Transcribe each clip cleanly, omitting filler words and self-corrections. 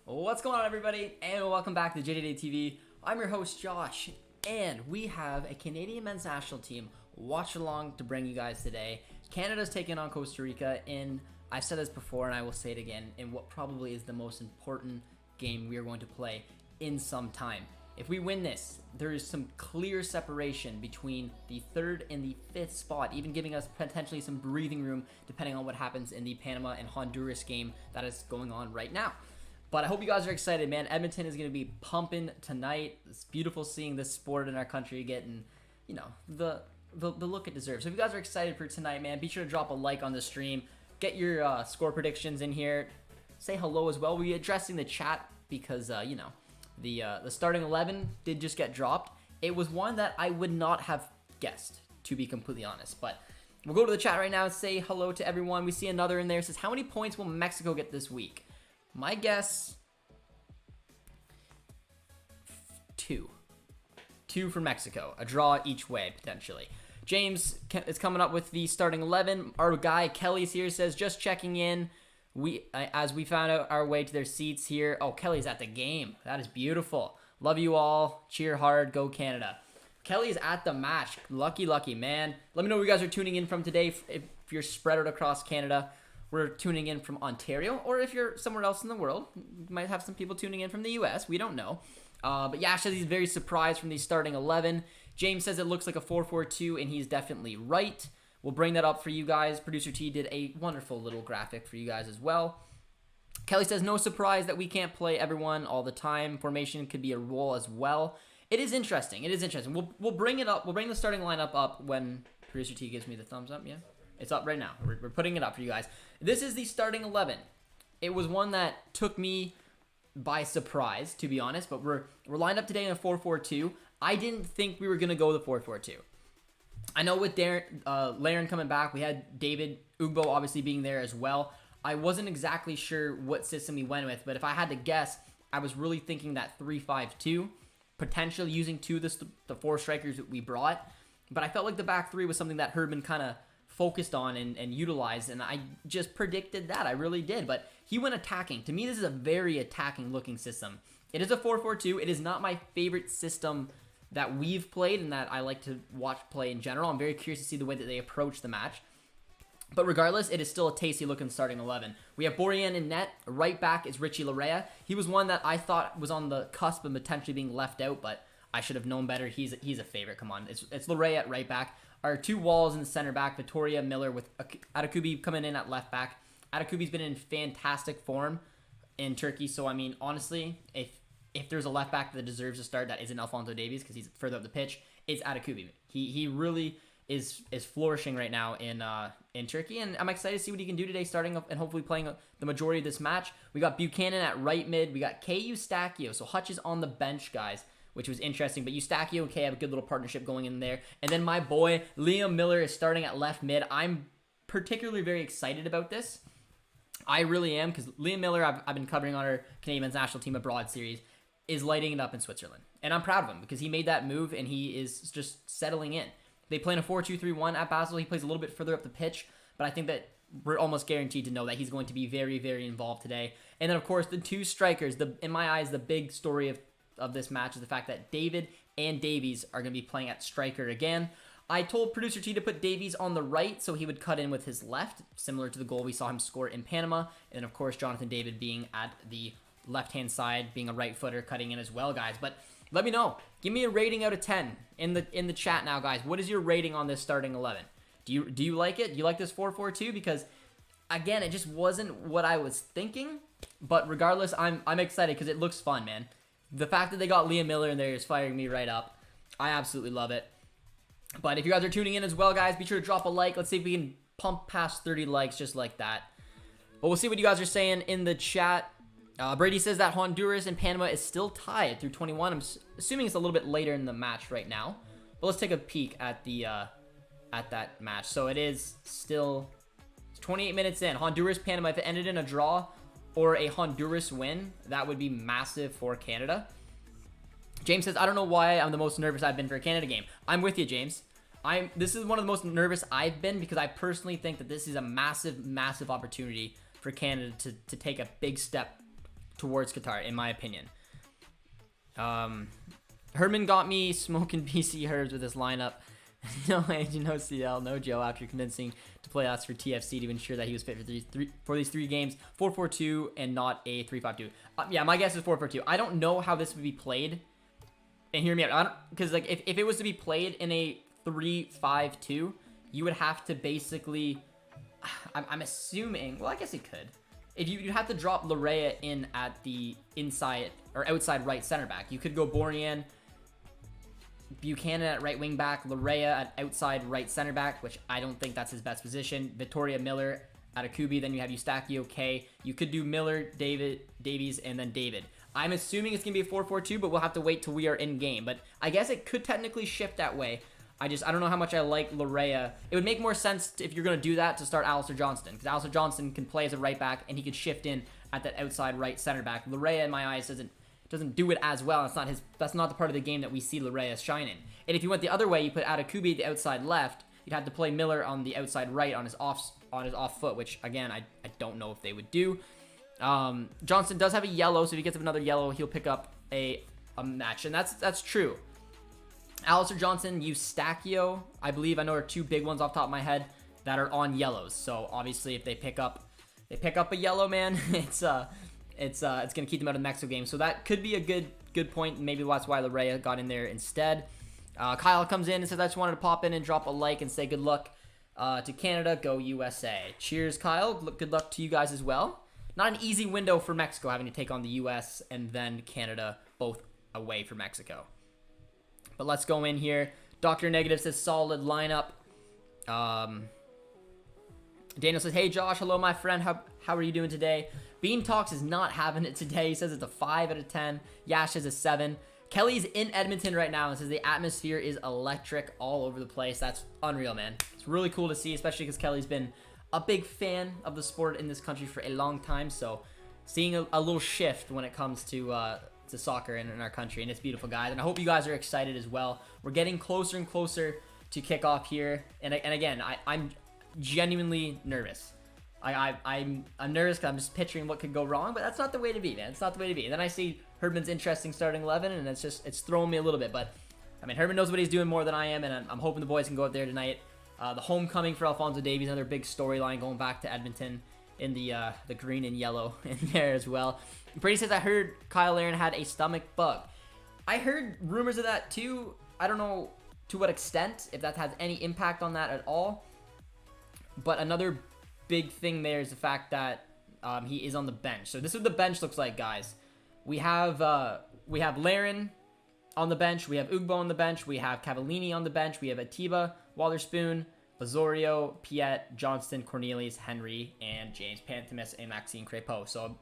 What's going on, everybody, and welcome back to JJD TV. I'm your host, Josh, and we have a Canadian men's national team watch-along to bring you guys today. Canada's taking on Costa Rica in, I've said this before and I will say it again, in what probably is the most important game we are going to play in some time. If we win this, there is some clear separation between the third and the fifth spot, even giving us potentially some breathing room depending on what happens in the Panama and Honduras game that is going on right now. But I hope you guys are excited, man. Edmonton is going to be pumping tonight. It's beautiful seeing this sport in our country getting, you know, the look it deserves. So if you guys are excited for tonight, man, be sure to drop a like on the stream. Get your score predictions in here. Say hello as well. We'll be addressing the chat because, you know, the starting 11 did just get dropped. It was one that I would not have guessed, to be completely honest. But we'll go to the chat right now and say hello to everyone. We see another in there. It says, how many points will Mexico get this week? My guess, 2. 2 for Mexico. A draw each way, potentially. James is coming up with the starting 11. Our guy, Kelly's here, says, just checking in. As we found out our way to their seats here. Oh, Kelly's at the game. That is beautiful. Love you all. Cheer hard. Go Canada. Kelly's at the match. Lucky, lucky, man. Let me know where you guys are tuning in from today. If you're spread out across Canada, we're tuning in from Ontario. Or if you're somewhere else in the world, you might have some people tuning in from the U.S. We don't know. But Yash says he's very surprised from the starting 11. James says it looks like a 4-4-2, and he's definitely right. We'll bring that up for you guys. Producer T did a wonderful little graphic for you guys as well. Kelly says, no surprise that we can't play everyone all the time. Formation could be a role as well. It is interesting. It is interesting. We'll bring it up. We'll bring the starting lineup up when Producer T gives me the thumbs up. Yeah, it's up right now. We're putting it up for you guys. This is the starting 11. It was one that took me by surprise, to be honest. But we're lined up today in a 4-4-2. I didn't think we were going to go the 4-4-2. I know with Laren coming back, we had David Ugbo obviously being there as well. I wasn't exactly sure what system he went with, but if I had to guess, I was really thinking that 3-5-2, potentially using the 4 strikers that we brought. But I felt like the back 3 was something that Herdman kind of focused on and utilized, and I just predicted that. I really did, but he went attacking. To me, this is a very attacking-looking system. It is a 4-4-2. It is not my favorite system that we've played and that I like to watch play in general. I'm very curious to see the way that they approach the match. But regardless, it is still a tasty-looking starting 11. We have Borjan in net. Right back is Richie Larea. He was one that I thought was on the cusp of potentially being left out, but I should have known better. He's a favorite. Come on. It's Larea at right back. Our 2 walls in the center back, Vittoria Miller with Atakubi coming in at left back. Atakubi's been in fantastic form in Turkey, so I mean, honestly, if there's a left back that deserves to start that isn't Alphonso Davies because he's further up the pitch, it's Atakubi. He really is flourishing right now in Turkey, and I'm excited to see what he can do today, starting up and hopefully playing the majority of this match. We got Buchanan at right mid. We got Kay Eustachio. So Hutch is on the bench, guys, which was interesting. But Eustachio and Kay have a good little partnership going in there. And then my boy Liam Miller is starting at left mid. I'm particularly very excited about this. I really am, because Liam Miller, I've been covering on our Canadian men's national team abroad series, is lighting it up in Switzerland. And I'm proud of him because he made that move and he is just settling in. They play in a 4-2-3-1 at Basel. He plays a little bit further up the pitch, but I think that we're almost guaranteed to know that he's going to be very, very involved today. And then, of course, the 2 strikers. In my eyes, the big story of this match is the fact that David and Davies are going to be playing at striker again. I told Producer T to put Davies on the right so he would cut in with his left, similar to the goal we saw him score in Panama. And, of course, Jonathan David being at the left-hand side, being a right footer, cutting in as well, guys. But let me know. Give me a rating out of 10 in the chat now, guys. What is your rating on this starting 11? Do you like it? Do you like this 4-4-2? Because again, it just wasn't what I was thinking. But regardless, I'm excited because it looks fun, man. The fact that they got Liam Miller in there is firing me right up. I absolutely love it. But if you guys are tuning in as well, guys, be sure to drop a like. Let's see if we can pump past 30 likes just like that. But we'll see what you guys are saying in the chat. Brady says that Honduras and Panama is still tied through 21. I'm assuming it's a little bit later in the match right now. But let's take a peek at that match. So it is still 28 minutes in. Honduras, Panama. If it ended in a draw or a Honduras win, that would be massive for Canada. James says, I don't know why I'm the most nervous I've been for a Canada game. I'm with you, James. This is one of the most nervous I've been because I personally think that this is a massive, massive opportunity for Canada to take a big step towards Qatar, in my opinion. Herman got me smoking BC Herbs with his lineup. No age, no CL, no Joe after convincing to play us for TFC to ensure that he was fit for these three games. 4-4-2 and not a 3-5-2. Yeah, my guess is 4-4-2. I don't know how this would be played. And hear me out. Because like if it was to be played in a 3-5-2, you would have to basically... I'm assuming... Well, I guess it could. If you have to drop Larea in at the inside or outside right center back. You could go Bornian, Buchanan at right wing back, Larea at outside right center back, which I don't think that's his best position. Victoria Miller at Akubi, then you have Eustachio K. You could do Miller, Davies, and then David. I'm assuming it's going to be a 4-4-2, but we'll have to wait till we are in game. But I guess it could technically shift that way. I don't know how much I like Larea. It would make more sense if you're going to do that to start Alistair Johnston, because Alistair Johnston can play as a right back and he could shift in at that outside right center back. Larea, in my eyes, doesn't do it as well. That's not the part of the game that we see Larea shine in. And if you went the other way, you put Atakubi at the outside left, you'd have to play Miller on the outside right on his off foot, which again I don't know if they would do. Johnston does have a yellow, so if he gets another yellow, he'll pick up a match, and that's true. Alistair Johnson, Eustachio, I believe I know are two big ones off the top of my head that are on yellows. So obviously, if they pick up a yellow, man, it's gonna keep them out of the Mexico game. So that could be a good point. Maybe that's why Larea got in there instead. Kyle comes in and says, I just wanted to pop in and drop a like and say good luck to Canada. Go USA. Cheers, Kyle. Good luck to you guys as well. Not an easy window for Mexico having to take on the US and then Canada both away from Mexico. But let's go in here. Dr. Negative says solid lineup. Daniel says, hey Josh, hello my friend. How are you doing today? Bean Talks is not having it today. He says it's a 5 out of 10. Yash is a 7. Kelly's in Edmonton right now and says the atmosphere is electric all over the place. That's unreal, man. It's really cool to see, especially because Kelly's been a big fan of the sport in this country for a long time. So seeing a little shift when it comes to soccer in our country, and it's beautiful, guys. And I hope you guys are excited as well. We're getting closer and closer to kickoff here. And again, I'm genuinely nervous. I'm nervous because I'm just picturing what could go wrong, but that's not the way to be, man. It's not the way to be. And then I see Herdman's interesting starting 11, and it's throwing me a little bit. But I mean, Herdman knows what he's doing more than I am, and I'm hoping the boys can go out there tonight. The homecoming for Alphonso Davies, another big storyline going back to Edmonton in the green and yellow in there as well. Brady says, I heard Kyle Larin had a stomach bug. I heard rumors of that too. I don't know to what extent, if that has any impact on that at all. But another big thing there is the fact that he is on the bench. So this is what the bench looks like, guys. We have Larin on the bench. We have Ugbo on the bench. We have Cavallini on the bench. We have Atiba, Watherspoon, Osorio, Piet, Johnston, Cornelius, Henry, and James Pantemis and Maxime Crépeau. So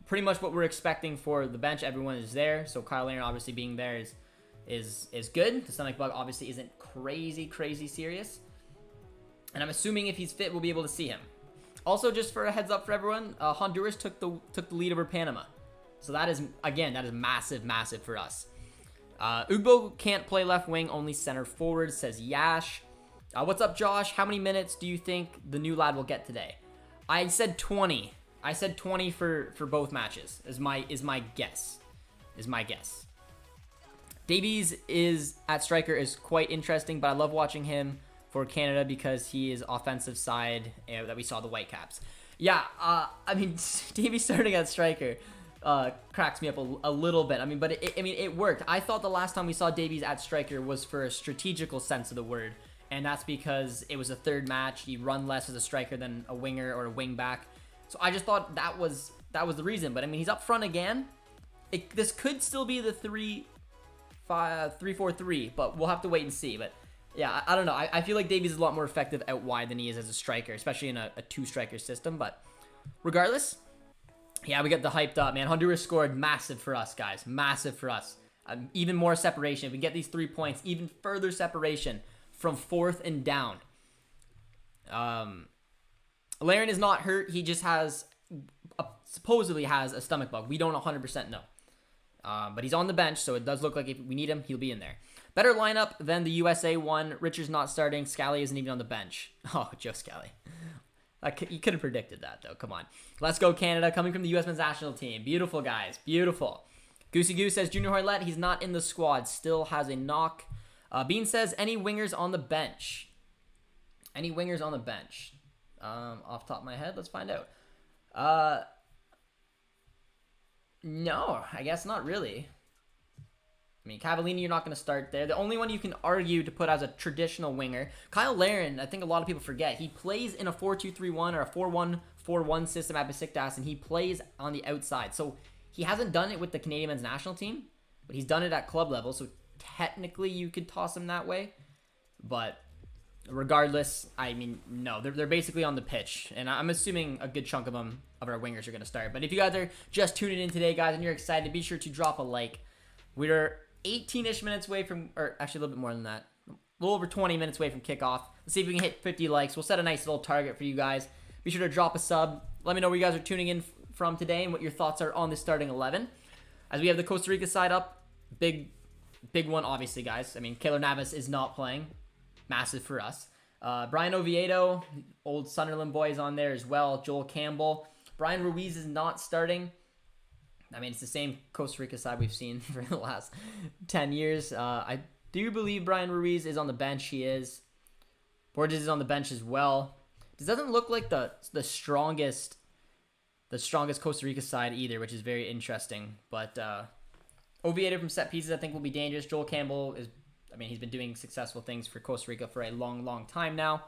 pretty much what we're expecting for the bench. Everyone is there. So Kyle Larin obviously being there is good. The stomach bug obviously isn't crazy serious. And I'm assuming if he's fit, we'll be able to see him. Also, just for a heads up for everyone, Honduras took the lead over Panama. So that is massive for us. Ugbo can't play left wing, only center forward, says Yash. What's up, Josh? How many minutes do you think the new lad will get today? I said 20. I said 20 for both matches. Is my guess. Davies is at striker is quite interesting, but I love watching him for Canada because he is offensive side that we saw the Whitecaps. Yeah, I mean, Davies starting at striker cracks me up a little bit. I mean, but it worked. I thought the last time we saw Davies at striker was for a strategical sense of the word, and that's because it was a third match. You run less as a striker than a winger or a wing back. So I just thought that was the reason. But I mean, he's up front again. This could still be the 3-4-3, but we'll have to wait and see. But yeah, I don't know. I feel like Davies is a lot more effective out wide than he is as a striker, especially in a two-striker system. But regardless, yeah, we got the hyped up, man. Honduras scored massive for us, guys. Massive for us. Even more separation. If we get these 3 points, even further separation from fourth and down. Larin is not hurt. He just supposedly has a stomach bug. We don't 100% know. But he's on the bench, so it does look like if we need him, he'll be in there. Better lineup than the USA one. Richard's not starting. Scally isn't even on the bench. Oh, Joe Scally. You could have predicted that, though. Come on. Let's go, Canada. Coming from the U.S. men's national team. Beautiful, guys. Beautiful. Goosey Goose says, Junior Hoylett, he's not in the squad. Still has a knock. Bean says, any wingers on the bench? Any wingers on the bench? Off the top of my head, let's find out. No, I guess not really. I mean, Cavallini, you're not going to start there. The only one you can argue to put as a traditional winger, Kyle Larin, I think a lot of people forget, he plays in a 4-2-3-1 or a 4-1-4-1 system at Besiktas, and he plays on the outside. So he hasn't done it with the Canadian men's national team, but he's done it at club level, so technically you could toss him that way. But regardless, I mean, no, they're basically on the pitch, and I'm assuming a good chunk of them, of our wingers, are going to start. But if you guys are just tuning in today, guys, and you're excited, be sure to drop a like. We're 18-ish minutes away from, or actually a little bit more than that, a little over 20 minutes away from kickoff. Let's see if we can hit 50 likes. We'll set a nice little target for you guys. Be sure to drop a sub. Let me know where you guys are tuning in from today and what your thoughts are on the starting 11. As we have the Costa Rica side up, big one, obviously, guys. I mean, Keylor Navas is not playing. Massive for us. Brian Oviedo, old Sunderland boy, is on there as well. Joel Campbell. Brian Ruiz is not starting. I mean, it's the same Costa Rica side we've seen for the last 10 years. I do believe Brian Ruiz is on the bench. He is. Borges is on the bench as well. This doesn't look like the strongest Costa Rica side either, which is very interesting. But Oviedo from set pieces, I think, will be dangerous. Joel Campbell is, I mean, he's been doing successful things for Costa Rica for a long, long time now.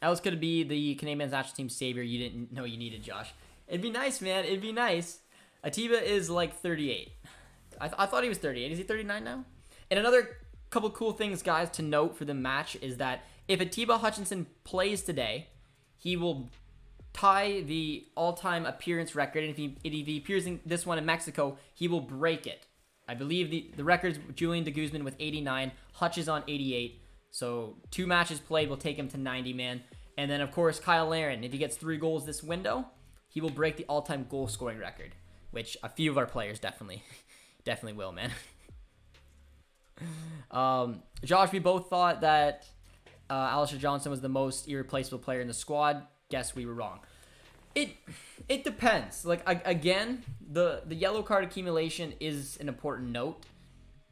Else could it be the Canadian men's national team savior you didn't know you needed, Josh? It'd be nice, man. It'd be nice. Atiba is like 38. I thought he was 38. Is he 39 now? And another couple cool things, guys, to note for the match is that if Atiba Hutchinson plays today, he will tie the all-time appearance record. And if he appears in this one in Mexico, he will break it. I believe the record's Julian de Guzman with 89. Hutch is on 88. So 2 matches played will take him to 90, man. And then, of course, Kyle Larin, if he gets 3 goals this window, he will break the all-time goal-scoring record, which a few of our players definitely will, man. Josh, we both thought that Alistair Johnson was the most irreplaceable player in the squad. Guess we were wrong. It depends. Like, again, the yellow card accumulation is an important note.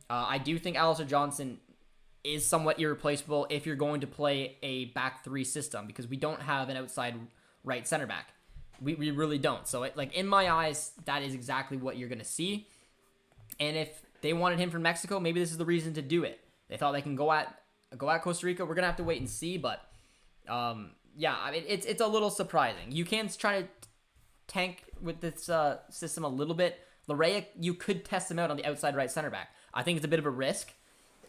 I do think Alistair Johnson is somewhat irreplaceable if you're going to play a back 3 system, because we don't have an outside right center back. We really don't. So, in my eyes, that is exactly what you're going to see. And if they wanted him from Mexico, maybe this is the reason to do it. They thought they can go at Costa Rica. We're going to have to wait and see, but yeah, I mean, it's a little surprising. You can try to tank with this system a little bit. Larea, you could test him out on the outside right center back. I think it's a bit of a risk.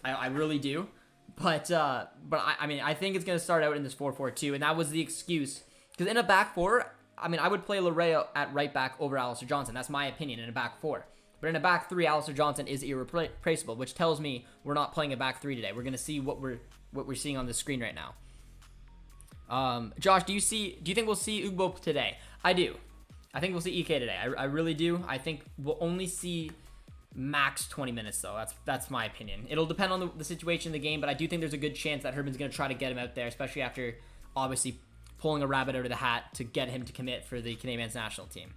I really do. But I mean, I think it's going to start out in this 4-4-2, and that was the excuse. Because in a back 4, I mean, I would play Larea at right back over Alistair Johnson. That's my opinion in a back 4. But in a back 3, Alistair Johnson is irreplaceable, which tells me we're not playing a back 3 today. We're going to see what we're seeing on the screen right now. Josh, do you think we'll see Ugbo today? I do. I think we'll see EK today. I really do. I think we'll only see max 20 minutes, though. That's my opinion. It'll depend on the situation in the game, but I do think there's a good chance that Herman's going to try to get him out there, especially after obviously pulling a rabbit out of the hat to get him to commit for the Canadian men's national team.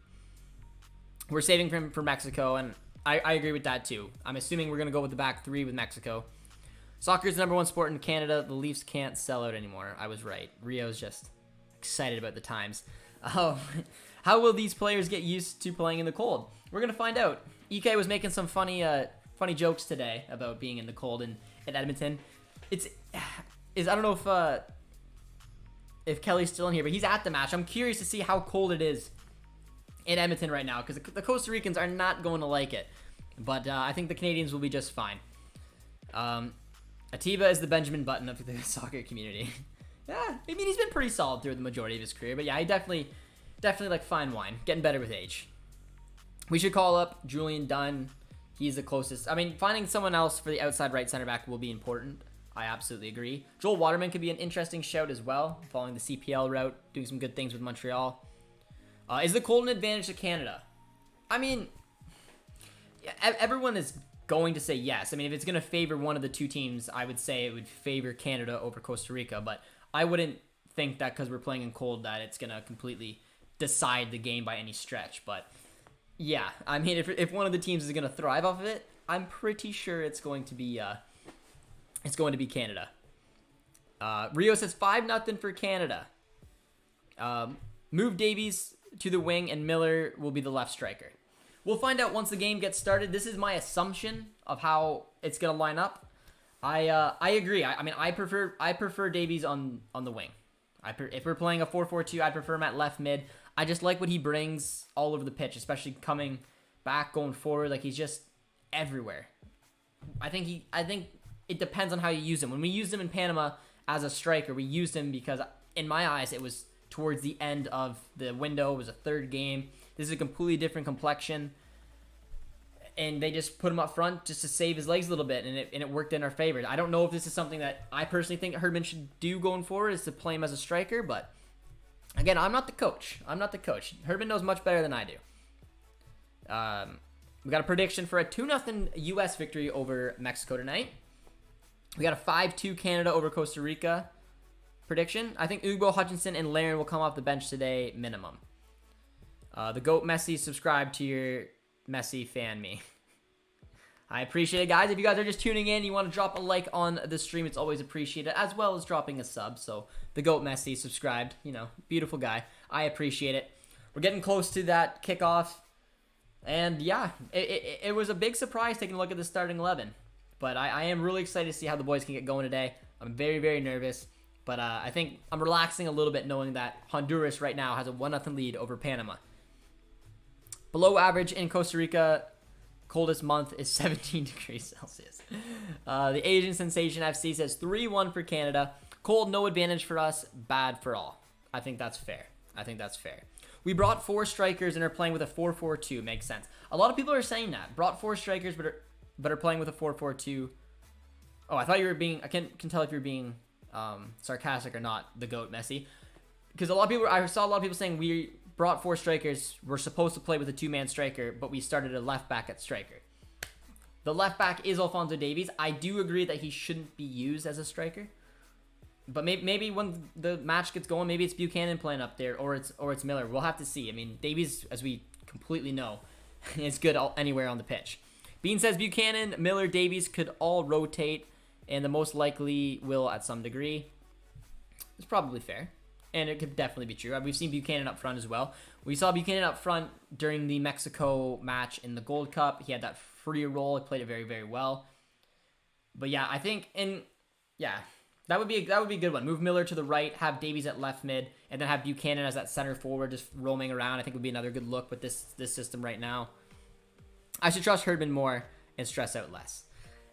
We're saving him for Mexico, and I agree with that too. I'm assuming we're going to go with the back 3 with Mexico. Soccer is the #1 sport in Canada. The Leafs can't sell out anymore. I was right. Rio's just excited about the times. How will these players get used to playing in the cold? We're going to find out. EK was making some funny jokes today about being in the cold in Edmonton. I don't know if Kelly's still in here, but he's at the match. I'm curious to see how cold it is in Edmonton right now, because the Costa Ricans are not going to like it. But I think the Canadians will be just fine. Atiba is the Benjamin Button of the soccer community. Yeah, I mean, he's been pretty solid through the majority of his career. But yeah, he definitely like fine wine. Getting better with age. We should call up Julian Dunn. He's the closest. I mean, finding someone else for the outside right center back will be important. I absolutely agree. Joel Waterman could be an interesting shout as well, following the CPL route, doing some good things with Montreal. Is the cold an advantage to Canada? I mean, yeah, everyone is going to say yes. I mean, if it's going to favor one of the 2 teams, I would say it would favor Canada over Costa Rica. But I wouldn't think that because we're playing in cold that it's going to completely decide the game by any stretch. But yeah, I mean, if one of the teams is going to thrive off of it, I'm pretty sure it's going to be Canada. Rio says 5-0 for Canada. Move Davies to the wing and Miller will be the left striker. We'll find out once the game gets started. This is my assumption of how it's gonna line up. I agree. I mean, I prefer Davies on the wing. If we're playing a 4-4-2, I prefer him at left mid. I just like what he brings all over the pitch, especially coming back, going forward. Like, he's just everywhere. I think it depends on how you use him. When we used him in Panama as a striker, we used him because, in my eyes, it was towards the end of the window. It was a third game. This is a completely different complexion. And they just put him up front just to save his legs a little bit, and it worked in our favor. I don't know if this is something that I personally think Herdman should do going forward, is to play him as a striker, but again, I'm not the coach. Herdman knows much better than I do. We got a prediction for a 2-0 U.S. victory over Mexico tonight. We got a 5-2 Canada over Costa Rica prediction. I think Ugbo, Hutchinson, and Laren will come off the bench today, minimum. The GOAT Messi, subscribe to your Messi fan me. I appreciate it, guys. If you guys are just tuning in, you want to drop a like on the stream, it's always appreciated, as well as dropping a sub. So the GOAT Messi subscribed, beautiful guy. I appreciate it. We're getting close to that kickoff, and yeah, it was a big surprise taking a look at the starting 11. But I am really excited to see how the boys can get going today. I'm very, very nervous, but I think I'm relaxing a little bit knowing that Honduras right now has a 1-0 lead over Panama. Below average in Costa Rica. Coldest month is 17 degrees Celsius. The Asian Sensation FC says 3-1 for Canada. Cold, no advantage for us. Bad for all. I think that's fair. We brought 4 strikers and are playing with a 4-4-2. Makes sense. A lot of people are saying that. Brought 4 strikers but are playing with a 4-4-2. Oh, I thought you were being... I can tell if you're being sarcastic or not, the GOAT Messi. Because I saw a lot of people saying we brought 4 strikers. We're supposed to play with a 2-man striker, but we started a left back at striker. The left back is Alphonso Davies. I do agree that he shouldn't be used as a striker. But maybe when the match gets going, maybe it's Buchanan playing up there, or it's Miller. We'll have to see. I mean, Davies, as we completely know, is good anywhere on the pitch. Bean says Buchanan, Miller, Davies could all rotate, and the most likely will at some degree. It's probably fair. And it could definitely be true. We've seen Buchanan up front as well. We saw Buchanan up front during the Mexico match in the Gold Cup. He had that free role. He played it very, very well. But yeah, I think that would be a good one. Move Miller to the right, have Davies at left mid, and then have Buchanan as that center forward just roaming around. I think would be another good look with this system right now. I should trust Herdman more and stress out less.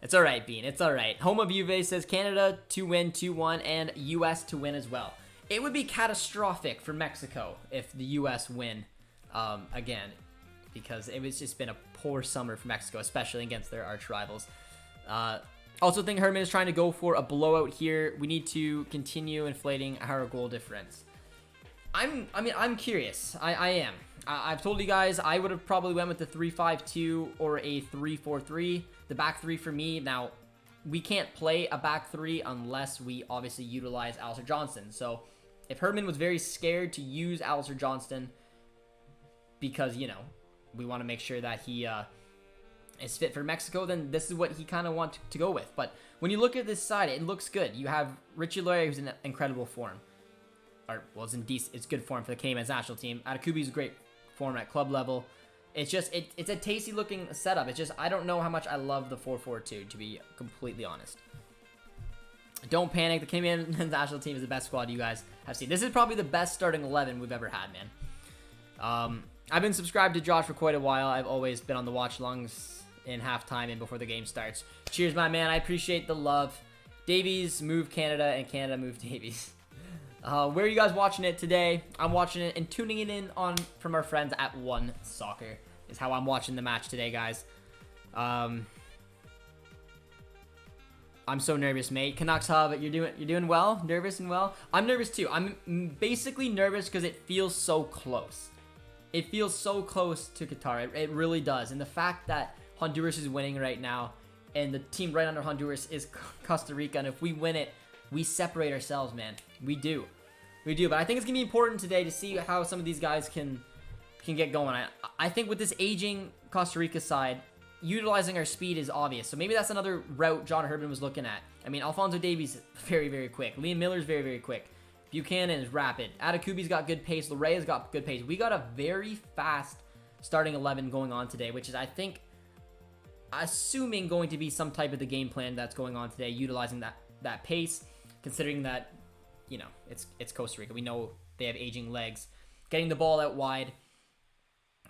It's all right, Bean. It's all right. Home of Juve says Canada to win 2-1 and U.S. to win as well. It would be catastrophic for Mexico if the U.S. win again, because it was just been a poor summer for Mexico, especially against their arch rivals. Also think Herdman is trying to go for a blowout here. We need to continue inflating our goal difference. I'm curious. I am. I've told you guys I would have probably went with the 3-5-2 or a 3-4-3. The back 3 for me. Now, we can't play a back 3 unless we obviously utilize Alistair Johnston. So if Herdman was very scared to use Alistair Johnston because, we want to make sure that he is fit for Mexico, then this is what he kind of wants to go with. But when you look at this side, it looks good. You have Richie Loyer, who's in incredible form. It's good form for the Canadian men's national team. Atakubi's great form at club level. It's just, it's a tasty looking setup. It's just, I don't know how much I love the 4-4-2, to be completely honest. Don't panic. The Canadian men's national team is the best squad you guys have seen. This is probably the best starting 11 we've ever had, man. I've been subscribed to Josh for quite a while. I've always been on the watch-alongs in halftime and before the game starts. Cheers, my man. I appreciate the love. Davies, move Canada, and Canada, move Davies. Where are you guys watching it today? I'm watching it and tuning it in from our friends at One Soccer is how I'm watching the match today, guys. I'm so nervous, mate. Canucks Hub, you're doing well? Nervous and well? I'm nervous too. I'm basically nervous because it feels so close. It feels so close to Qatar. It really does. And the fact that Honduras is winning right now and the team right under Honduras is Costa Rica, and if we win it, we separate ourselves, man. We do. We do. But I think it's going to be important today to see how some of these guys can get going. I think with this aging Costa Rica side, utilizing our speed is obvious. So maybe that's another route John Herdman was looking at. I mean, Alphonso Davies, very, very quick. Liam Miller's very, very quick. Buchanan is rapid. Atakubi's got good pace. Lorea's got good pace. We got a very fast starting 11 going on today, which is, I think, assuming going to be some type of the game plan that's going on today, utilizing that pace, considering that, you know, it's Costa Rica. We know they have aging legs. Getting the ball out wide,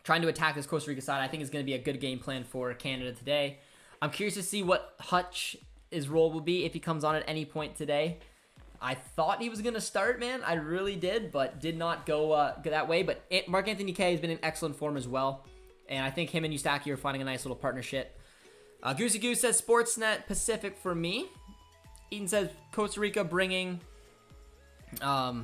trying to attack this Costa Rica side, I think is going to be a good game plan for Canada today. I'm curious to see what Hutch's role will be if he comes on at any point today. I thought he was going to start, man. I really did, but did not go that way. But Mark-Anthony Kaye has been in excellent form as well. And I think him and Eustachio are finding a nice little partnership. Goosey Goose says Sportsnet Pacific for me. Eden says Costa Rica bringing a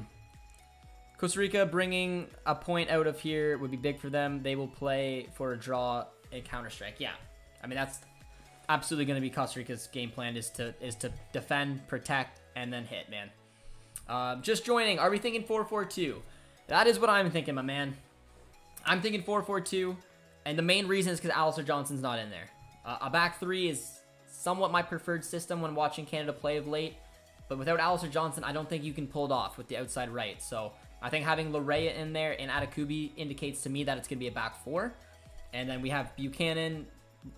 point out of here would be big for them. They will play for a draw in Counter-Strike. Yeah. I mean, that's absolutely going to be Costa Rica's game plan is to defend, protect, and then hit, man. Just joining. Are we thinking 4-4-2? That is what I'm thinking, my man. I'm thinking 4-4-2, and the main reason is because Alistair Johnson's not in there. A back three is somewhat my preferred system when watching Canada play of late, but without Alistair Johnson, I don't think you can pull it off with the outside right. So I think having Lorea in there and Atakubi indicates to me that it's going to be a back four, and then we have Buchanan,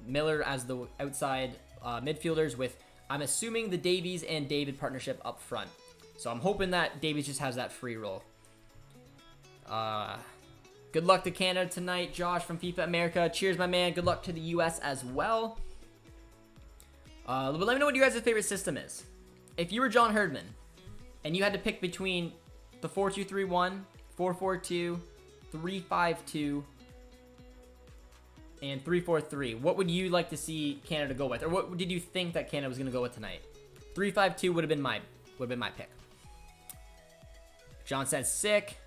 Miller as the outside midfielders with, I'm assuming, the Davies and David partnership up front. So I'm hoping that Davies just has that free roll. Good luck to Canada tonight, Josh from FIFA America. Cheers, my man. Good luck to the U.S. as well. But let me know what you guys' favorite system is. If you were John Herdman and you had to pick between the 4-2-3-1, 4-4-2, 3-5-2, and 3-4-3, what would you like to see Canada go with? Or what did you think that Canada was going to go with tonight? 3-5-2 would have been my pick. John said sick.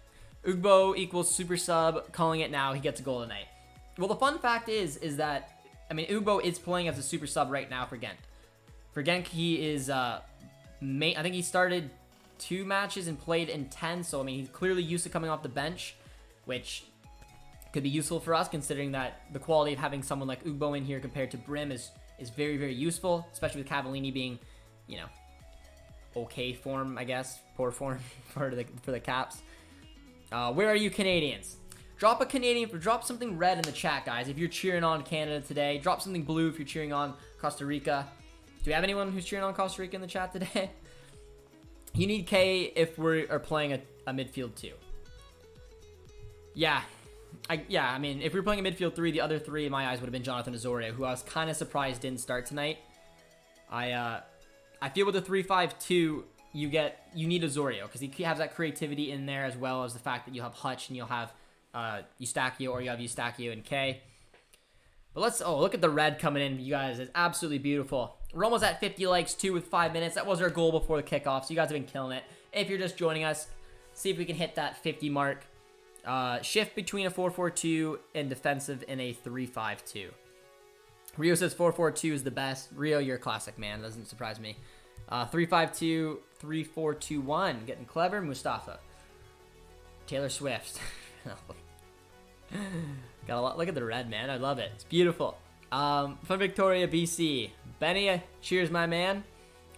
Ugbo equals super sub. Calling it now. He gets a goal tonight. Well, the fun fact is that, I mean, Ugbo is playing as a super sub right now for Ghent. For Ghent, he is, I think he started 2 matches and played in 10. So, I mean, he's clearly used to coming off the bench, which could be useful for us, considering that the quality of having someone like Ugbo in here compared to Brim is very, very useful, especially with Cavallini being, you know, okay form, I guess, poor form for the Caps. Where are you Canadians? Drop something red in the chat, guys. If you're cheering on Canada today, drop something blue if you're cheering on Costa Rica. Do we have anyone who's cheering on Costa Rica in the chat today? You need K if we are playing a midfield 2. Yeah. I mean, if we were playing a midfield 3, the other 3 in my eyes would have been Jonathan Osorio, who I was kind of surprised didn't start tonight. I feel with the 3-5-2, you need Osorio because he has that creativity in there, as well as the fact that you have Hutch and you'll have Eustachio, or you have Eustachio and K. But look at the red coming in, you guys. It's absolutely beautiful. We're almost at 50 likes too with 5 minutes. That was our goal before the kickoff, so you guys have been killing it. If you're just joining us, see if we can hit that 50 mark. Shift between a 4-4-2 and defensive in a 3-5-2. Rio says 4-4-2 is the best. Rio, you're a classic, man. Doesn't surprise me. 3-5-2, 3-4-2-1. Getting clever, Mustafa. Taylor Swift. Got a lot. Look at the red, man. I love it. It's beautiful. From Victoria, BC. Benny, cheers, my man.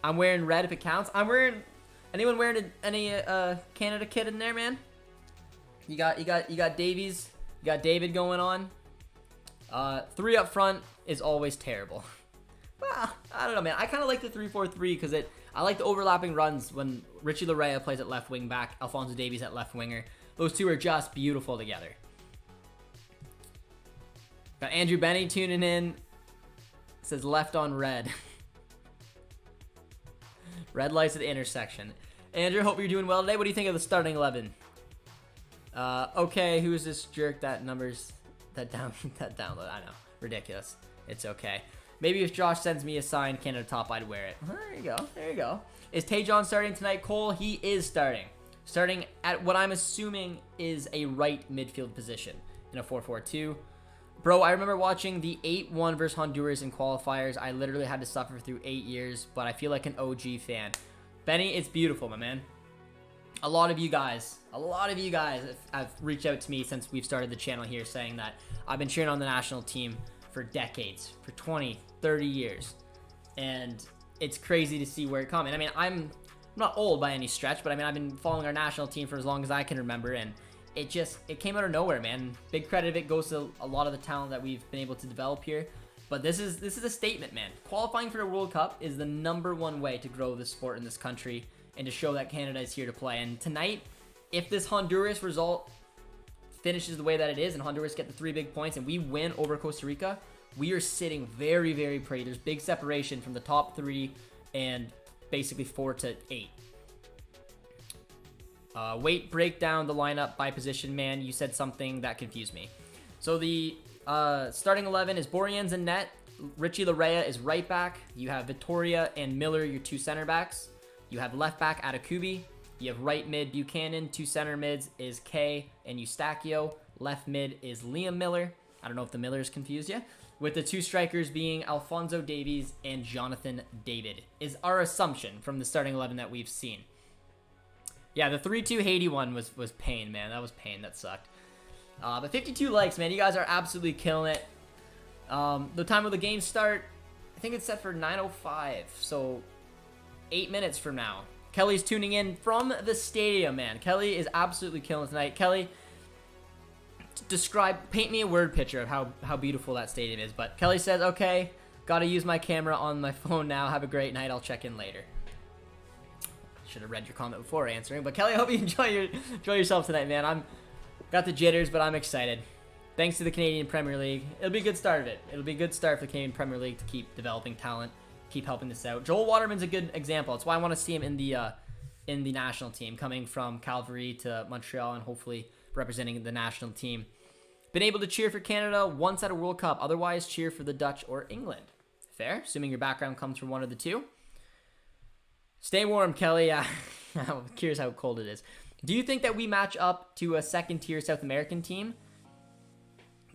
I'm wearing red if it counts. Anyone wearing any Canada kit in there, man? You got Davies. You got David going on. 3 up front is always terrible. Well, I don't know, man. I kind of like the 3-4-3 because I like the overlapping runs when Richie Lorea plays at left wing back, Alphonso Davies at left winger. Those two are just beautiful together. Got Andrew Benny tuning in. Says left on red. Red lights at the intersection. Andrew, hope you're doing well today. What do you think of the starting 11? Okay, who is this jerk that numbers that download? I know, ridiculous. It's okay. Maybe if Josh sends me a signed Canada top, I'd wear it. There you go. There you go. Is Tajon starting tonight, Cole? He is starting. Starting at what I'm assuming is a right midfield position in a 4-4-2. Bro, I remember watching the 8-1 versus Honduras in qualifiers. I literally had to suffer through 8 years, but I feel like an OG fan. Benny, it's beautiful, my man. a lot of you guys have reached out to me since we've started the channel here saying that I've been cheering on the national team for decades, for 20, 30 years. And it's crazy to see where it comes. I mean, I'm not old by any stretch, but I mean, I've been following our national team for as long as I can remember, and it came out of nowhere, man. Big credit of it goes to a lot of the talent that we've been able to develop here. But this is a statement, man. Qualifying for a World Cup is the #1 way to grow the sport in this country and to show that Canada is here to play. And tonight, if this Honduras result finishes the way that it is and Honduras get the 3 big points and we win over Costa Rica, we are sitting very, very pretty. There's big separation from the top 3 and basically 4 to 8. Wait, break down the lineup by position, man. You said something that confused me. So the starting 11 is Borjans in net. Richie Larea is right back. You have Vittoria and Miller, your 2 center backs. You have left back Atakubi. You have right mid Buchanan. 2 center mids is Kay and Eustachio. Left mid is Liam Miller. I don't know if the Millers confused you. With the 2 strikers being Alphonso Davies and Jonathan David, is our assumption from the starting 11 that we've seen. Yeah, the 3-2 Haiti one was pain, man. That was pain. That sucked. But 52 likes, man. You guys are absolutely killing it. The time of the game start, I think it's set for 9:05, so 8 minutes from now. Kelly's tuning in from the stadium, man. Kelly is absolutely killing tonight. Kelly, paint me a word picture of how beautiful that stadium is. But Kelly says, okay, gotta use my camera on my phone now. Have a great night. I'll check in later. Should have read your comment before answering. But Kelly, I hope you enjoy yourself tonight, man. I'm got the jitters, but I'm excited. Thanks to the Canadian Premier League. It'll be a good start of it. It'll be a good start for the Canadian Premier League to keep developing talent, keep helping this out. Joel Waterman's a good example. That's why I want to see him in the national team, coming from Calgary to Montreal and hopefully representing the national team. Been able to cheer for Canada once at a World Cup. Otherwise, cheer for the Dutch or England. Fair? Assuming your background comes from one of the two. Stay warm, Kelly. I'm curious how cold it is. Do you think that we match up to a second-tier South American team?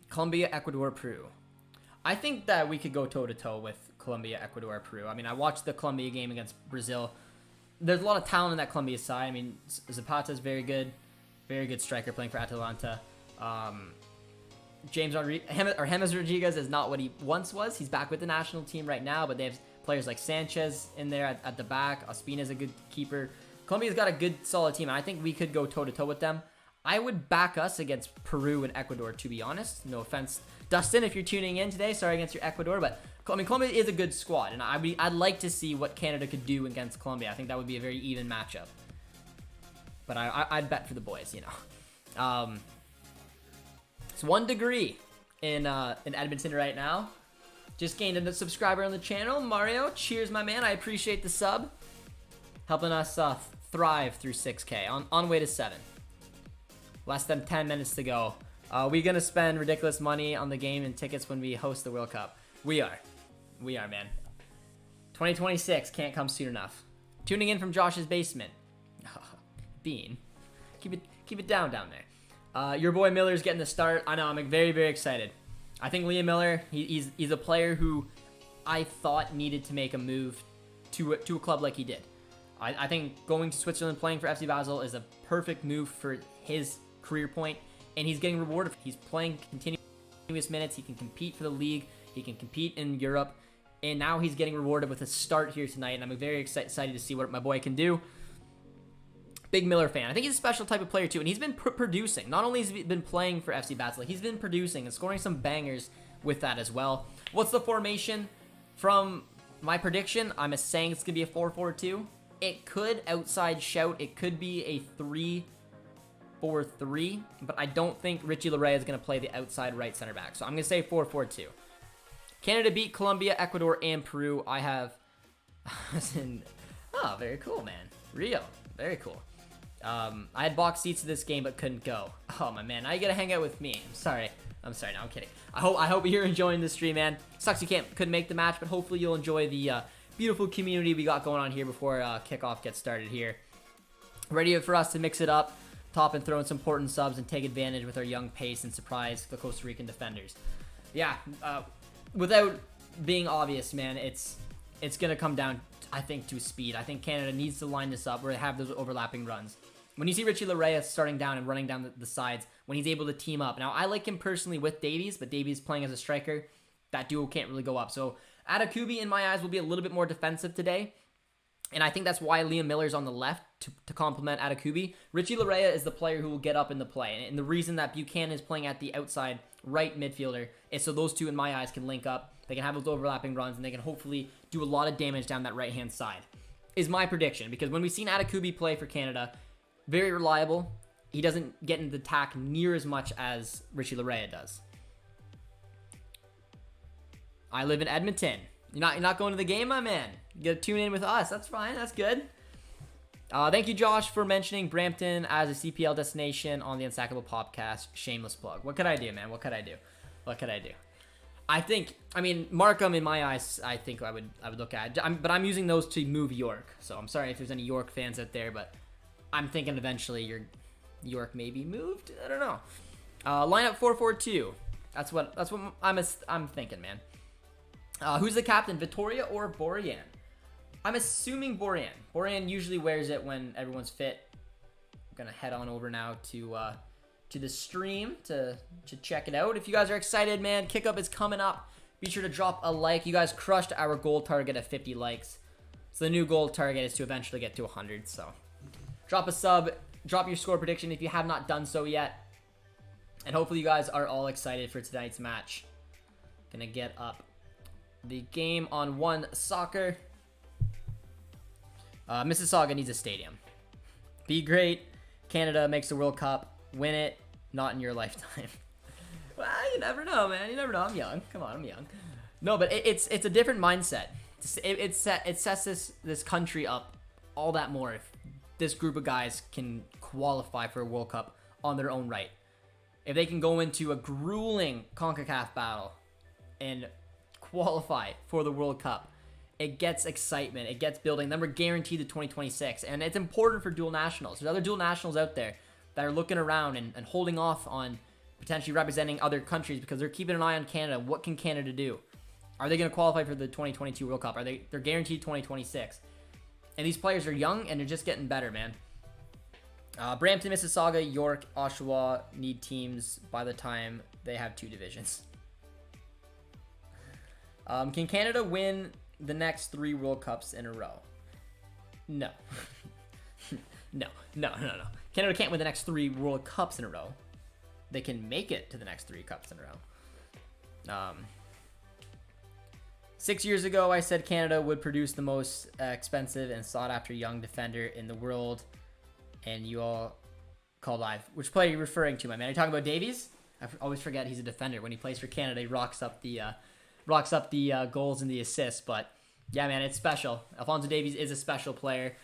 Colombia, Ecuador, Peru. I think that we could go toe-to-toe with Colombia, Ecuador, Peru. I mean, I watched the Colombia game against Brazil. There's a lot of talent in that Colombia side. I mean, Zapata's very good striker playing for Atalanta. James Rodriguez is not what he once was. He's back with the national team right now, but they have players like Sanchez in there at the back. Ospina's a good keeper. Colombia's got a good, solid team, and I think we could go toe-to-toe with them. I would back us against Peru and Ecuador, to be honest. No offense, Dustin, if you're tuning in today. Sorry against your Ecuador, but I mean, Colombia is a good squad, and I'd like to see what Canada could do against Colombia. I think that would be a very even matchup. But I'd bet for the boys, you know. It's 1 degree in Edmonton right now. Just gained a subscriber on the channel. Mario, cheers, my man. I appreciate the sub. Helping us thrive through 6K. On way to 7. Less than 10 minutes to go. We gonna spend ridiculous money on the game and tickets when we host the World Cup? We are, man. 2026 can't come soon enough. Tuning in from Josh's basement. Bean, keep it down there. Your boy Miller's getting the start. I know, I'm very, very excited. I think Liam Miller, he's a player who I thought needed to make a move to a club like he did. I think going to Switzerland, playing for FC Basel is a perfect move for his career point, and he's getting rewarded. He's playing continuous minutes. He can compete for the league. He can compete in Europe, and now he's getting rewarded with a start here tonight, and I'm very excited to see what my boy can do. Big Miller fan. I think he's a special type of player too, and he's been producing. Not only has he been playing for FC Basel, he's been producing and scoring some bangers with that as well. What's the formation? From my prediction, I'm saying it's going to be a 4-4-2. It could outside shout. It could be a 3-4-3, but I don't think Richie Larea is going to play the outside right center back. So I'm going to say 4-4-2. Canada beat Colombia, Ecuador, and Peru. I have... Oh, very cool, man. Rio. Very cool. I had box seats to this game, but couldn't go. Oh, my man. Now you got to hang out with me. I'm sorry. No, I'm kidding. I hope you're enjoying the stream, man. Sucks you couldn't make the match, but hopefully you'll enjoy the beautiful community we got going on here before kickoff gets started here. Ready for us to mix it up, top and throw in some important subs and take advantage with our young pace and surprise the Costa Rican defenders. Yeah, without being obvious, man, it's going to come down, I think, to speed. I think Canada needs to line this up where they have those overlapping runs. when you see Richie Larea starting down and running down the sides, when he's able to team up. Now, I like him personally with Davies, but Davies playing as a striker, that duo can't really go up. So Atakubi, in my eyes, will be a little bit more defensive today. And I think that's why Liam Miller's on the left to complement Atakubi. Richie Larea is the player who will get up in the play. And the reason that Buchanan is playing at the outside right midfielder is so those two, in my eyes, can link up. They can have those overlapping runs, and they can hopefully do a lot of damage down that right-hand side, is my prediction. Because when we've seen Atakubi play for Canada, very reliable. He doesn't get into the attack near as much as Richie Larea does. I live in Edmonton. You're not going to the game, my man. You gotta tune in with us. That's fine. That's good. Thank you, Josh, for mentioning Brampton as a CPL destination on the Unsackable podcast. Shameless plug. What could I do, man? What could I do? I mean, Markham, in my eyes, I think I would look at. But I'm using those to move York. So I'm sorry if there's any York fans out there, but I'm thinking eventually York may be moved. I don't know. Lineup 4-4-2. That's what I'm thinking, man. Who's the captain, Vittoria or Borjan? I'm assuming Borjan. Borjan usually wears it when everyone's fit. I'm gonna head on over now to the stream to check it out. If you guys are excited, man, kickoff is coming up. Be sure to drop a like. You guys crushed our goal target of 50 likes. So the new goal target is to eventually get to 100. So drop a sub, drop your score prediction if you have not done so yet. And hopefully you guys are all excited for tonight's match. Gonna get up the game on One Soccer. Mississauga needs a stadium. Be great. Canada makes the World Cup. Win it. Not in your lifetime. Well, you never know, man. You never know. I'm young. Come on, I'm young. No, but it's a different mindset. It sets this country up all that more if this group of guys can qualify for a World Cup on their own right. If they can go into a grueling CONCACAF battle and qualify for the World Cup, it gets excitement, it gets building. Then we're guaranteed to 2026, and it's important for dual nationals. There's other dual nationals out there that are looking around and holding off on potentially representing other countries because they're keeping an eye on Canada. What can Canada do? Are they going to qualify for the 2022 World Cup? They're guaranteed 2026, and these players are young and they're just getting better, man. Brampton, Mississauga, York, Oshawa need teams by the time they have 2 divisions. Can Canada win the next 3 World Cups in a row? No. No. Canada can't win the next 3 World Cups in a row. They can make it to the next 3 Cups in a row. 6 years ago, I said Canada would produce the most expensive and sought-after young defender in the world, and you all called live. Which player are you referring to, my man? Are you talking about Davies? I always forget he's a defender. When he plays for Canada, he rocks up the goals and the assists. But yeah, man, it's special. Alphonso Davies is a special player,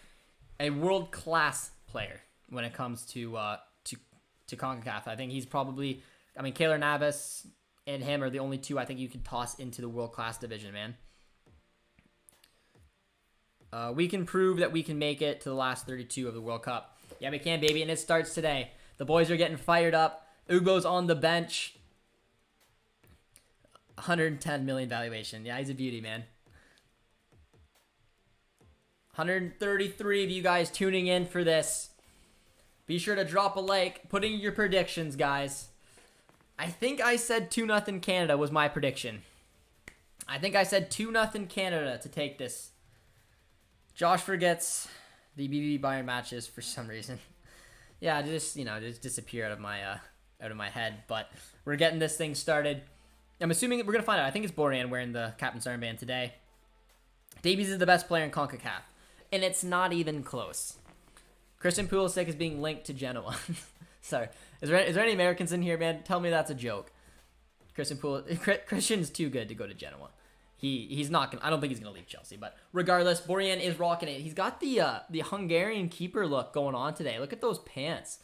a world-class player when it comes to CONCACAF. I think he's probably, Keylor Navas and him are the only 2 I think you can toss into the world-class division, man. We can prove that we can make it to the last 32 of the World Cup. Yeah, we can, baby, and it starts today. The boys are getting fired up. Ugo's on the bench. 110 million valuation. Yeah, he's a beauty, man. 133 of you guys tuning in for this. Be sure to drop a like. Put in your predictions, guys. I think I said 2-0 Canada was my prediction. I think I said 2-0 Canada to take this. Josh forgets the BB Bayern matches for some reason. Yeah, just disappear out of my head. But we're getting this thing started. I'm assuming we're going to find out. I think it's Borjan wearing the captain's armband today. Davies is the best player in CONCACAF. And it's not even close. Christian Pulisic is being linked to Genoa. Sorry. Is there any Americans in here, man? Tell me that's a joke. Christian's too good to go to Genoa. He's not going to... I don't think he's going to leave Chelsea. But regardless, Borjan is rocking it. He's got the Hungarian keeper look going on today. Look at those pants.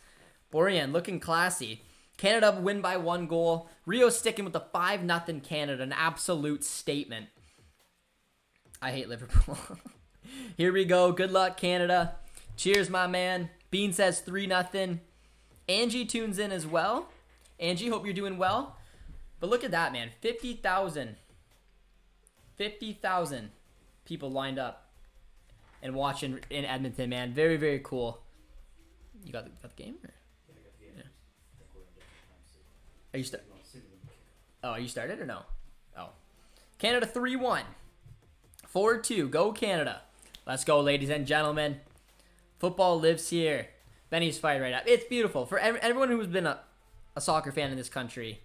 Borjan looking classy. Canada win by 1 goal. Rio sticking with the 5-0 Canada. An absolute statement. I hate Liverpool. Here we go. Good luck, Canada. Cheers, my man. Bean says 3-0. Angie tunes in as well. Angie, hope you're doing well. But look at that, man. 50,000 people lined up and watching in Edmonton, man. Very, very cool. You got the game? Or? Yeah, I got the game. Yeah. I think we're in different times. Are you start? No, sooner than the kickoff. Oh, are you started or no? Oh. Canada 3-1. 4-2. Go Canada. Let's go, ladies and gentlemen. Football lives here. Benny's fired right up. It's beautiful. For everyone who's been a soccer fan in this country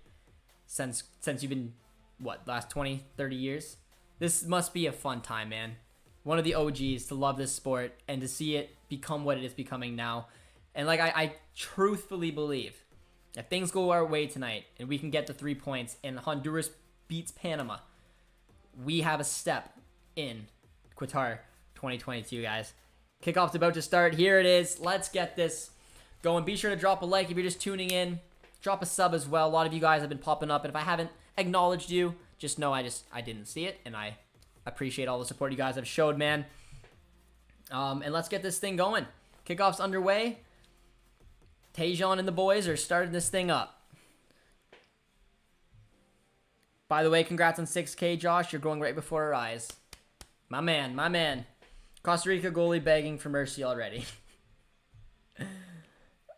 since you've been, what, last 20, 30 years? This must be a fun time, man. One of the OGs to love this sport and to see it become what it is becoming now. And like I truthfully believe if things go our way tonight and we can get the 3 points and Honduras beats Panama, we have a step in Qatar 2022, guys. Kickoff's about to start. Here it is. Let's get this going. Be sure to drop a like if you're just tuning in. Drop a sub as well. A lot of you guys have been popping up, and if I haven't acknowledged you, just know I didn't see it, and I appreciate all the support you guys have showed, man. And let's get this thing going. Kickoff's underway. Tajon and the boys are starting this thing up. By the way, congrats on 6K, Josh. You're growing right before our eyes. My man, my man. Costa Rica goalie begging for mercy already.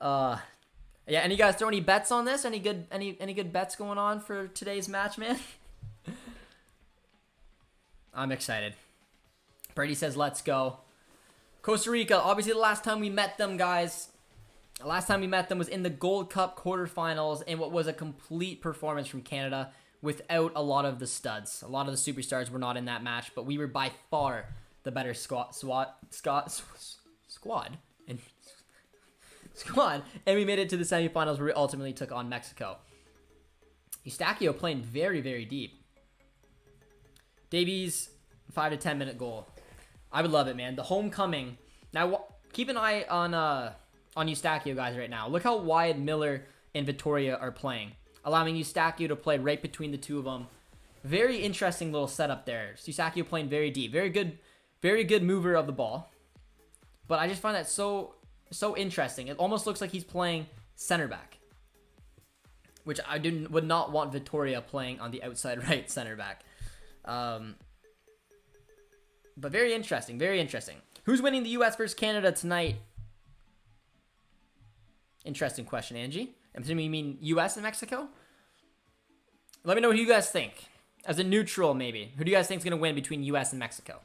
Yeah, any guys throw any bets on this? Any good bets going on for today's match, man? I'm excited. Brady says, let's go. Costa Rica, obviously the last time we met them, guys. The last time we met them was in the Gold Cup quarterfinals in what was a complete performance from Canada without a lot of the studs. A lot of the superstars were not in that match, but we were by far the better squad, and we made it to the semifinals where we ultimately took on Mexico. Eustachio playing very, very deep. Davies, 5 to 10 minute goal. I would love it, man. The homecoming. Now, keep an eye on Eustachio, guys, right now. Look how wide Miller and Vittoria are playing, allowing Eustachio to play right between the two of them. Very interesting little setup there. Eustachio playing very deep. Very good mover of the ball. But I just find that so interesting. It almost looks like he's playing center back, which I would not want Vittoria playing on the outside right center back. But very interesting, very interesting. Who's winning the U.S. versus Canada tonight? Interesting question, Angie. I'm assuming you mean U.S. and Mexico? Let me know what you guys think. As a neutral, maybe. Who do you guys think is going to win between U.S. and Mexico?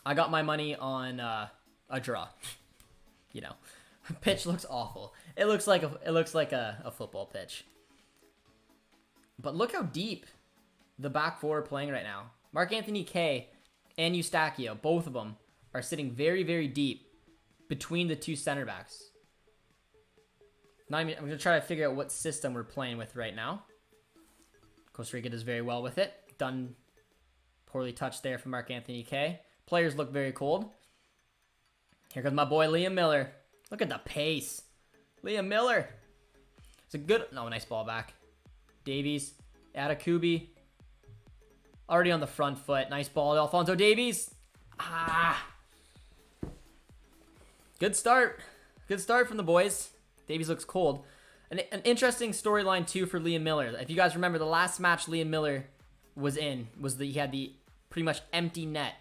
I got my money on a draw. You know, pitch looks awful. It looks like a football pitch. But look how deep the back four are playing right now. Mark-Anthony Kaye and Eustachio, both of them, are sitting very, very deep between the two center backs. I'm going to try to figure out what system we're playing with right now. Costa Rica does very well with it. Done poorly touched there from Mark-Anthony Kaye. Players look very cold. Here comes my boy Liam Miller. Look at the pace. Liam Miller. It's a good... No, nice ball back. Davies. Atakubi. Already on the front foot. Nice ball. Alphonso Davies. Good start. Good start from the boys. Davies looks cold. An interesting storyline, too, for Liam Miller. If you guys remember, the last match Liam Miller was in he had the pretty much empty net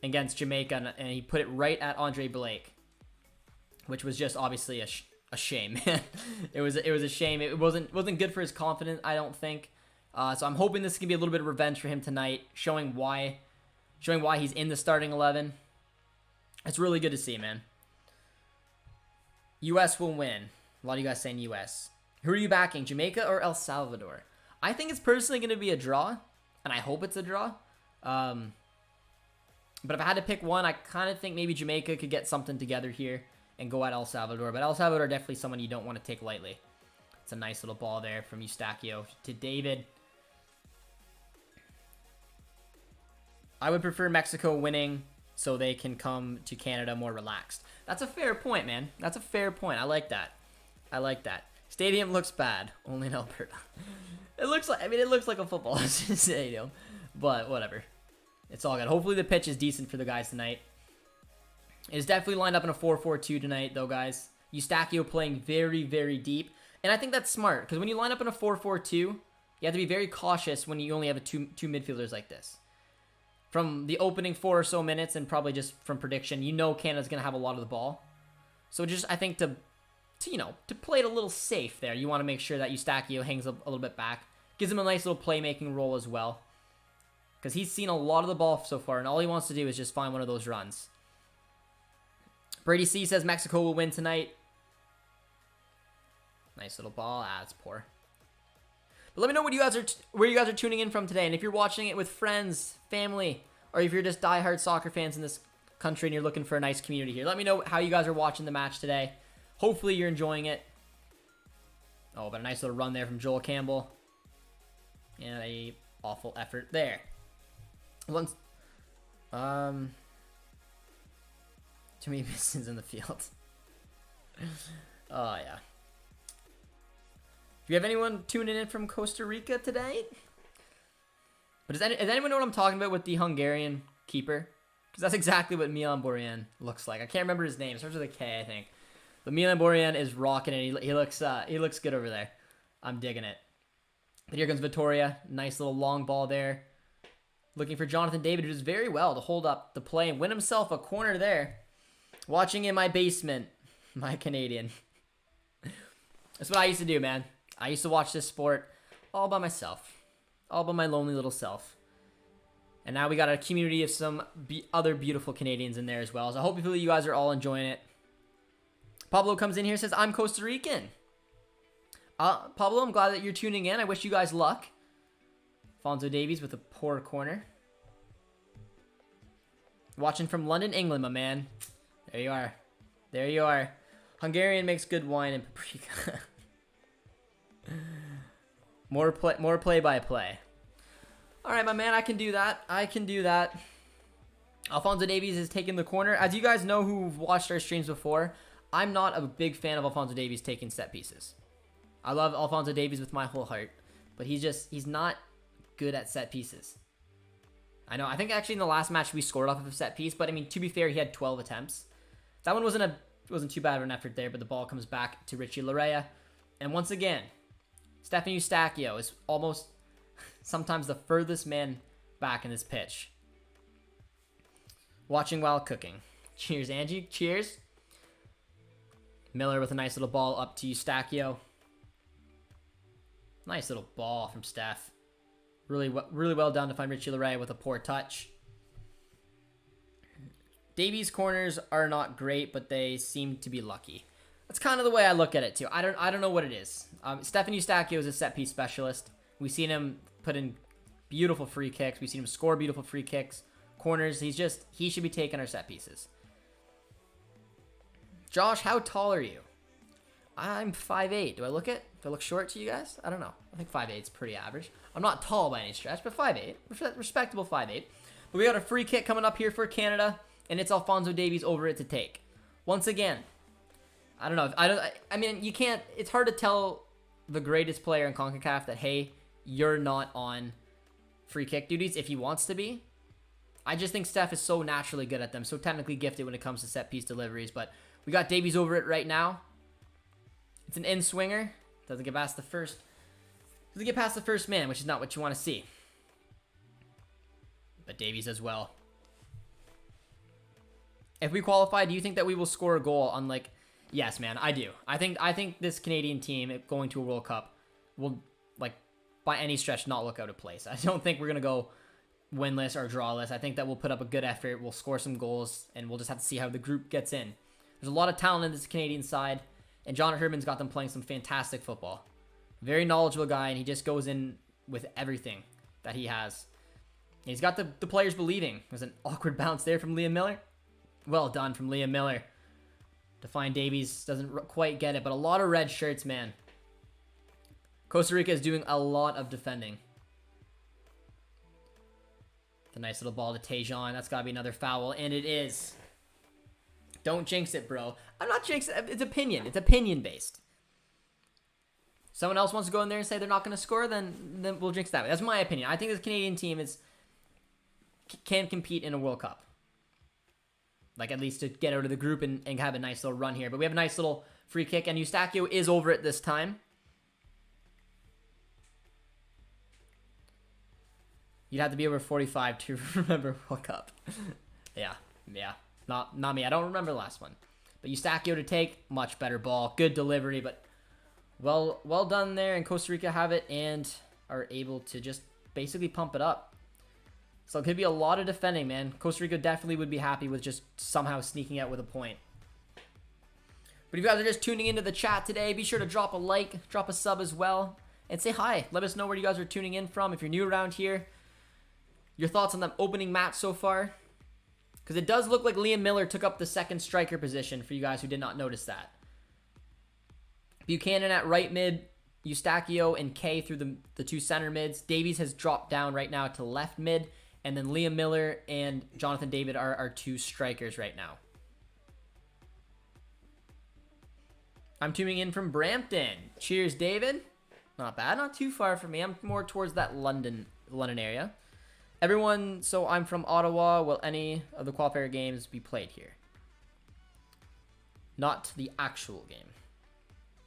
against Jamaica, and he put it right at Andre Blake, which was just obviously a shame. It was a shame. It wasn't good for his confidence, I don't think. So I'm hoping this can be a little bit of revenge for him tonight, showing why he's in the starting 11. It's really good to see, man. U.S. will win. A lot of you guys saying U.S. Who are you backing, Jamaica or El Salvador? I think it's personally going to be a draw, and I hope it's a draw. But if I had to pick one, I kind of think maybe Jamaica could get something together here and go at El Salvador. But El Salvador definitely someone you don't want to take lightly. It's a nice little ball there from Eustachio to David. I would prefer Mexico winning so they can come to Canada more relaxed. That's a fair point, man. That's a fair point. I like that. I like that. Stadium looks bad. Only in Alberta. It looks like a football stadium. But whatever. It's all good. Hopefully the pitch is decent for the guys tonight. It is definitely lined up in a 4-4-2 tonight, though, guys. Eustachio playing very, very deep. And I think that's smart, because when you line up in a 4-4-2, you have to be very cautious when you only have two midfielders like this. From the opening 4 or so minutes, and probably just from prediction, you know Canada's going to have a lot of the ball. So just, I think to play it a little safe there, you want to make sure that Eustachio hangs a little bit back. Gives him a nice little playmaking role as well. Because he's seen a lot of the ball so far, and all he wants to do is just find one of those runs. Brady C says Mexico will win tonight. Nice little ball. That's poor. But let me know what where you guys are tuning in from today. And if you're watching it with friends, family, or if you're just diehard soccer fans in this country and you're looking for a nice community here, let me know how you guys are watching the match today. Hopefully you're enjoying it. Oh, but a nice little run there from Joel Campbell. And a awful effort there. Once, too many Pistons in the field. Oh, yeah. Do you have anyone tuning in from Costa Rica today? But does anyone know what I'm talking about with the Hungarian keeper? Because that's exactly what Milan Borjan looks like. I can't remember his name. It starts with a K, I think. But Milan Borjan is rocking it. He looks good over there. I'm digging it. But here comes Vittoria. Nice little long ball there. Looking for Jonathan David, who does very well to hold up the play and win himself a corner there. Watching in my basement, my Canadian. That's what I used to do, man. I used to watch this sport all by myself. All by my lonely little self. And now we got a community of some other beautiful Canadians in there as well. So I hope you guys are all enjoying it. Pablo comes in here and says, I'm Costa Rican. Pablo, I'm glad that you're tuning in. I wish you guys luck. Alphonso Davies with a poor corner. Watching from London, England, my man. There you are. There you are. Hungarian makes good wine and paprika. more play-by-play. All right, my man, I can do that. I can do that. Alphonso Davies is taking the corner. As you guys know who've watched our streams before, I'm not a big fan of Alphonso Davies taking set pieces. I love Alphonso Davies with my whole heart, but he's not good at set pieces. I know. I think actually in the last match we scored off of a set piece, but I mean, to be fair, he had 12 attempts. That one wasn't too bad of an effort there, but the ball comes back to Richie Larea. And once again, Stefan Eustachio is almost sometimes the furthest man back in this pitch. Watching while cooking. Cheers, Angie. Cheers. Miller with a nice little ball up to Eustachio. Nice little ball from Steph. Really well done to find Richie Larea with a poor touch. Davies' corners are not great, but they seem to be lucky. That's kind of the way I look at it too. I don't know what it is. Stefan Eustachio is a set piece specialist. We've seen him put in beautiful free kicks. We've seen him score beautiful free kicks. Corners. He should be taking our set pieces. Josh, how tall are you? I'm 5'8". Do I look short to you guys? I don't know. I think 5'8" is pretty average. I'm not tall by any stretch, but 5'8". Respectable 5'8". But we got a free kick coming up here for Canada, and it's Alphonso Davies over it to take. Once again, I don't know. I mean, you can't. It's hard to tell the greatest player in CONCACAF that, hey, you're not on free kick duties if he wants to be. I just think Steph is so naturally good at them, so technically gifted when it comes to set piece deliveries. But we got Davies over it right now. It's an in swinger. Doesn't get past the first. Doesn't get past the first man, which is not what you want to see. But Davies as well. If we qualify, do you think that we will score a goal? Unlike, yes, man, I do. I think this Canadian team going to a World Cup will, like, by any stretch, not look out of place. I don't think we're gonna go winless or drawless. I think that we'll put up a good effort. We'll score some goals, and we'll just have to see how the group gets in. There's a lot of talent in this Canadian side. And John Herdman's got them playing some fantastic football. Very knowledgeable guy, and he just goes in with everything that he has. And he's got the players believing. There's an awkward bounce there from Liam Miller. Well done from Liam Miller. To find Davies doesn't quite get it, but a lot of red shirts, man. Costa Rica is doing a lot of defending. The nice little ball to Tejan. That's got to be another foul, and it is. Don't jinx it, bro. I'm not jinxing it. It's opinion. It's opinion-based. Someone else wants to go in there and say they're not going to score, then we'll jinx that way. That's my opinion. I think this Canadian team can compete in a World Cup. Like, at least to get out of the group and have a nice little run here. But we have a nice little free kick, and Eustachio is over it this time. You'd have to be over 45 to remember World Cup. Yeah. Not me. I don't remember the last one. But Eustachio to take, much better ball. Good delivery, but well done there. And Costa Rica have it and are able to just basically pump it up. So it could be a lot of defending, man. Costa Rica definitely would be happy with just somehow sneaking out with a point. But if you guys are just tuning into the chat today, be sure to drop a like, drop a sub as well, and say hi. Let us know where you guys are tuning in from. If you're new around here, your thoughts on the opening match so far. Because it does look like Liam Miller took up the second striker position for you guys who did not notice that. Buchanan at right mid, Eustachio and Kay through the two center mids. Davies has dropped down right now to left mid. And then Liam Miller and Jonathan David are our two strikers right now. I'm tuning in from Brampton. Cheers, David. Not bad, not too far from me. I'm more towards that London area. Everyone, so I'm from Ottawa. Will any of the qualifier games be played here? Not the actual game.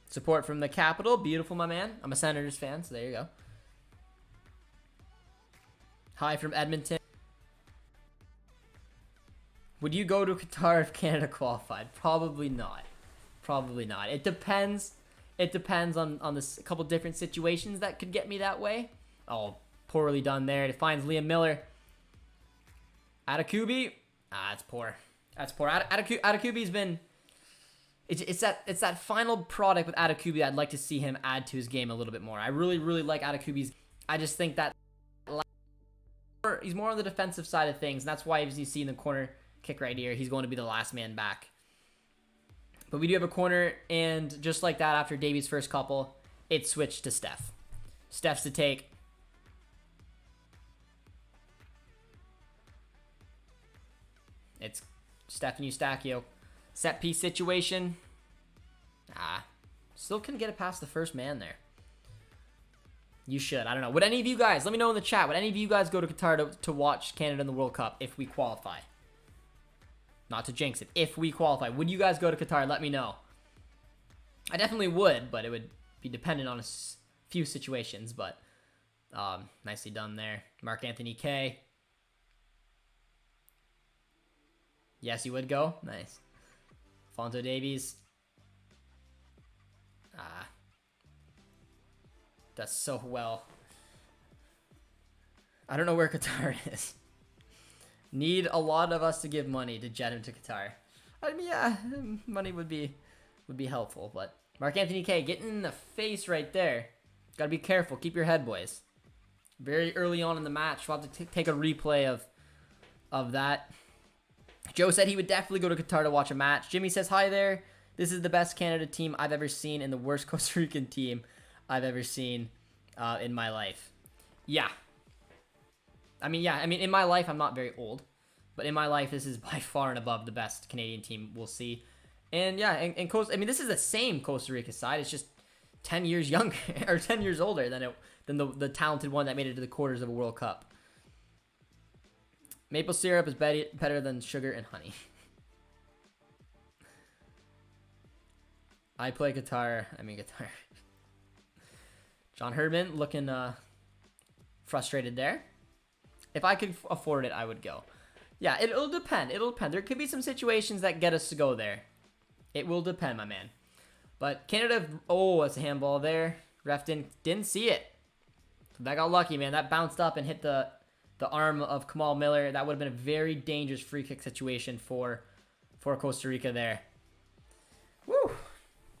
Support from the capital. Beautiful, my man. I'm a Senators fan, so there you go. Hi from Edmonton. Would you go to Qatar if Canada qualified? Probably not. Probably not. It depends. It depends on a couple different situations that could get me that way. Oh, poorly done there. It finds Liam Miller. Atakubi. That's poor. That's poor. Atakubi's been... It's that final product with Atakubi I'd like to see him add to his game a little bit more. I really like Atakubi's... I just think that... He's more on the defensive side of things, and that's why, as you see in the corner kick right here, he's going to be the last man back. But we do have a corner, and just like that, after Davies' first couple, it switched to Steph. Steph's to take. It's Steph and Eustachio. Set piece situation. Still couldn't get it past the first man there. You should. I don't know. Would any of you guys, let me know in the chat, would any of you guys go to Qatar to watch Canada in the World Cup if we qualify? Not to jinx it. If we qualify, would you guys go to Qatar? Let me know. I definitely would, but it would be dependent on a few situations. But nicely done there. Mark Anthony K. Yes, you would go? Nice. Alfonso Davies. Does so well. I don't know where Qatar is. Need a lot of us to give money to jet him to Qatar. I mean, yeah, money would be helpful, but Mark Anthony K getting in the face right there. Gotta be careful. Keep your head, boys. Very early on in the match, we'll have to take a replay of that. Joe said he would definitely go to Qatar to watch a match. Jimmy says, hi there. This is the best Canada team I've ever seen and the worst Costa Rican team I've ever seen in my life. Yeah. I mean, in my life, I'm not very old. But in my life, this is by far and above the best Canadian team we'll see. And yeah, and this is the same Costa Rica side. It's just 10 years younger, or 10 years older than the talented one that made it to the quarters of a World Cup. Maple syrup is better than sugar and honey. I play guitar. John Herdman looking frustrated there. If I could afford it, I would go. Yeah, it'll depend. There could be some situations that get us to go there. It will depend, my man. But Canada, that's a handball there. Ref didn't see it. That got lucky, man. That bounced up and hit the arm of Kamal Miller. That would have been a very dangerous free kick situation for Costa Rica there. Woo!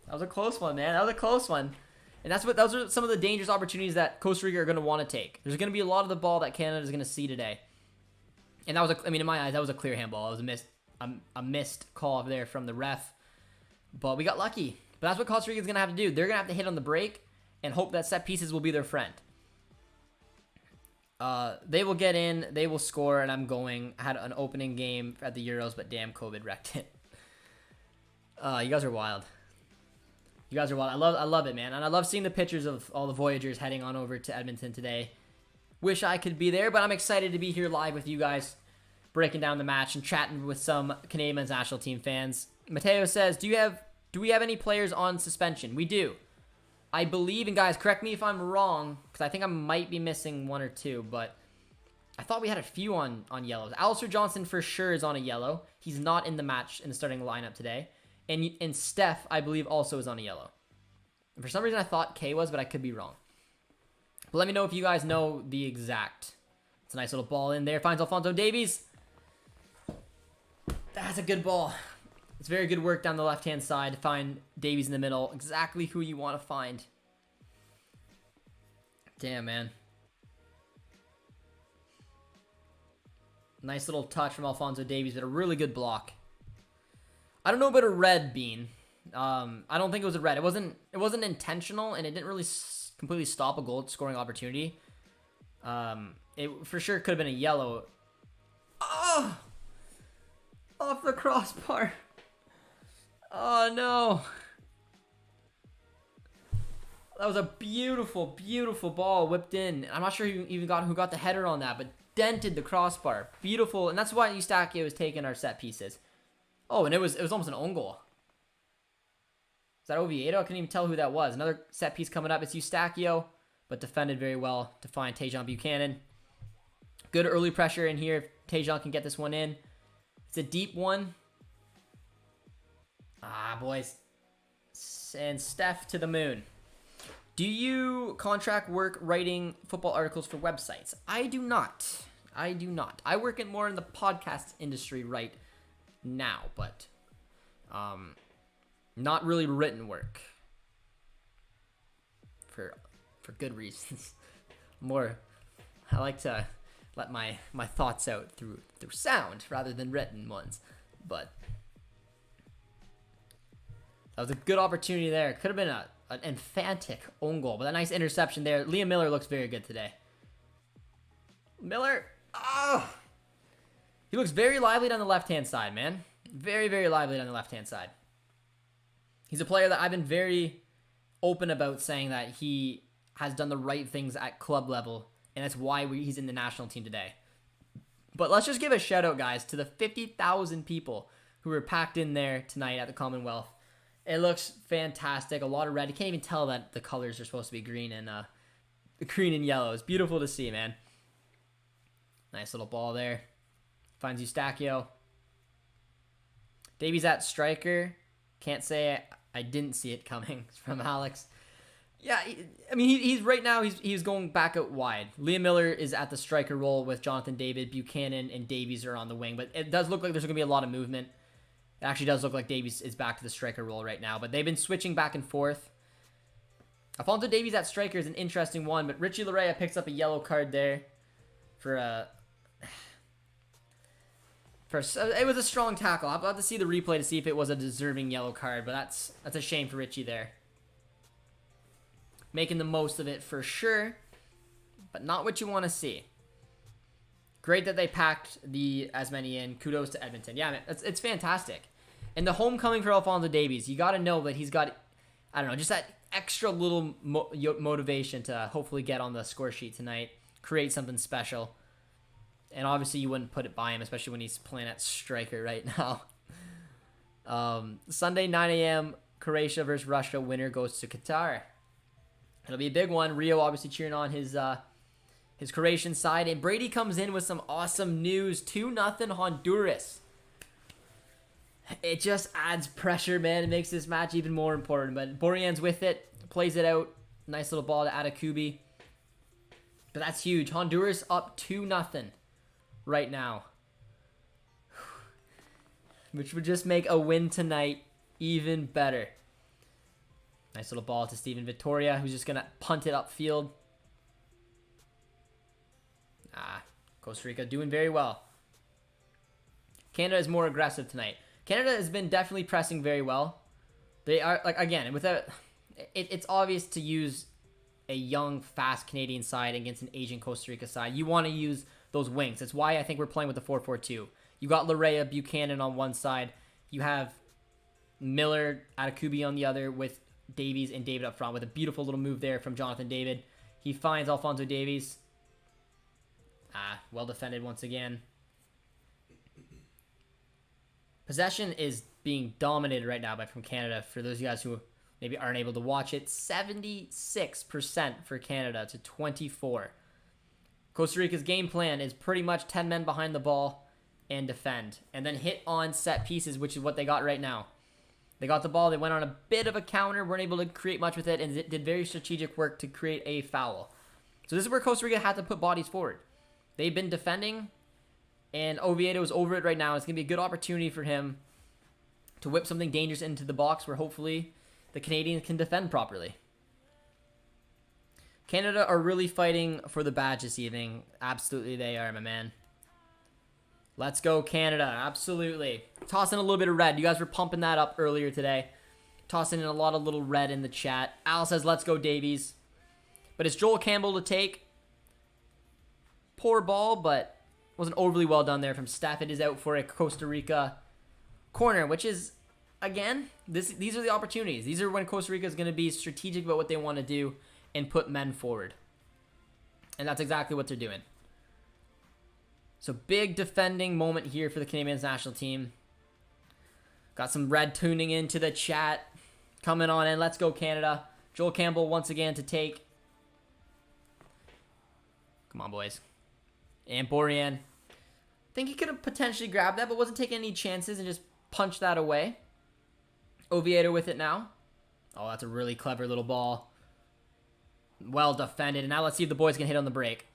That was a close one, man. That was a close one. And those are some of the dangerous opportunities that Costa Rica are going to want to take. There's going to be a lot of the ball that Canada is going to see today. And that was in my eyes, that was a clear handball. It was a missed call there from the ref. But we got lucky. But that's what Costa Rica is going to have to do. They're going to have to hit on the break and hope that set pieces will be their friend. They will get in, they will score, and I had an opening game at the Euros, but damn, COVID wrecked it. You guys are wild. You guys are wild. I love it, man. And I love seeing the pictures of all the Voyagers heading on over to Edmonton today. Wish I could be there, but I'm excited to be here live with you guys, breaking down the match and chatting with some Canadian men's national team fans. Mateo says, do we have any players on suspension? We do. I believe, and guys, correct me if I'm wrong, because I think I might be missing one or two, but I thought we had a few on yellows. Alistair Johnson for sure is on a yellow. He's not in the match in the starting lineup today. And Steph, I believe, also is on a yellow. And for some reason, I thought K was, but I could be wrong. But let me know if you guys know the exact. It's a nice little ball in there. Finds Alphonso Davies. That's a good ball. It's very good work down the left-hand side to find Davies in the middle. Exactly who you want to find. Damn, man. Nice little touch from Alphonso Davies, but a really good block. I don't know about a red bean. I don't think it was a red. It wasn't intentional, and it didn't really completely stop a goal scoring opportunity. It for sure could have been a yellow. Oh! Off the crossbar. Oh, no. That was a beautiful, beautiful ball whipped in. I'm not sure who got the header on that, but dented the crossbar. Beautiful, and that's why Eustachio was taking our set pieces. Oh, and it was almost an own goal. Is that Oviedo? I couldn't even tell who that was. Another set piece coming up. It's Eustachio, but defended very well to find Tajon Buchanan. Good early pressure in here if Tajon can get this one in. It's a deep one. Ah, boys. And Steph to the moon. Do you contract work writing football articles for websites? I do not. I do not. I work more in the podcast industry right now, but not really written work. For good reasons. I like to let my thoughts out through sound rather than written ones. But that was a good opportunity there. Could have been an emphatic own goal, but a nice interception there. Liam Miller looks very good today. Miller, oh! He looks very lively down the left-hand side, man. Very, very lively down the left-hand side. He's a player that I've been very open about saying that he has done the right things at club level, and that's why he's in the national team today. But let's just give a shout-out, guys, to the 50,000 people who were packed in there tonight at the Commonwealth. It looks fantastic. A lot of red. You can't even tell that the colors are supposed to be green and yellow. It's beautiful to see, man. Nice little ball there. Finds Eustachio. Davies at striker. Can't say I didn't see it coming from Alex. Yeah, he's right now he's going back out wide. Liam Miller is at the striker role with Jonathan David. Buchanan and Davies are on the wing, but it does look like there's going to be a lot of movement. It actually does look like Davies is back to the striker role right now, but they've been switching back and forth. Alphonso Davies at striker is an interesting one, but Richie Larea picks up a yellow card there for it was a strong tackle. I'll have to see the replay to see if it was a deserving yellow card, but that's a shame for Richie there. Making the most of it for sure, but not what you want to see. Great that they packed as many in. Kudos to Edmonton. Yeah, man, it's fantastic. And the homecoming for Alphonso Davies, you got to know that he's got, I don't know, just that extra little motivation to hopefully get on the score sheet tonight, create something special. And obviously you wouldn't put it by him, especially when he's playing at striker right now. Sunday, 9 a.m., Croatia versus Russia. Winner goes to Qatar. It'll be a big one. Rio obviously cheering on his Croatian side. And Brady comes in with some awesome news. 2-0 Honduras. It just adds pressure, man. It makes this match even more important. But Borjan's with it. Plays it out. Nice little ball to Atakubi. But that's huge. Honduras up 2-0 right now. Which would just make a win tonight even better. Nice little ball to Steven Vittoria, who's just going to punt it upfield. Costa Rica doing very well. Canada is more aggressive tonight. Canada has been definitely pressing very well. They are, like, again, it's obvious to use a young, fast Canadian side against an Asian Costa Rica side. You want to use those wings. That's why I think we're playing with the 4-4-2. You got Larea, Buchanan on one side. You have Miller, Atakubi on the other with Davies and David up front with a beautiful little move there from Jonathan David. He finds Alphonso Davies. Well defended once again. Possession is being dominated right now from Canada. For those of you guys who maybe aren't able to watch it, 76% for Canada to 24. Costa Rica's game plan is pretty much 10 men behind the ball and defend. And then hit on set pieces, which is what they got right now. They got the ball. They went on a bit of a counter. Weren't able to create much with it. And did very strategic work to create a foul. So this is where Costa Rica had to put bodies forward. They've been defending. And Oviedo is over it right now. It's going to be a good opportunity for him to whip something dangerous into the box where hopefully the Canadians can defend properly. Canada are really fighting for the badge this evening. Absolutely they are, my man. Let's go, Canada. Absolutely. Tossing a little bit of red. You guys were pumping that up earlier today. Tossing in a lot of little red in the chat. Al says, let's go, Davies. But it's Joel Campbell to take. Poor ball, but wasn't overly well done there from Steph. It is out for a Costa Rica corner, which is, again, these are the opportunities. These are when Costa Rica is going to be strategic about what they want to do and put men forward. And that's exactly what they're doing. So big defending moment here for the Canadian national team. Got some red tuning into the chat. Coming on in. Let's go, Canada. Joel Campbell once again to take. Come on, boys. And Borjan. I think he could have potentially grabbed that, but wasn't taking any chances and just punched that away. Oviedo with it now. Oh, that's a really clever little ball. Well defended. And now let's see if the boys can hit on the break.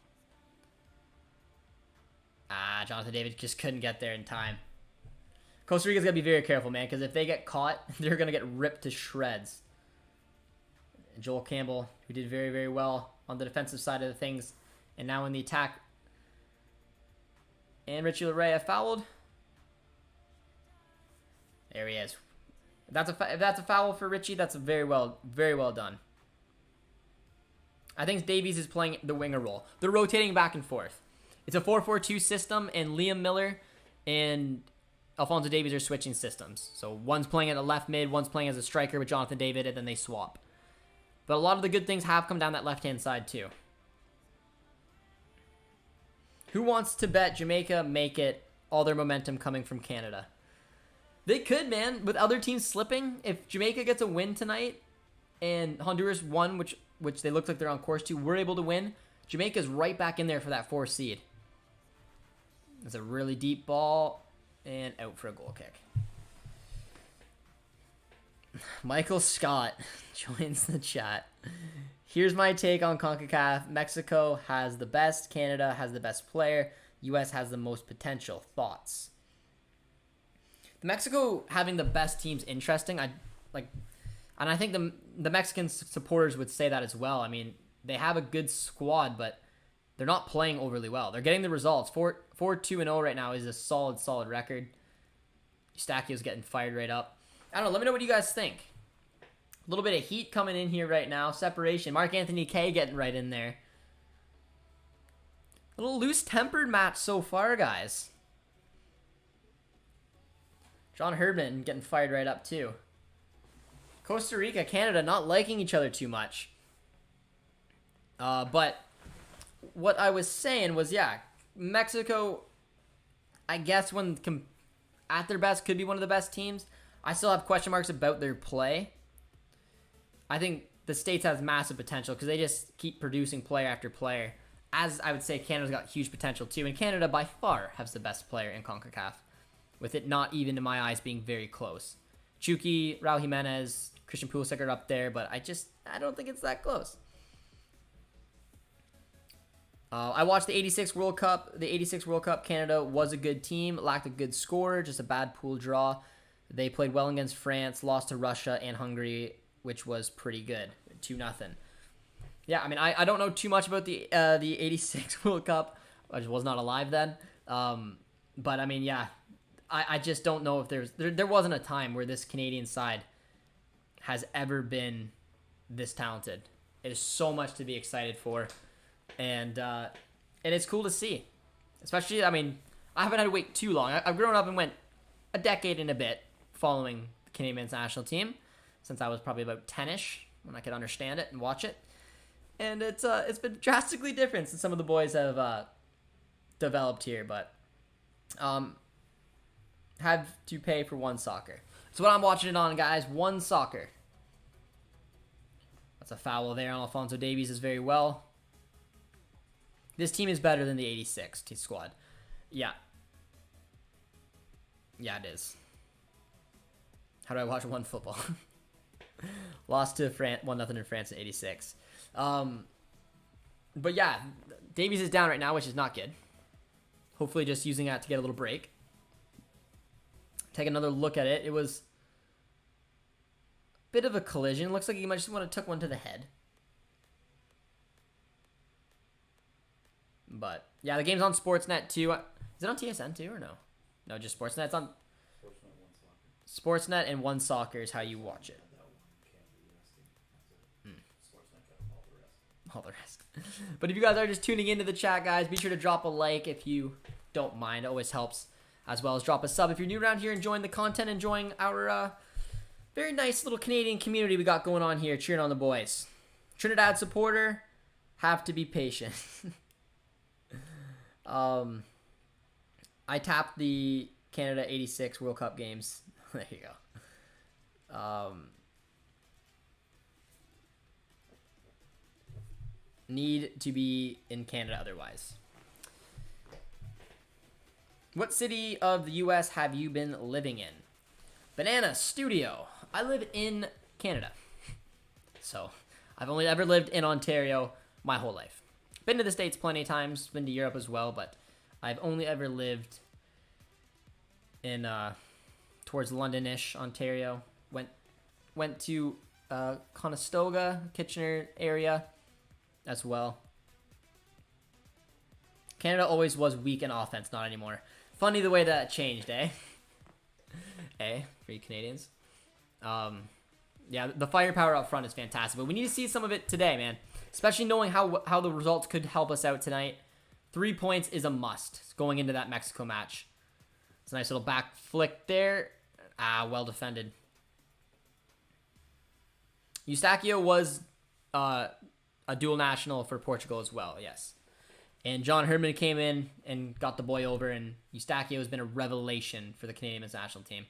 Jonathan David just couldn't get there in time. Costa Rica's got to be very careful, man, because if they get caught, they're going to get ripped to shreds. Joel Campbell, who did very, very well on the defensive side of the things, and now in the attack. And Richie Larea fouled. There he is. If that's a foul for Richie, that's very well done. I think Davies is playing the winger role. They're rotating back and forth. It's a 4-4-2 system, and Liam Miller and Alphonso Davies are switching systems. So one's playing at a left mid, one's playing as a striker with Jonathan David, and then they swap. But a lot of the good things have come down that left-hand side too. Who wants to bet Jamaica make it, all their momentum coming from Canada? They could, man. With other teams slipping, if Jamaica gets a win tonight and Honduras won, which they look like they're on course to, we're able to win, Jamaica's right back in there for that 4th seed. It's a really deep ball and out for a goal kick. Michael Scott joins the chat. Here's my take on CONCACAF. Mexico has the best. Canada has the best player. U.S. has the most potential. Thoughts? Mexico having the best team's interesting. And I think the Mexican supporters would say that as well. I mean, they have a good squad, but they're not playing overly well. They're getting the results. 4-2-0 right now is a solid record. Eustachio's getting fired right up. I don't know. Let me know what you guys think. A little bit of heat coming in here right now. Separation. Mark Anthony Kay getting right in there. A little loose-tempered match so far, guys. John Herdman getting fired right up too. Costa Rica, Canada not liking each other too much. But what I was saying was, yeah, Mexico, I guess when at their best, could be one of the best teams. I still have question marks about their play. I think the States has massive potential because they just keep producing player after player. As I would say, Canada's got huge potential too. And Canada, by far, has the best player in CONCACAF. With it not even, in my eyes, being very close. Chucky, Raul Jimenez, Christian Pulisic are up there, but I don't think it's that close. I watched the 86 World Cup. The 86 World Cup, Canada was a good team, lacked a good score, just a bad pool draw. They played well against France, lost to Russia and Hungary, which was pretty good, 2-0. Yeah, I mean, I don't know too much about the 86 World Cup. I was not alive then. But, I mean, yeah, I just don't know if there wasn't a time where this Canadian side has ever been this talented. It is so much to be excited for. And it's cool to see. Especially, I mean, I haven't had to wait too long. I've grown up and went a decade and a bit following the Canadian men's national team since I was probably about 10-ish when I could understand it and watch it. And it's been drastically different since some of the boys have developed here. But had to pay for One Soccer. That's what I'm watching it on, guys. One Soccer. That's a foul there on Alphonso Davies as very well. This team is better than the 86 squad. Yeah. Yeah, it is. How do I watch one football? Lost to France 1-0 in France in '86. But yeah, Davies is down right now, which is not good. Hopefully just using that to get a little break. Take another look at it. It was a bit of a collision. Looks like he might just want to took one to the head. But yeah, the game's on Sportsnet too. Is it on TSN too or no? No, just Sportsnet. It's on Sportsnet and One Soccer is how you watch it. All the rest. But if you guys are just tuning into the chat, guys, be sure to drop a like if you don't mind. It always helps. As well as drop a sub if you're new around here, enjoying the content, enjoying our very nice little Canadian community we got going on here, cheering on the boys. Trinidad supporter, have to be patient. I tapped the Canada '86 World Cup games. There you go. Need to be in Canada otherwise. What city of the U.S. have you been living in? Banana Studio. I live in Canada. So, I've only ever lived in Ontario my whole life. Been to the States plenty of times, been to Europe as well, but I've only ever lived in towards London-ish, Ontario. Went to Conestoga, Kitchener area as well. Canada always was weak in offense, not anymore. Funny the way that changed, eh? For you Canadians. Yeah, the firepower up front is fantastic, but we need to see some of it today, man. Especially knowing how the results could help us out tonight. 3 points is a must going into that Mexico match. It's a nice little back flick there. Well defended. Eustachio was a dual national for Portugal as well, yes. And John Herdman came in and got the boy over, and Eustachio has been a revelation for the Canadian men's national team.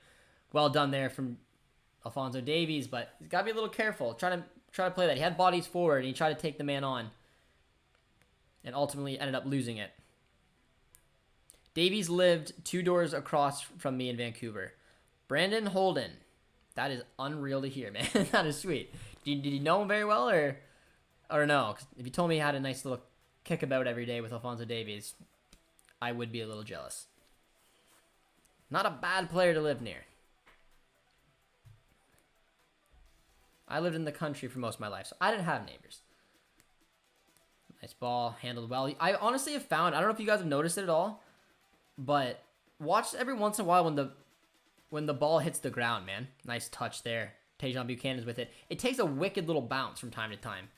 Well done there from Alphonso Davies, but he's got to be a little careful. Try to play that. He had bodies forward, and he tried to take the man on, and ultimately ended up losing it. Davies lived 2 doors across from me in Vancouver. Brandon Holden. That is unreal to hear, man. That is sweet. Did you know him very well, or no? 'Cause if you told me he had a nice little kickabout every day with Alphonso Davies, I would be a little jealous. Not a bad player to live near. I lived in the country for most of my life, so I didn't have neighbors. Nice ball, handled well. I honestly have found, I don't know if you guys have noticed it at all, but watch every once in a while when the ball hits the ground, man. Nice touch there. Tajon Buchanan's with it. It takes a wicked little bounce from time to time.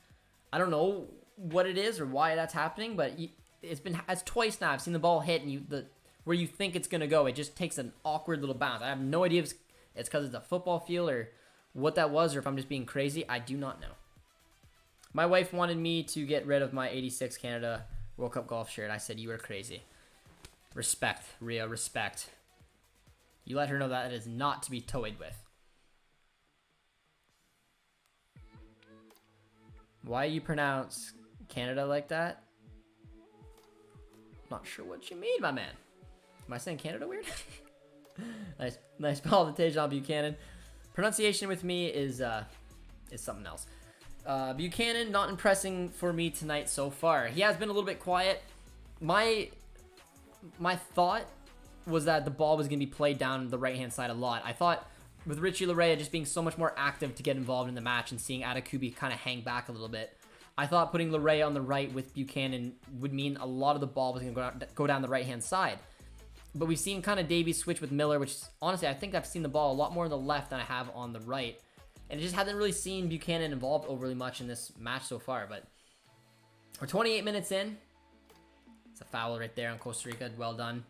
I don't know what it is or why that's happening, but it's twice now I've seen the ball hit and where you think it's gonna go, it just takes an awkward little bounce. I have no idea if it's because it's a football field or what that was, or if I'm just being crazy. I do not know. My wife wanted me to get rid of my '86 Canada World Cup golf shirt. I said, you are crazy. Respect, Ria, respect. You let her know that it is not to be toyed with. Why you pronounce Canada like that? Not sure what you mean, my man. Am I saying Canada weird? Nice ball to Tajon Buchanan. Pronunciation with me is something else. Buchanan not impressing for me tonight so far. He has been a little bit quiet. My thought was that the ball was going to be played down the right-hand side a lot. I thought with Richie Larea just being so much more active to get involved in the match and seeing Atakubi kind of hang back a little bit, I thought putting Larea on the right with Buchanan would mean a lot of the ball was going to go down the right-hand side. But we've seen kind of Davies switch with Miller, which honestly, I think I've seen the ball a lot more on the left than I have on the right. And it just hasn't really seen Buchanan involved overly much in this match so far. But we're 28 minutes in. It's a foul right there on Costa Rica. Well done.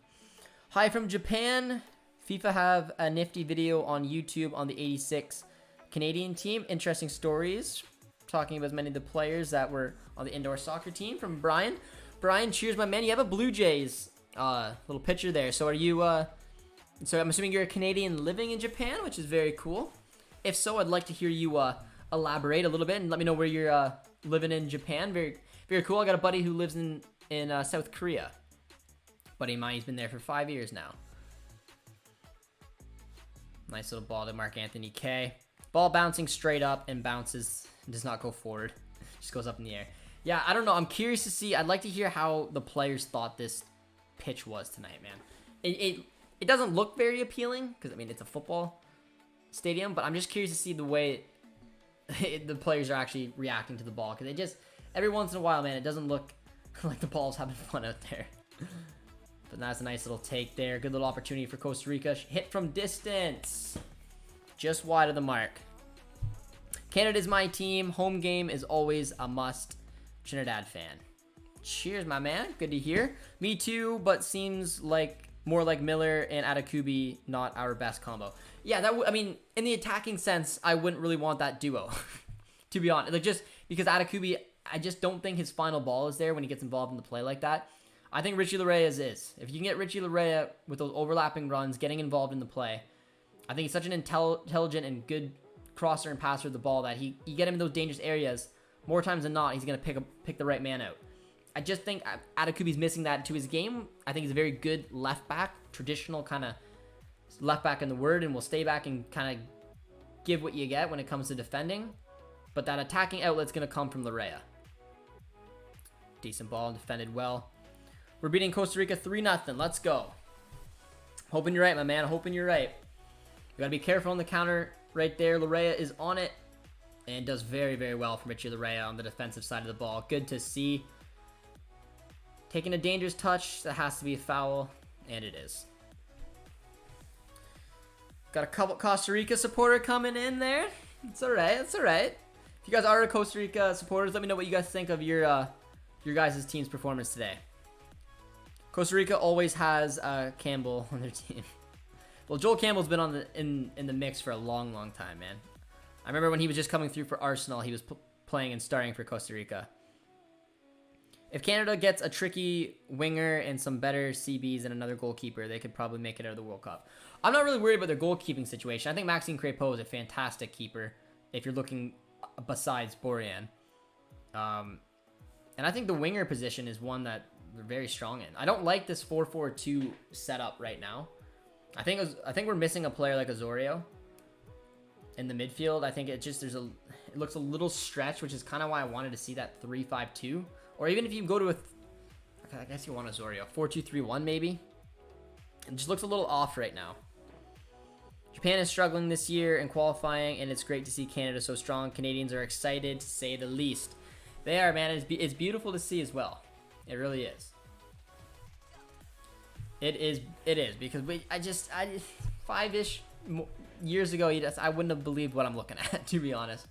Hi from Japan. FIFA have a nifty video on YouTube on the '86 Canadian team. Interesting stories. Talking about as many of the players that were on the indoor soccer team from Brian. Brian, cheers, my man. You have a Blue Jays little picture there. So are you, so I'm assuming you're a Canadian living in Japan, which is very cool. If so, I'd like to hear you elaborate a little bit and let me know where you're living in Japan. Very, very cool. I got a buddy who lives in South Korea. Buddy of mine, he's been there for 5 years now. Nice little ball to Mark Anthony K. Ball bouncing straight up and bounces. Does not go forward. Just goes up in the air. Yeah, I don't know. I'm curious to see. I'd like to hear how the players thought this pitch was tonight, man. It doesn't look very appealing because, I mean, it's a football stadium, but I'm just curious to see the way the players are actually reacting to the ball because they just, every once in a while, man, it doesn't look like the ball's having fun out there. But that's a nice little take there. Good little opportunity for Costa Rica. Hit from distance. Just wide of the mark. Canada's my team. Home game is always a must. Trinidad fan. Cheers, my man. Good to hear. Me too, but seems like more like Miller and Atakubi, not our best combo. Yeah, I mean, in the attacking sense, I wouldn't really want that duo, to be honest. Like, just because Atakubi, I just don't think his final ball is there when he gets involved in the play like that. I think Richie Laryea is. If you can get Richie Laryea with those overlapping runs, getting involved in the play, I think he's such an intelligent and good crosser and passer of the ball that you get him in those dangerous areas, more times than not, he's going to pick the right man out. I just think Atakubi's missing that to his game. I think he's a very good left back, traditional kind of left back in the word, and will stay back and kind of give what you get when it comes to defending. But that attacking outlet's going to come from Laryea. Decent ball, defended well. We're beating Costa Rica 3-0. Let's go. Hoping you're right, my man. Hoping you're right. You got to be careful on the counter right there. Laryea is on it and does very, very well from Richie Laryea on the defensive side of the ball. Good to see. Taking a dangerous touch. That has to be a foul, and it is. Got a couple Costa Rica supporter coming in there. It's all right. It's all right. If you guys are Costa Rica supporters, let me know what you guys think of your guys' team's performance today. Costa Rica always has Campbell on their team. Well, Joel Campbell's been on in the mix for a long, long time, man. I remember when he was just coming through for Arsenal, he was playing and starting for Costa Rica. If Canada gets a tricky winger and some better CBs and another goalkeeper, they could probably make it out of the World Cup. I'm not really worried about their goalkeeping situation. I think Maxime Crépeau is a fantastic keeper if you're looking besides Borjan. And I think the winger position is one that they're very strong in. I don't like this 4-4-2 setup right now. I think we're missing a player like Osorio in the midfield. I think it looks a little stretched, which is kind of why I wanted to see that 3-5-2. Or even if you go to I guess you want Osorio 4-2-3-1 maybe. It just looks a little off right now. Japan is struggling this year in qualifying, and it's great to see Canada so strong. Canadians are excited, to say the least. They are, man. It's beautiful to see as well. It really is. It is because I 5-ish years ago, I wouldn't have believed what I'm looking at, to be honest.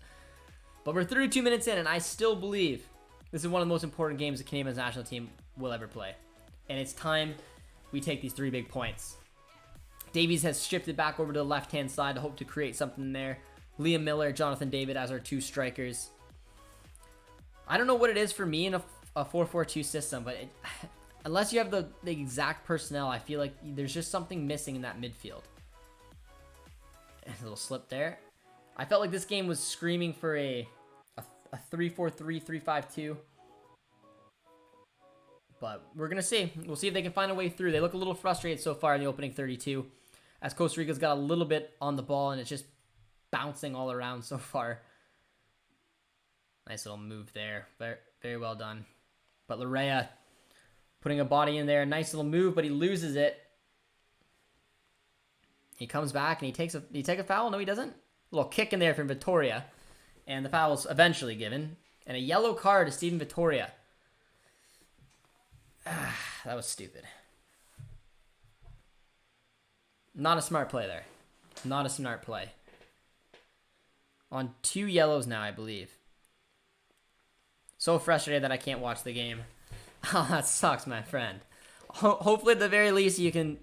But we're 32 minutes in, and I still believe this is one of the most important games the Canadian national team will ever play. And it's time we take these 3 big points. Davies has shifted back over to the left-hand side to hope to create something there. Liam Miller, Jonathan David as our 2 strikers. I don't know what it is for me in a 4-4-2 system, but unless you have the exact personnel, I feel like there's just something missing in that midfield. A little slip there. I felt like this game was screaming for a 3-4-3, 3-5-2. But we're going to see. We'll see if they can find a way through. They look a little frustrated so far in the opening 32, as Costa Rica's got a little bit on the ball, and it's just bouncing all around so far. Nice little move there. Very, very well done. But Laryea putting a body in there. Nice little move, but he loses it. He comes back and he take a foul? No, he doesn't. A little kick in there from Vittoria. And the foul is eventually given. And a yellow card to Steven Vittoria. That was stupid. Not a smart play there. Not a smart play. On 2 yellows now, I believe. So frustrated that I can't watch the game. Oh, that sucks, my friend. Hopefully, at the very least, you can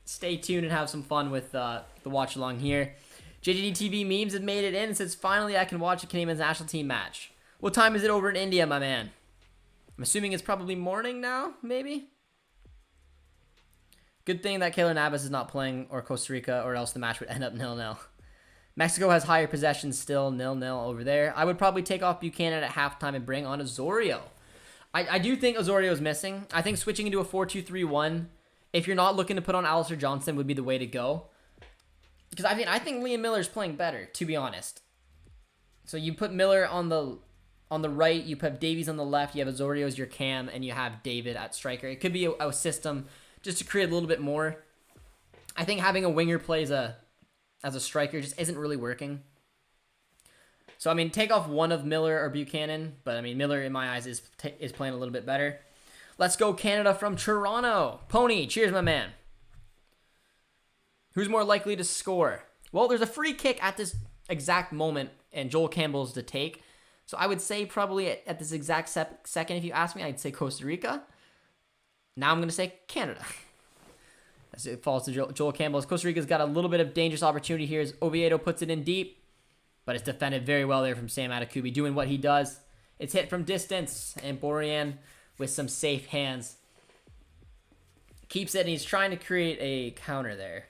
stay tuned and have some fun with the watch along here. JJD TV memes have made it in and says, finally, I can watch a Canadian national team match. What time is it over in India, my man? I'm assuming it's probably morning now, maybe? Good thing that Keylor Navas is not playing, or Costa Rica, or else the match would end up 0-0. Mexico has higher possession still, 0-0 over there. I would probably take off Buchanan at halftime and bring on Osorio. I do think Osorio is missing. I think switching into a 4-2-3-1, if you're not looking to put on Alistair Johnston, would be the way to go. Because I think Liam Miller's playing better, to be honest. So you put Miller on the right, you put Davies on the left, you have Azorio as your cam, and you have David at striker. It could be a system just to create a little bit more. I think having a winger play as a striker just isn't really working. So, I mean, take off one of Miller or Buchanan, but, I mean, Miller, in my eyes, is playing a little bit better. Let's go Canada from Toronto. Pony, cheers, my man. Who's more likely to score? Well, there's a free kick at this exact moment, and Joel Campbell's to take. So I would say probably at this exact second, if you ask me, I'd say Costa Rica. Now I'm going to say Canada. As it falls to Joel Campbell. Costa Rica's got a little bit of dangerous opportunity here as Oviedo puts it in deep. But it's defended very well there from Sam Adekubi, doing what he does. It's hit from distance, and Borjan with some safe hands keeps it, and he's trying to create a counter there.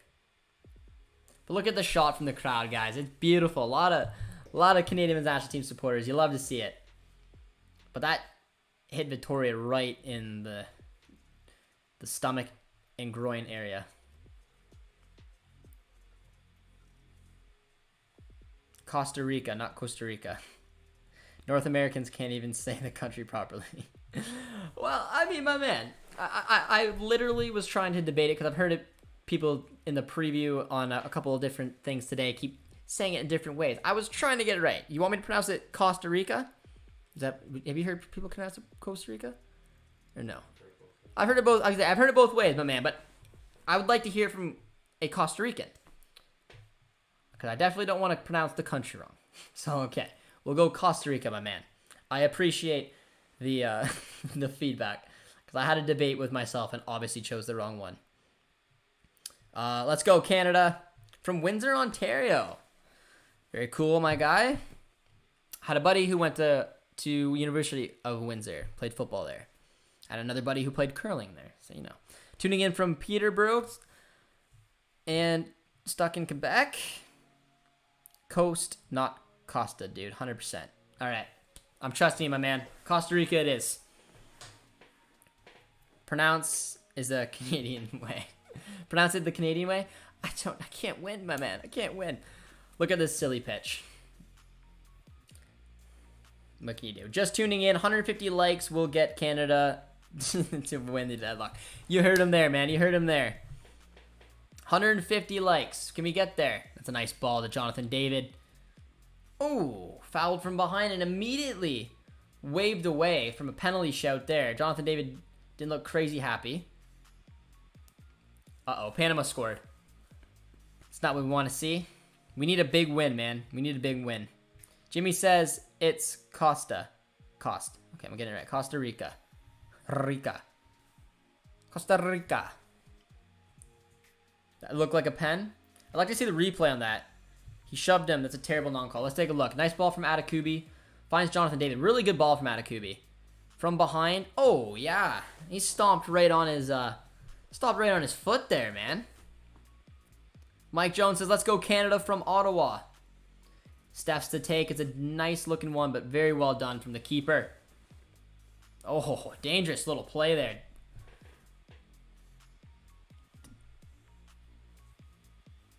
But look at the shot from the crowd, guys. It's beautiful. A lot of Canadian men's national team supporters. You love to see it. But that hit Victoria right in the stomach and groin area. Costa Rica, not Costa Rica. North Americans can't even say the country properly. Well, I mean, my man, I literally was trying to debate it because I've heard it, people in the preview on a couple of different things today keep saying it in different ways. I was trying to get it right. You want me to pronounce it Costa Rica? Have you heard people pronounce it Costa Rica? Or no? I've heard it both. I've heard it both ways, my man. But I would like to hear from a Costa Rican, because I definitely don't want to pronounce the country wrong. So okay, we'll go Costa Rica, my man. I appreciate the the feedback, because I had a debate with myself and obviously chose the wrong one. Let's go Canada from Windsor, Ontario. Very cool, my guy. Had a buddy who went to University of Windsor, played football there. Had another buddy who played curling there, so you know. Tuning in from Peterborough and stuck in Quebec. Coast, not Costa, dude. 100%. All right. I'm trusting you, my man. Costa Rica it is. Pronounce is the Canadian way. Pronounce it the Canadian way? I can't win, my man. I can't win. Look at this silly pitch. What can you do? Just tuning in. 150 likes will get Canada to win the deadlock. You heard him there, man. You heard him there. 150 likes. Can we get there? That's a nice ball to Jonathan David. Oh, fouled from behind and immediately waved away from a penalty shout there. Jonathan David didn't look crazy happy. Uh-oh, Panama scored. It's not what we want to see. We need a big win, man. We need a big win. Jimmy says it's Costa. Okay, I'm getting it right. Costa Rica. Costa Rica. That looked like a pen. I'd like to see the replay on that. He shoved him. That's a terrible non-call. Let's take a look. Nice ball from Adekubi. Finds Jonathan David. Really good ball from Adekubi. From behind. Oh, yeah. He stomped right on his foot there, man. Mike Jones says, let's go Canada from Ottawa. Steps to take. It's a nice looking one, but very well done from the keeper. Oh, dangerous little play there.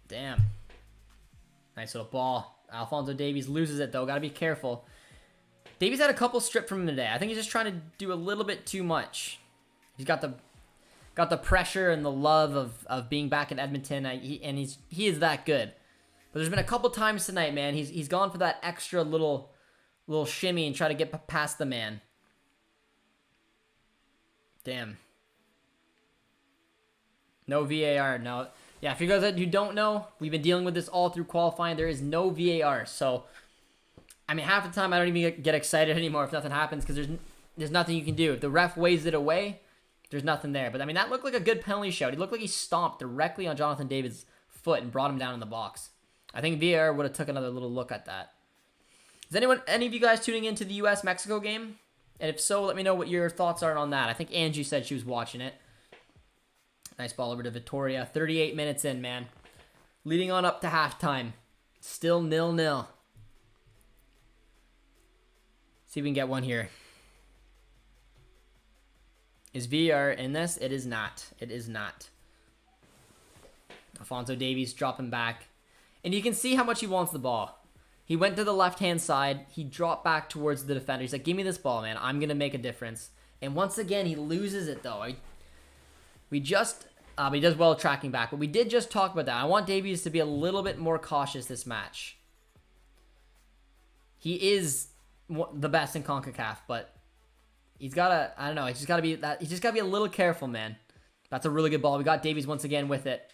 Damn. Nice little ball. Alphonso Davies loses it, though. Got to be careful. Davies had a couple stripped from him today. I think he's just trying to do a little bit too much. He's got the pressure and the love of being back in Edmonton, he is that good. But there's been a couple times tonight, man. He's gone for that extra little shimmy and try to get past the man. Damn. No VAR. No. Yeah, for you guys who don't know, we've been dealing with this all through qualifying. There is no VAR. So, I mean, half the time I don't even get excited anymore if nothing happens, because there's nothing you can do. If the ref waves it away, there's nothing there. But, I mean, that looked like a good penalty shout. He looked like he stomped directly on Jonathan David's foot and brought him down in the box. I think VAR would have took another little look at that. Is any of you guys tuning into the U.S.-Mexico game? And if so, let me know what your thoughts are on that. I think Angie said she was watching it. Nice ball over to Victoria. 38 minutes in, man. Leading on up to halftime. Still 0-0. See if we can get one here. Is VAR in this? It is not. It is not. Alphonso Davies dropping back. And you can see how much he wants the ball. He went to the left-hand side. He dropped back towards the defender. He's like, give me this ball, man. I'm going to make a difference. And once again, he loses it, though. But he does well tracking back. But we did just talk about that. I want Davies to be a little bit more cautious this match. He is the best in CONCACAF, but he's got to, I don't know, he's just got to be a little careful, man. That's a really good ball. We got Davies once again with it.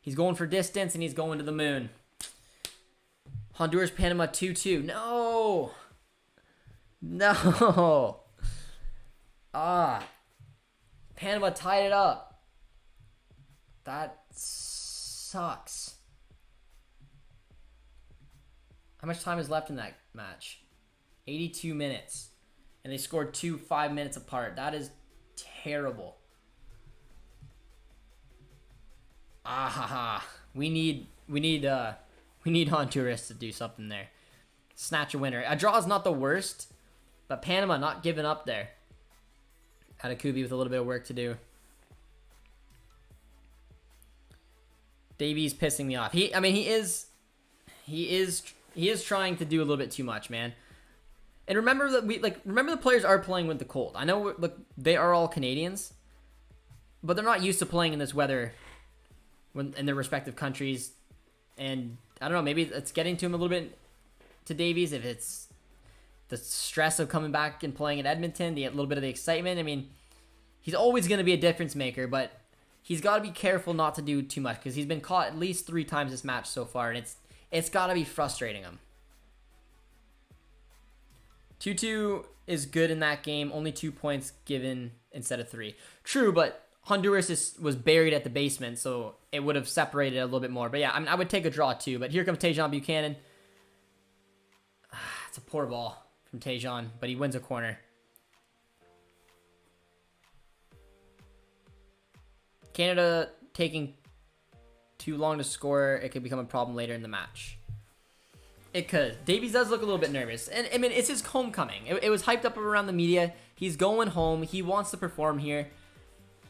He's going for distance, and he's going to the moon. Honduras, Panama 2-2. No. Panama tied it up. That sucks. How much time is left in that match? 82 minutes. And they scored 2 5 minutes apart. That is terrible. We need Honduras to do something there. Snatch a winner. A draw is not the worst, but Panama not giving up there. Atakubi with a little bit of work to do. Davies pissing me off. He is trying to do a little bit too much, man. And remember that remember the players are playing with the cold. I know they are all Canadians, but they're not used to playing in this weather in their respective countries. And I don't know, maybe it's getting to him a little bit, to Davies, if it's the stress of coming back and playing at Edmonton, a little bit of the excitement. I mean, he's always going to be a difference maker, but he's got to be careful not to do too much, because he's been caught at least 3 times this match so far, and it's got to be frustrating him. 2-2 is good in that game. Only 2 points given instead of 3. True, but Honduras was buried at the basement, so it would have separated a little bit more. But yeah, I would take a draw too. But here comes Tejan Buchanan. It's a poor ball from Tejan, but he wins a corner. Canada taking too long to score. It could become a problem later in the match. It could. Davies does look a little bit nervous. And I mean, it's his homecoming. It was hyped up around the media. He's going home. He wants to perform here.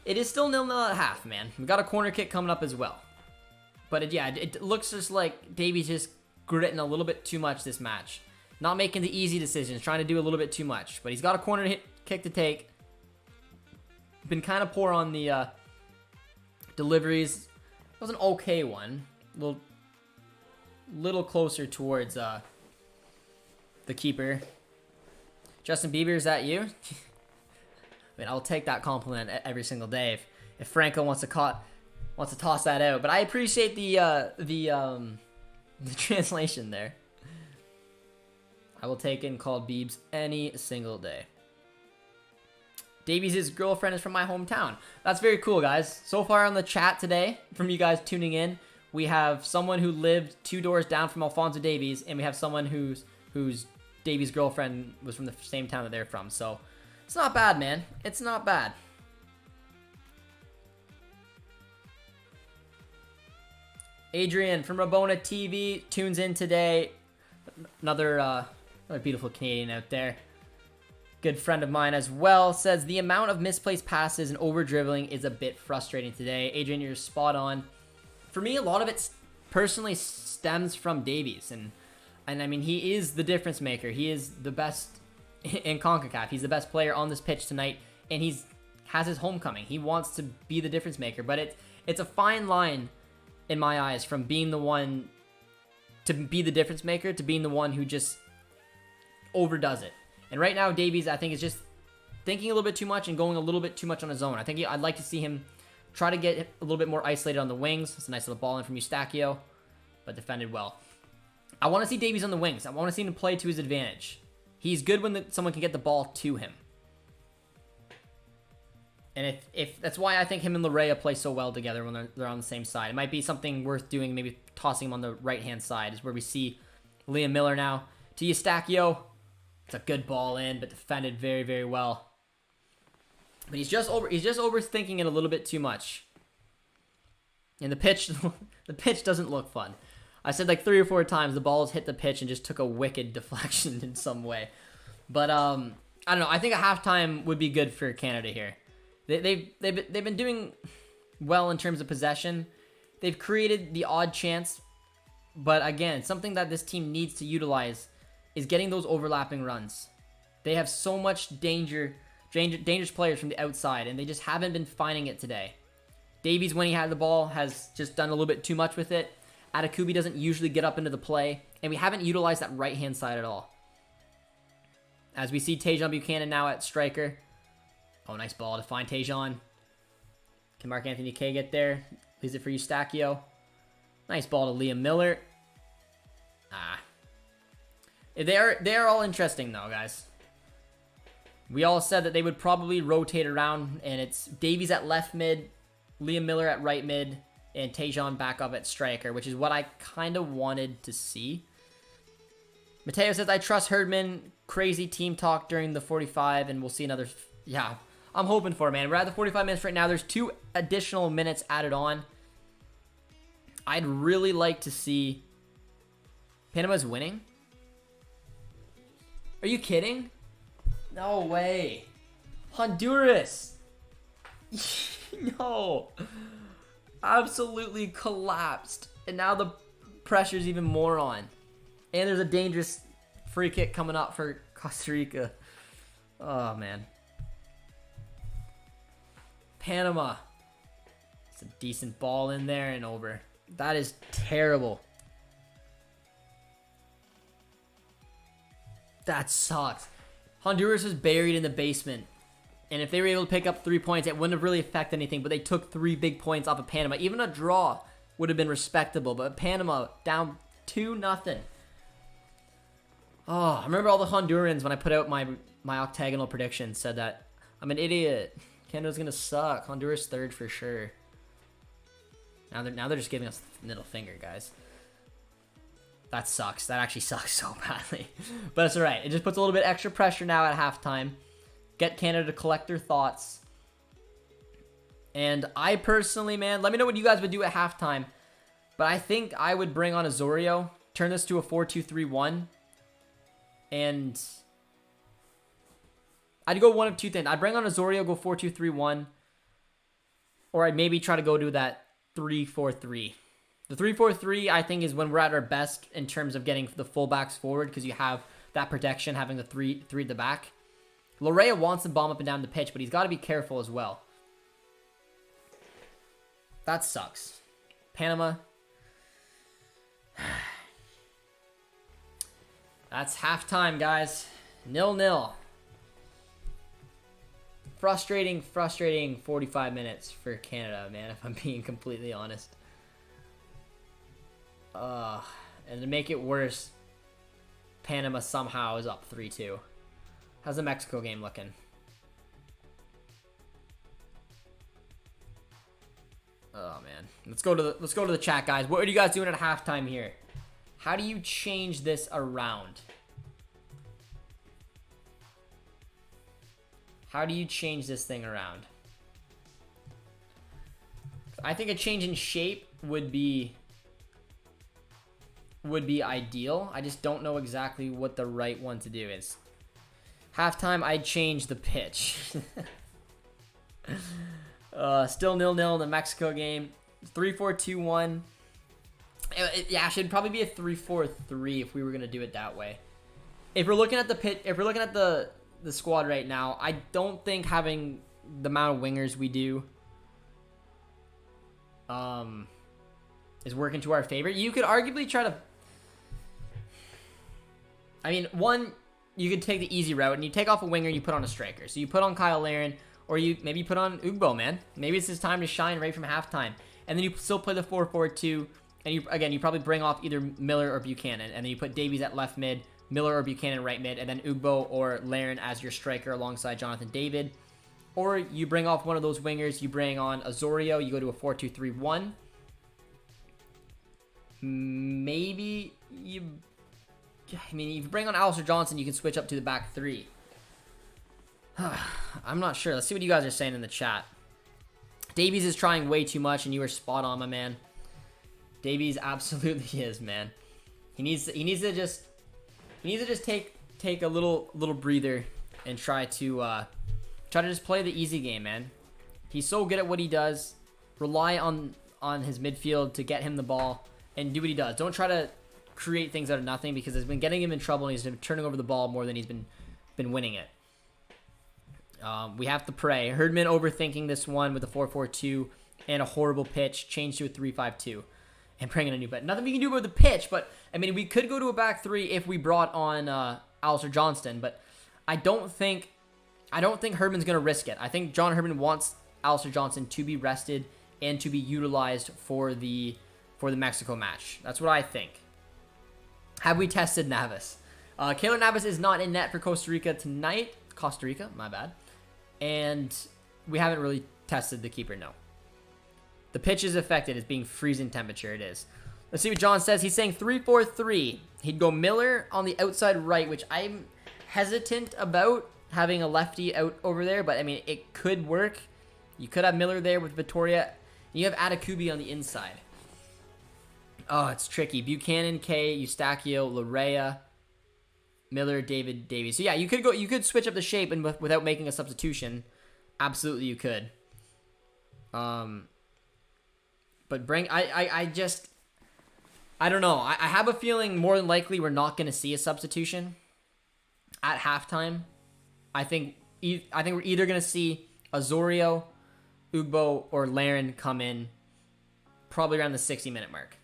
It is still 0-0 at half, man. We got a corner kick coming up as well. But it looks just like Davies just gritting a little bit too much this match. Not making the easy decisions, trying to do a little bit too much. But he's got a corner kick to take. Been kind of poor on the deliveries. It was an okay one. Little closer towards the keeper. Justin Bieber, is that you? I mean, I'll take that compliment every single day if Franco wants to toss that out. But I appreciate the translation there. I will take in called Biebs any single day. Davies' girlfriend is from my hometown. That's very cool, guys. So far on the chat today, from you guys tuning in, we have someone who lived 2 doors down from Alphonso Davies, and we have someone whose Davies' girlfriend was from the same town that they're from. So it's not bad, man. It's not bad. Adrian from Rabona TV tunes in today. Another beautiful Canadian out there. Good friend of mine as well. Says the amount of misplaced passes and over dribbling is a bit frustrating today. Adrian, you're spot on. For me, a lot of it personally stems from Davies. And I mean, he is the difference maker. He is the best in CONCACAF. He's the best player on this pitch tonight, and has his homecoming. He wants to be the difference maker, but it's a fine line in my eyes from being the one to be the difference maker to being the one who just overdoes it. And right now, Davies, I think, is just thinking a little bit too much and going a little bit too much on his own. I think I'd like to see him try to get a little bit more isolated on the wings. It's a nice little ball in from Eustachio, but defended well. I want to see Davies on the wings. I want to see him play to his advantage. He's good when someone can get the ball to him. And if that's why I think him and Larea play so well together when they're on the same side. It might be something worth doing, maybe tossing him on the right-hand side, is where we see Liam Miller now. To Eustachio. It's a good ball in, but defended very, very well. But he's just overthinking it a little bit too much. And the pitch doesn't look fun. I said like 3 or 4 times the ball has hit the pitch and just took a wicked deflection in some way. But I don't know. I think a halftime would be good for Canada here. They've been doing well in terms of possession. They've created the odd chance But again, something that this team needs to utilize is getting those overlapping runs. They have so much dangerous players from the outside, and they just haven't been finding it today. Davies, when he had the ball, has just done a little bit too much with it. Atakubi doesn't usually get up into the play, and we haven't utilized that right-hand side at all. As we see Tajon Buchanan now at striker. Oh, nice ball to find Tajon. Can Mark Anthony Kay get there? Leaves it for Eustachio. Nice ball to Liam Miller. They are all interesting though, guys. We all said that they would probably rotate around, and it's Davies at left mid, Liam Miller at right mid, and Tajon back up at striker, which is what I kind of wanted to see. Mateo says, I trust Herdman. Crazy team talk during the 45, and we'll see another... Yeah, I'm hoping for it, man. We're at the 45 minutes right now. There's 2 additional minutes added on. I'd really like to see... Panama's winning? Are you kidding? No way. Honduras. No. Absolutely collapsed. And now the pressure's even more on. And there's a dangerous free kick coming up for Costa Rica. Oh, man. Panama. It's a decent ball in there and over. That is terrible. That sucks. Honduras was buried in the basement. And if they were able to pick up 3 points, it wouldn't have really affected anything. But they took 3 big points off of Panama. Even a draw would have been respectable. But Panama down 2-0. Oh, I remember all the Hondurans when I put out my octagonal prediction said that I'm an idiot. Canada's gonna suck. Honduras third for sure. Now they're just giving us the middle finger, guys. That sucks. That actually sucks so badly. But it's alright. It just puts a little bit extra pressure now at halftime. Get Canada to collect their thoughts. And I personally, man, let me know what you guys would do at halftime. But I think I would bring on Osorio, turn this to a 4-2-3-1. And I'd go one of 2 things. I'd bring on Osorio, go 4-2-3-1. Or I'd maybe try to go to that 3-4-3. The 3-4-3, I think, is when we're at our best in terms of getting the fullbacks forward because you have that protection, having the three at the back. Lorea wants to bomb up and down the pitch, but he's got to be careful as well. That sucks. Panama. That's halftime, guys. 0-0. Frustrating 45 minutes for Canada, man, if I'm being completely honest. And to make it worse, Panama somehow is up 3-2. How's the Mexico game looking? Oh man, let's go to the chat, guys. What are you guys doing at halftime here? How do you change this around? How do you change this thing around? I think a change in shape would be ideal. I just don't know exactly what the right one to do is. Halftime, I'd change the pitch. Still 0-0 in the Mexico game. 3-4-2-1. Yeah, it should probably be a 3-4-3 if we were gonna do it that way. If we're looking at the pitch, if we're looking at the squad right now, I don't think having the amount of wingers we do is working to our favor. You could arguably try to... I mean, one, you could take the easy route and you take off a winger and you put on a striker. So you put on Kyle Larin, or you maybe put on Ugbo, man. Maybe it's his time to shine right from halftime. And then you still play the 4-4-2, and you probably bring off either Miller or Buchanan, and then you put Davies at left mid, Miller or Buchanan right mid, and then Ugbo or Larin as your striker alongside Jonathan David. Or you bring off one of those wingers, you bring on Osorio, you go to a 4-2-3-1. Maybe you... I mean, if you bring on Alistair Johnson, you can switch up to the back 3. I'm not sure. Let's see what you guys are saying in the chat. Davies is trying way too much, and you were spot on, my man. Davies absolutely is, man. He needs to just take a little breather and try to just play the easy game, man. He's so good at what he does. Rely on his midfield to get him the ball and do what he does. Don't try to create things out of nothing because it's been getting him in trouble and he's been turning over the ball more than he's been winning it. We have to pray. Herdman overthinking this one with a 4-4-2 and a horrible pitch, change to a 3-5-2, and bring in a new bet. Nothing we can do about the pitch, but I mean we could go to a back three if we brought on Alistair Johnston, but I don't think Herdman's gonna risk it. I think John Herdman wants Alistair Johnston to be rested and to be utilized for the Mexico match. That's what I think. Have we tested Navas? Keylor Navas is not in net for Costa Rica tonight. Costa Rica, my bad. And we haven't really tested the keeper, no. The pitch is affected. It's being freezing temperature. It is. Let's see what John says. He's saying 3-4-3. He'd go Miller on the outside right, which I'm hesitant about having a lefty out over there. But, I mean, it could work. You could have Miller there with Vittoria. You have Atakubi on the inside. Oh, it's tricky. Buchanan, K, Eustachio, Larea, Miller, David, Davies. So yeah, you could switch up the shape and without making a substitution. Absolutely, you could. But I don't know. I have a feeling more than likely we're not going to see a substitution at halftime. I think we're either going to see Osorio, Ugbo, or Laren come in probably around the 60-minute mark.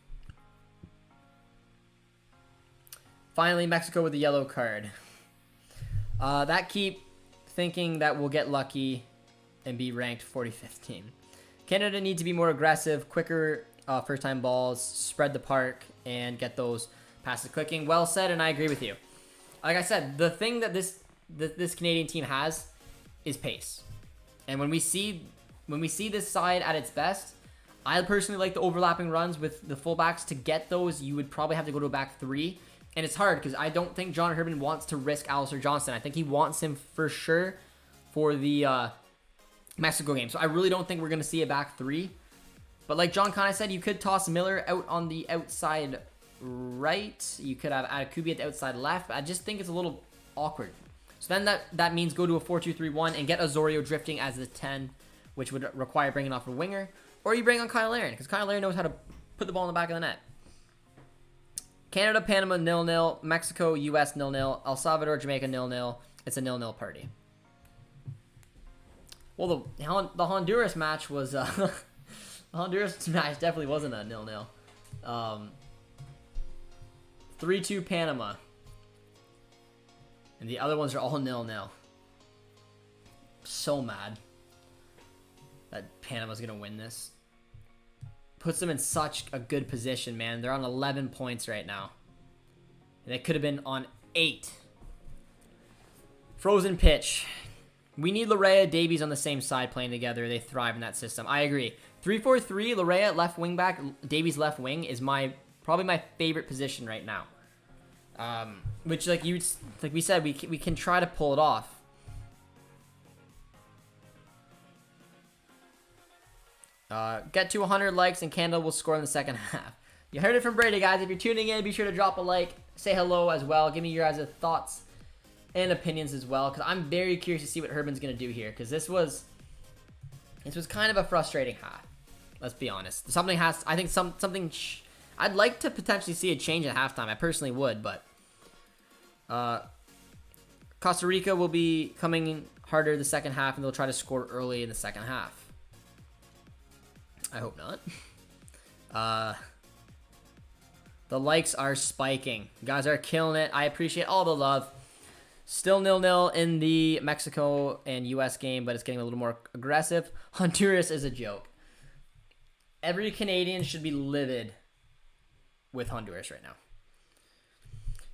Finally, Mexico with a yellow card. That keep thinking that we'll get lucky and be ranked 45th team. Canada need to be more aggressive, quicker first-time balls, spread the park, and get those passes clicking. Well said, and I agree with you. Like I said, the thing that this Canadian team has is pace. And when we see this side at its best, I personally like the overlapping runs with the fullbacks. To get those, you would probably have to go to a back three. And it's hard because I don't think John Herdman wants to risk Alistair Johnston. I think he wants him for sure for the Mexico game. So I really don't think we're going to see a back three. But like John kind of said, you could toss Miller out on the outside right. You could have Atakubi at the outside left. But I just think it's a little awkward. So then that means go to a 4-2-3-1 and get Osorio drifting as the 10, which would require bringing off a winger. Or you bring on Kyle Laren because Kyle Laren knows how to put the ball in the back of the net. Canada, Panama, 0-0. Mexico, U.S., 0-0. El Salvador, Jamaica, 0-0. It's a 0-0 party. Well, the Honduras match was... the Honduras match definitely wasn't a 0-0. 3-2 Panama. And the other ones are all 0-0. So mad that Panama's going to win this. Puts them in such a good position, man. They're on 11 points right now. And they could have been on 8. Frozen pitch. We need Larea, Davies on the same side playing together. They thrive in that system. I agree. 3-4-3, Larea left wing back, Davies left wing is probably my favorite position right now. Which like we said, we can try to pull it off. Get to 100 likes and Canada will score in the second half. You heard it from Brady, guys. If you're tuning in, be sure to drop a like. Say hello as well. Give me your guys' thoughts and opinions as well, because I'm very curious to see what Herdman's going to do here, because this was kind of a frustrating half. Let's be honest. I'd like to potentially see a change at halftime. I personally would, but Costa Rica will be coming harder the second half, and they'll try to score early in the second half. I hope not. The likes are spiking. You guys are killing it. I appreciate all the love. Still 0-0 in the Mexico and U.S. game, but it's getting a little more aggressive. Honduras is a joke. Every Canadian should be livid with Honduras right now.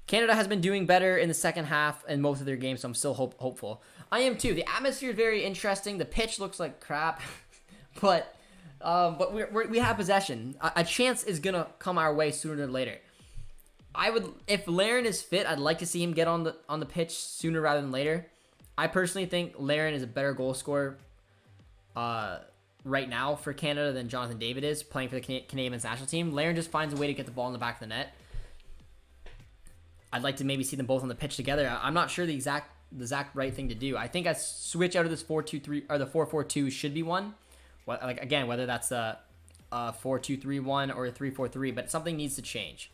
Canada has been doing better in the second half in most of their games, so I'm still hopeful. I am too. The atmosphere is very interesting. The pitch looks like crap, but we have possession. A chance is gonna come our way sooner than later. If Laren is fit, I'd like to see him get on the pitch sooner rather than later. I personally think Laren is a better goal scorer right now for Canada than Jonathan David is playing for the Canadian men's national team. Laren just finds a way to get the ball in the back of the net. I'd like to maybe see them both on the pitch together. I'm not sure the exact right thing to do. I think a switch out of this 4-2-3 or the 4-4-2 should be one. Like again, whether that's a 4-2-3-1 or a 3-4-3, but something needs to change.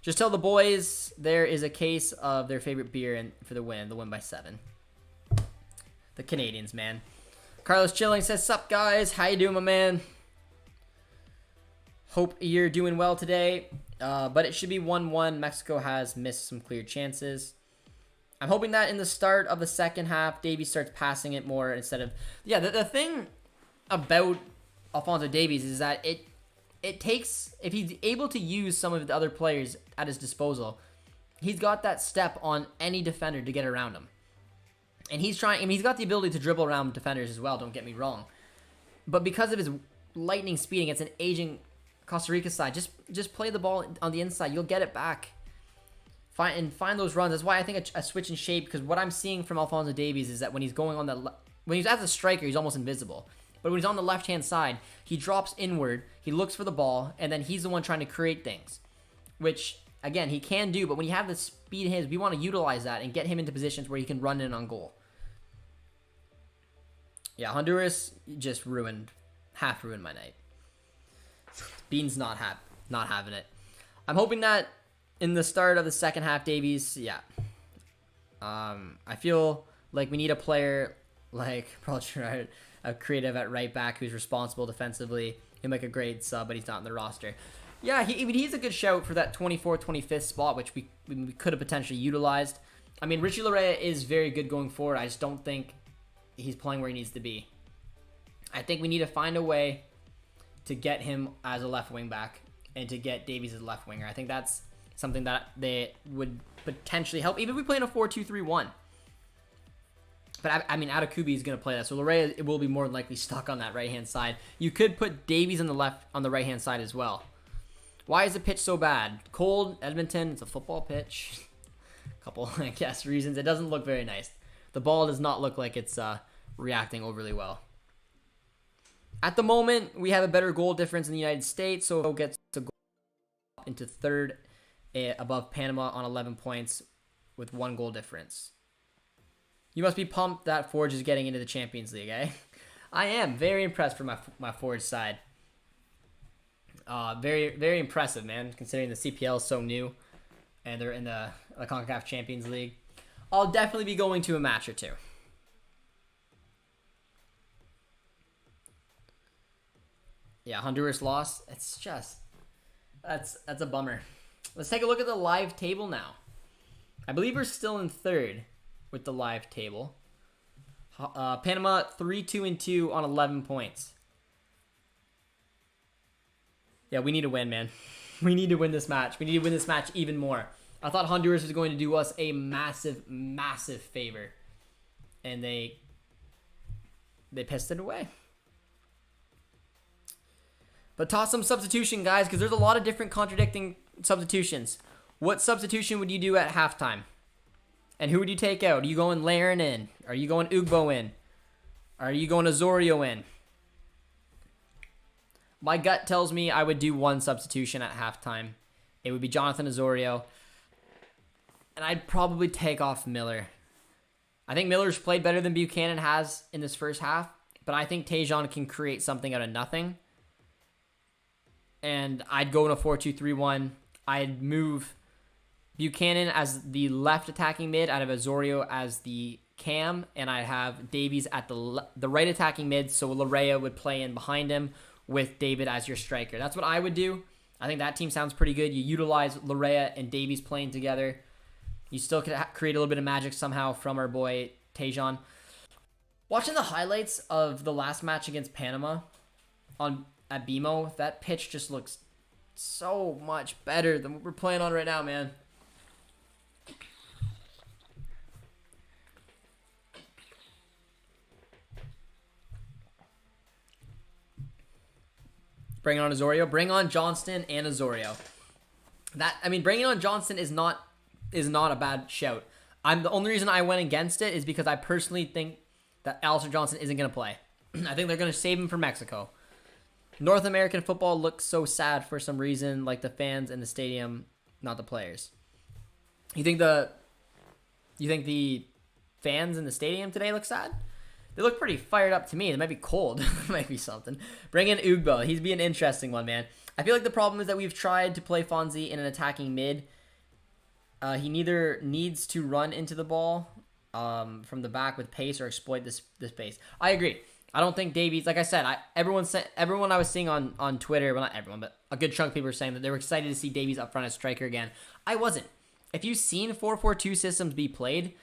Just tell the boys there is a case of their favorite beer and for the win. The win by 7. The Canadians, man. Carlos Chilling says, "Sup, guys? How you doing, my man? Hope you're doing well today. But it should be 1-1. Mexico has missed some clear chances. I'm hoping that in the start of the second half, Davies starts passing it more instead of... Yeah, the thing about Alphonso Davies is that it takes... If he's able to use some of the other players at his disposal, he's got that step on any defender to get around him. And he's trying... I mean, he's got the ability to dribble around defenders as well, don't get me wrong. But because of his lightning speed against an aging Costa Rica side, just play the ball on the inside. You'll get it back. Find those runs. That's why I think a switch in shape, because what I'm seeing from Alphonso Davies is that when he's going on when he's as a striker, he's almost invisible. But when he's on the left-hand side, he drops inward, he looks for the ball, and then he's the one trying to create things. Which, again, he can do, but when you have the speed in his, we want to utilize that and get him into positions where he can run in on goal. Yeah, Honduras just half ruined my night. Bean's not having it. I'm hoping that in the start of the second half, Davies, yeah. I feel like we need a player like probably a creative at right back who's responsible defensively. He'll make a great sub, but he's not in the roster. Yeah, he's a good shout for that 24th, 25th spot, which we could have potentially utilized. I mean, Richie Larea is very good going forward. I just don't think he's playing where he needs to be. I think we need to find a way to get him as a left wing back and to get Davies as a left winger. I think that's something that they would potentially help, even if we play in a 4-2-3-1. But I mean, Adekubi is going to play that, so Larea will be more than likely stuck on that right-hand side. You could put Davies on the right-hand side as well. Why is the pitch so bad? Cold, Edmonton, it's a football pitch. A couple, I guess, reasons. It doesn't look very nice. The ball does not look like it's reacting overly well. At the moment, we have a better goal difference in the United States, so it gets to go into third above Panama on 11 points with 1 goal difference. You must be pumped that Forge is getting into the Champions League, eh? I am very impressed for my Forge side. Very, very impressive, man, considering the CPL is so new and they're in the CONCACAF Champions League. I'll definitely be going to a match or two. Yeah, Honduras lost. It's just... That's a bummer. Let's take a look at the live table now. I believe we're still in third with the live table. Panama 3-2-2 on 11 points. Yeah, we need to win, man. We need to win this match. We need to win this match even more. I thought Honduras was going to do us a massive, massive favor. And they pissed it away. But toss some substitution, guys, because there's a lot of different contradicting substitutions. What substitution would you do at halftime? And who would you take out? Are you going Laren in? Are you going Ugbo in? Are you going Osorio in? My gut tells me I would do one substitution at halftime. It would be Jonathan Osorio. And I'd probably take off Miller. I think Miller's played better than Buchanan has in this first half. But I think Tejan can create something out of nothing. And I'd go in a 4-2-3-1. I'd move Buchanan as the left attacking mid. I'd have Osorio as the cam. And I'd have Davies at the right attacking mid. So Larea would play in behind him with David as your striker. That's what I would do. I think that team sounds pretty good. You utilize Larea and Davies playing together. You still could create a little bit of magic somehow from our boy Tejan. Watching the highlights of the last match against Panama at BMO, that pitch just looks so much better than what we're playing on right now, man. Bring on Osorio. Bring on Johnston and Osorio. Bringing on Johnston is not a bad shout. The only reason I went against it is because I personally think that Alistair Johnson isn't going to play. I think they're going to save him for Mexico. North American football looks so sad for some reason, like the fans in the stadium, not the players. You think the fans in the stadium today look sad? They look pretty fired up to me. They might be cold. Might be something. Bring in Ugbo. He's be an interesting one, man. I feel like the problem is that we've tried to play Fonzie in an attacking mid. He neither needs to run into the ball from the back with pace or exploit this pace. I agree. I don't think Davies, like I said, everyone I was seeing on Twitter, well, not everyone, but a good chunk of people were saying that they were excited to see Davies up front as striker again. I wasn't. If you've seen 4-4-2 systems be played,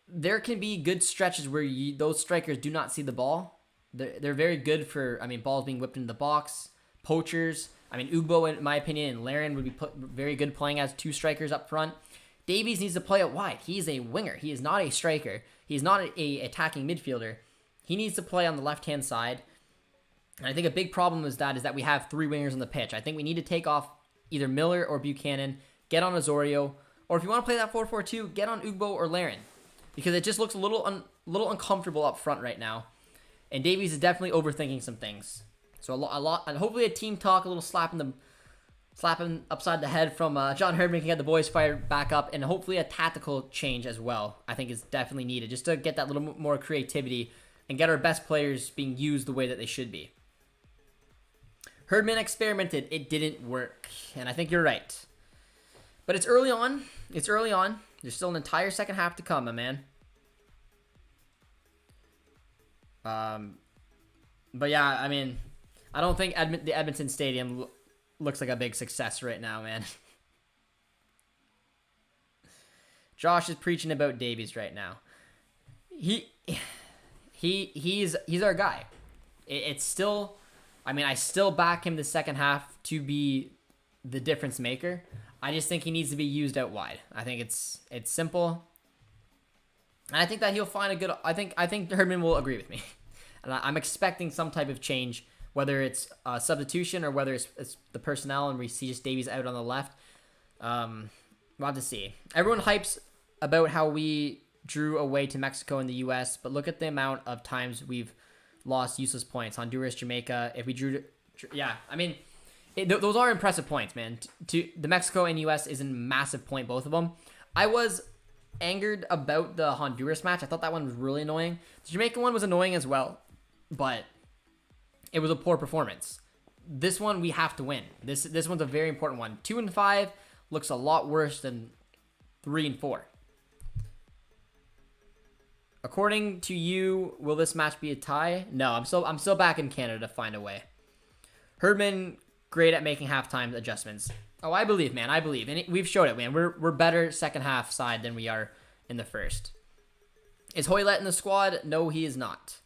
there can be good stretches where those strikers do not see the ball. They're very good for, balls being whipped into the box, poachers. Ugbo, in my opinion, and Laren would be very good playing as two strikers up front. Davies needs to play it wide. He's a winger. He is not a striker. He's not a attacking midfielder. He needs to play on the left-hand side. And I think a big problem is that we have three wingers on the pitch. I think we need to take off either Miller or Buchanan, get on Osorio, or if you want to play that 4-4-2, get on Ugbo or Laren. Because it just looks a little uncomfortable up front right now. And Davies is definitely overthinking some things. So a lot, and hopefully a team talk, a little slapping upside the head from John Herdman can get the boys fired back up, and hopefully a tactical change as well. I think is definitely needed just to get that little more creativity and get our best players being used the way that they should be. Herdman experimented, it didn't work, and I think you're right. But it's early on. There's still an entire second half to come, my man. But yeah, I don't think the Edmonton Stadium looks like a big success right now, man. Josh is preaching about Davies right now. He's our guy. It's still, I still back him the second half to be the difference maker. I just think he needs to be used out wide. I think it's simple. And I think that he'll find a good, I think Herdman will agree with me. And I'm expecting some type of change, whether it's a substitution or whether it's the personnel and we see just Davies out on the left. We'll have to see. Everyone hypes about how we drew away to Mexico and the U.S., but look at the amount of times we've lost useless points. Honduras, Jamaica, if we drew... those are impressive points, man. To the Mexico and U.S. is a massive point, both of them. I was angered about the Honduras match. I thought that one was really annoying. The Jamaican one was annoying as well, but it was a poor performance. This one we have to win. This one's a very important one. 2-5 looks a lot worse than 3-4. According to you, will this match be a tie? No, I'm still back in Canada to find a way. Herdman, great at making halftime adjustments. Oh, I believe, man. I believe. And we've showed it, man. We're better second half side than we are in the first. Is Hoylett in the squad? No, he is not.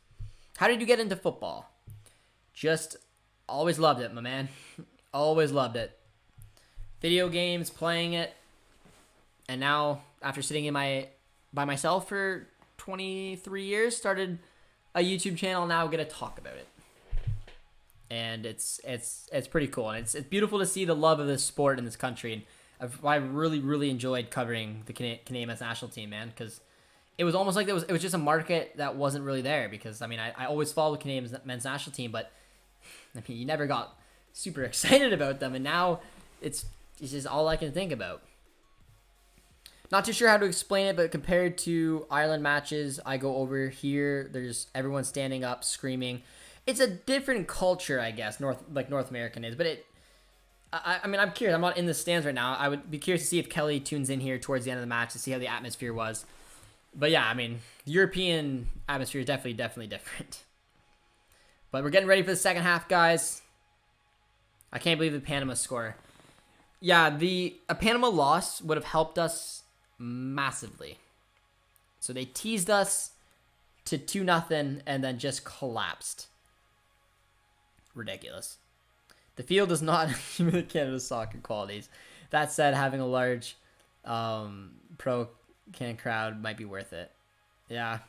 How did you get into football? Just always loved it, my man. Always loved it. Video games, playing it. And now, after sitting by myself for 23 years, started a YouTube channel, now get to talk about it. And it's pretty cool. And it's beautiful to see the love of this sport in this country. And I really, really enjoyed covering the Canadian men's national team, man, because it was almost like it was just a market that wasn't really there. Because I always followed the Canadian men's national team, but you never got super excited about them, and now it's just all I can think about. Not too sure how to explain it, but compared to Ireland matches, I go over here. There's everyone standing up, screaming. It's a different culture, I guess, North American is. But I'm curious. I'm not in the stands right now. I would be curious to see if Kelly tunes in here towards the end of the match to see how the atmosphere was. But yeah, the European atmosphere is definitely different. But we're getting ready for the second half, guys. I can't believe the Panama score. Yeah, a Panama loss would have helped us massively. So they teased us to 2-0 and then just collapsed. Ridiculous. The field does not mimic Canada's soccer qualities. That said, having a large pro-Can crowd might be worth it. Yeah.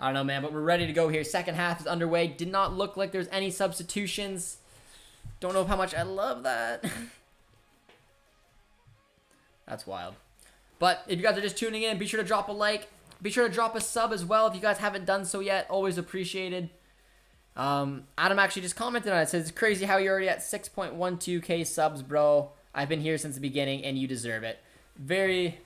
I don't know, man, but we're ready to go here. Second half is underway. Did not look like there's any substitutions. Don't know how much I love that. That's wild. But if you guys are just tuning in, be sure to drop a like. Be sure to drop a sub as well if you guys haven't done so yet. Always appreciated. Adam actually just commented on it. Says, it's crazy how you're already at 6.12k subs, bro. I've been here since the beginning, and you deserve it. Very,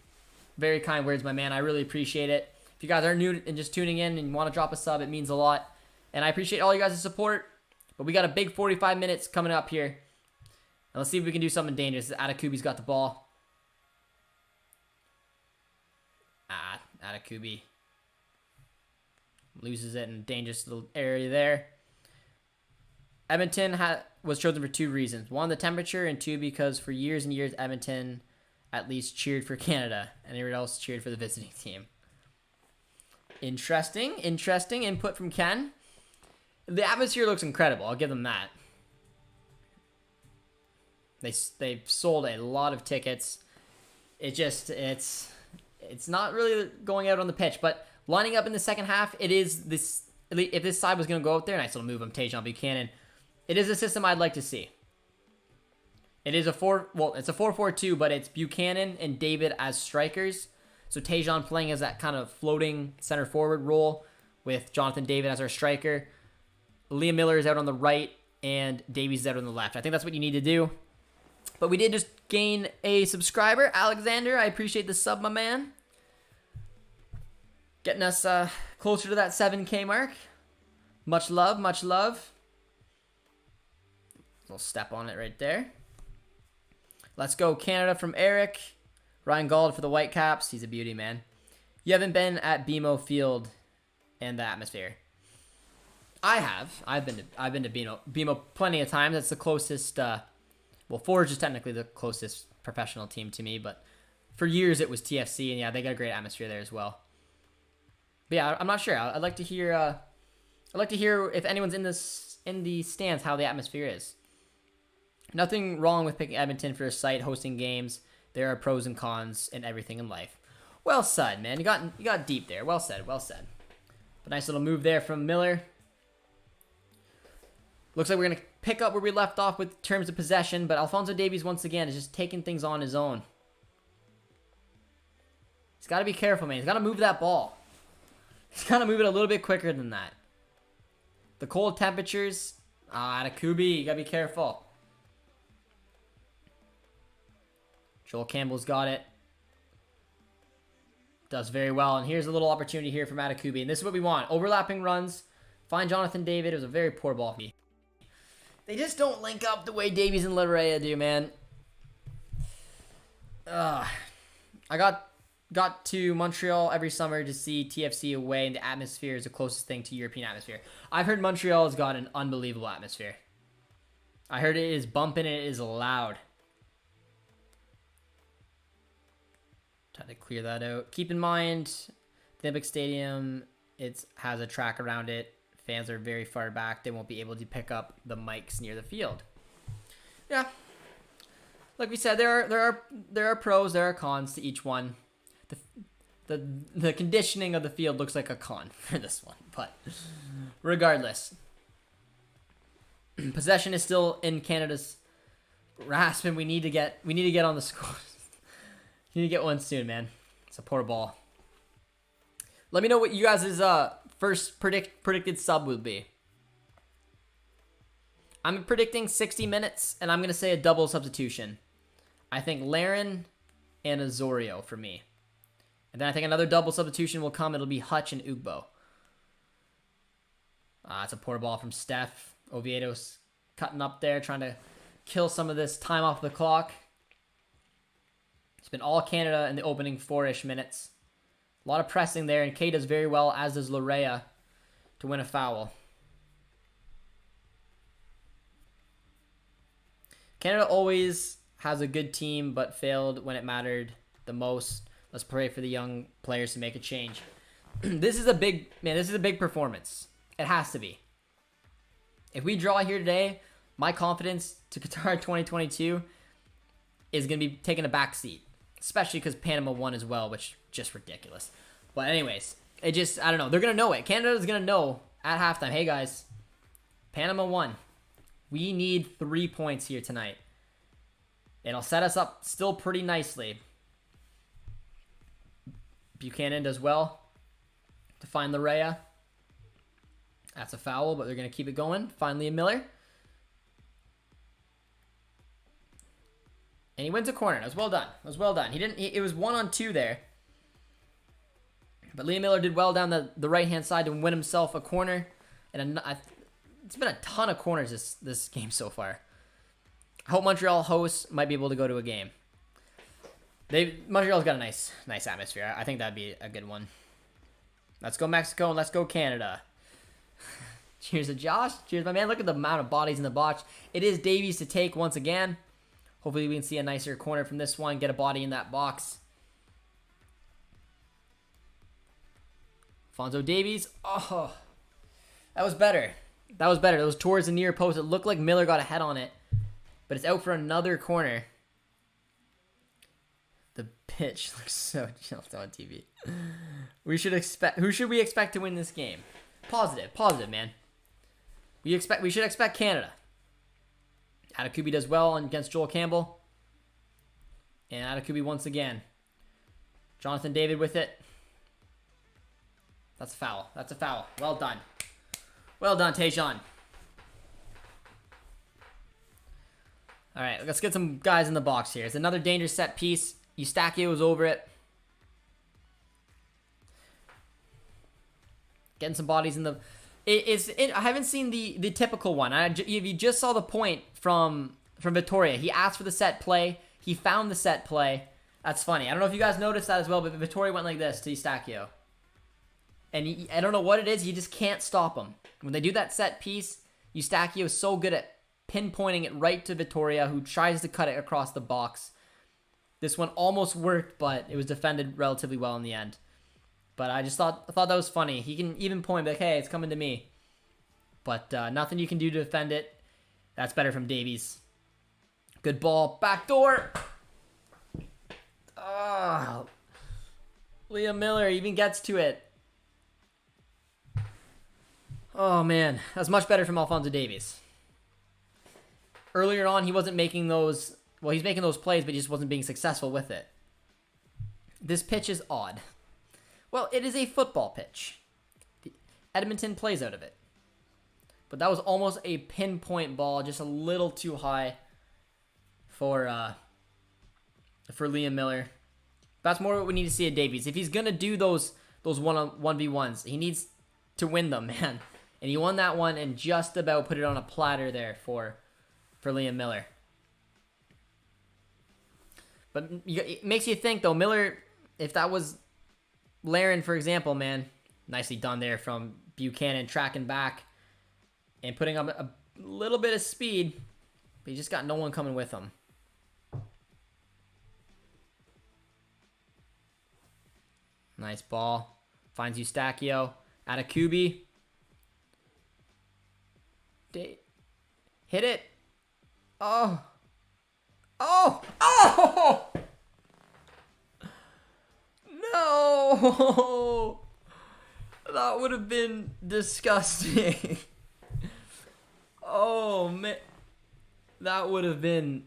very kind words, my man. I really appreciate it. If If you guys are new and just tuning in and want to drop a sub, it means a lot. And I appreciate all you guys' support. But we got a big 45 minutes coming up here. And let's see if we can do something dangerous. Atakubi's got the ball. Atakubi loses it in a dangerous little area there. Edmonton was chosen for 2 reasons. 1, the temperature, and 2, because for years and years, Edmonton at least cheered for Canada, and everyone else cheered for the visiting team. Interesting input from Ken. The atmosphere looks incredible. I'll give them that. They've sold a lot of tickets. It's not really going out on the pitch, but lining up in the second half, it is this. If this side was going to go out there, nice little move from Tajon Buchanan. It is a system I'd like to see. It is it's a 4-4-2, but it's Buchanan and David as strikers. So Tajon playing as that kind of floating center forward role with Jonathan David as our striker. Liam Miller is out on the right and Davies is out on the left. I think that's what you need to do. But we did just gain a subscriber, Alexander. I appreciate the sub, my man. Getting us closer to that 7K mark. Much love, much love. Little step on it right there. Let's go Canada from Eric. Ryan Gauld for the Whitecaps. He's a beauty, man. You haven't been at BMO Field and the atmosphere. I have. I've been to BMO plenty of times. That's the closest. Forge is technically the closest professional team to me, but for years it was TFC, and yeah, they got a great atmosphere there as well. But yeah, I'm not sure. I'd like to hear. I'd like to hear if anyone's in the stands how the atmosphere is. Nothing wrong with picking Edmonton for a site hosting games. There are pros and cons in everything in life. Well said, man. You got deep there. Well said. Well said. But nice little move there from Miller. Looks like we're going to pick up where we left off with terms of possession, but Alphonso Davies once again is just taking things on his own. He's got to be careful, man. He's got to move that ball. He's got to move it a little bit quicker than that. The cold temperatures. Atakubi, you got to be careful. Joel Campbell's got it. Does very well. And here's a little opportunity here from Atakubi. And this is what we want. Overlapping runs. Find Jonathan David. It was a very poor ball for me. They just don't link up the way Davies and Larea do, man. I got to Montreal every summer to see TFC away, and the atmosphere is the closest thing to European atmosphere. I've heard Montreal has got an unbelievable atmosphere. I heard it is bumping and it is loud. Try to clear that out. Keep in mind, the Olympic Stadium, it has a track around it. Fans are very far back. They won't be able to pick up the mics near the field. Yeah. Like we said, there are pros, there are cons to each one. The conditioning of the field looks like a con for this one, but regardless, possession is still in Canada's grasp, and we need to get on the score. You need to get one soon, man. It's a poor ball. Let me know what you guys' first predicted sub will be. I'm predicting 60 minutes, and I'm going to say a double substitution. I think Laren and Azorio for me. And then I think another double substitution will come. It'll be Hutch and Ugbo. It's a poor ball from Steph. Oviedo's cutting up there, trying to kill some of this time off the clock. It's been all Canada in the opening 4-ish minutes. A lot of pressing there, and Kay does very well, as does Larea, to win a foul. Canada always has a good team, but failed when it mattered the most. Let's pray for the young players to make a change. This is a big performance. It has to be. If we draw here today, my confidence to Qatar 2022 is going to be taking a back seat. Especially because Panama won as well, which just ridiculous. But anyways, I don't know. They're going to know it. Canada's going to know at halftime, hey guys, Panama won. We need 3 points here tonight. It'll set us up still pretty nicely. Buchanan does well to find Larea. That's a foul, but they're going to keep it going. Finally, Miller. And he wins a corner. That was well done. It was well done. It was 1-on-2 there. But Liam Miller did well down the right-hand side to win himself a corner. And it's been a ton of corners this game so far. I hope Montreal hosts might be able to go to a game. Montreal's got a nice atmosphere. I think that'd be a good one. Let's go Mexico and let's go Canada. Cheers to Josh. Cheers, my man. Look at the amount of bodies in the box. It is Davies to take once again. Hopefully we can see a nicer corner from this one. Get a body in that box. Alphonso Davies. Oh, that was better. That was better. It was towards the near post. It looked like Miller got a head on it. But it's out for another corner. The pitch looks so jumped on TV. Who should we expect to win this game? Positive, man. We should expect Canada. Atakubi does well against Joel Campbell. And Atakubi once again. Jonathan David with it. That's a foul. That's a foul. Well done. Well done, Tejan. All right, let's get some guys in the box here. It's another dangerous set piece. Eustachio was over it. Getting some bodies in the... I haven't seen the typical one. If you just saw the point from Vittoria, he asked for the set play. He found the set play. That's funny. I don't know if you guys noticed that as well, but Vittoria went like this to Eustachio. And I don't know what it is. You just can't stop him. When they do that set piece, Eustachio is so good at pinpointing it right to Vittoria, who tries to cut it across the box. This one almost worked, but it was defended relatively well in the end. But I thought that was funny. He can even point like, hey, it's coming to me. But nothing you can do to defend it. That's better from Davies. Good ball. Back door. Oh, Liam Miller even gets to it. Oh, man. That's much better from Alphonso Davies. Earlier on, he wasn't making those... Well, he's making those plays, but he just wasn't being successful with it. This pitch is odd. Well, it is a football pitch. Edmonton plays out of it. But that was almost a pinpoint ball, just a little too high for Liam Miller. That's more what we need to see at Davies. If he's going to do those 1v1s, he needs to win them, man. And he won that one and just about put it on a platter there for Liam Miller. But it makes you think, though, Miller, if that was Laren, for example, man, nicely done there from Buchanan, tracking back and putting up a little bit of speed, but he just got no one coming with him. Nice ball. Finds Eustachio. Atakubi. Hit it. Oh. Oh! Oh! No! That would have been disgusting. Oh, man. That would have been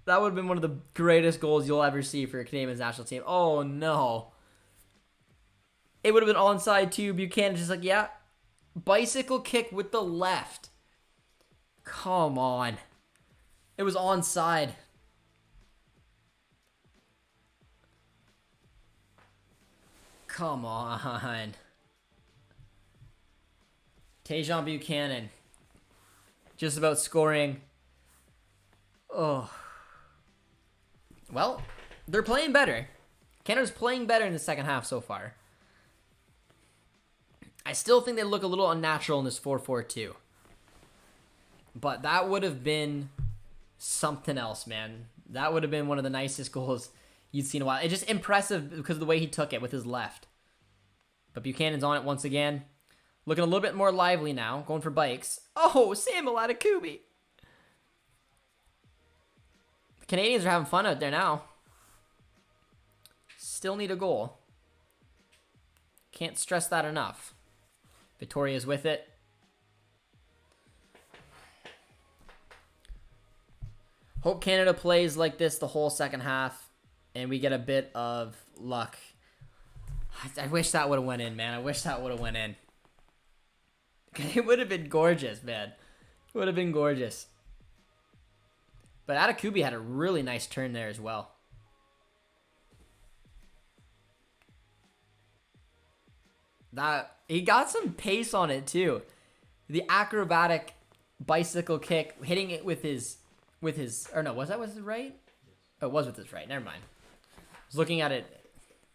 one of the greatest goals you'll ever see for a Canadian national team. Oh, no. It would have been onside too. Buchanan just like, yeah. Bicycle kick with the left. Come on. It was onside. Come on. Tejan Buchanan. Just about scoring. Oh. Well, they're playing better. Canada's playing better in the second half so far. I still think they look a little unnatural in this 4-4-2. But that would have been something else, man. That would have been one of the nicest goals you'd seen in a while. It's just impressive because of the way he took it with his left. But Buchanan's on it once again. Looking a little bit more lively now. Going for bikes. Oh, Samuel Atakubi. The Canadians are having fun out there now. Still need a goal. Can't stress that enough. Victoria's with it. Hope Canada plays like this the whole second half and we get a bit of luck. I wish that would have went in, man. I wish that would have went in. It would have been gorgeous, man. It would have been gorgeous. But Atakubi had a really nice turn there as well. That he got some pace on it too. The acrobatic bicycle kick, hitting it with his or no, was that with his right? Oh, it was with his right. Never mind. I was looking at it,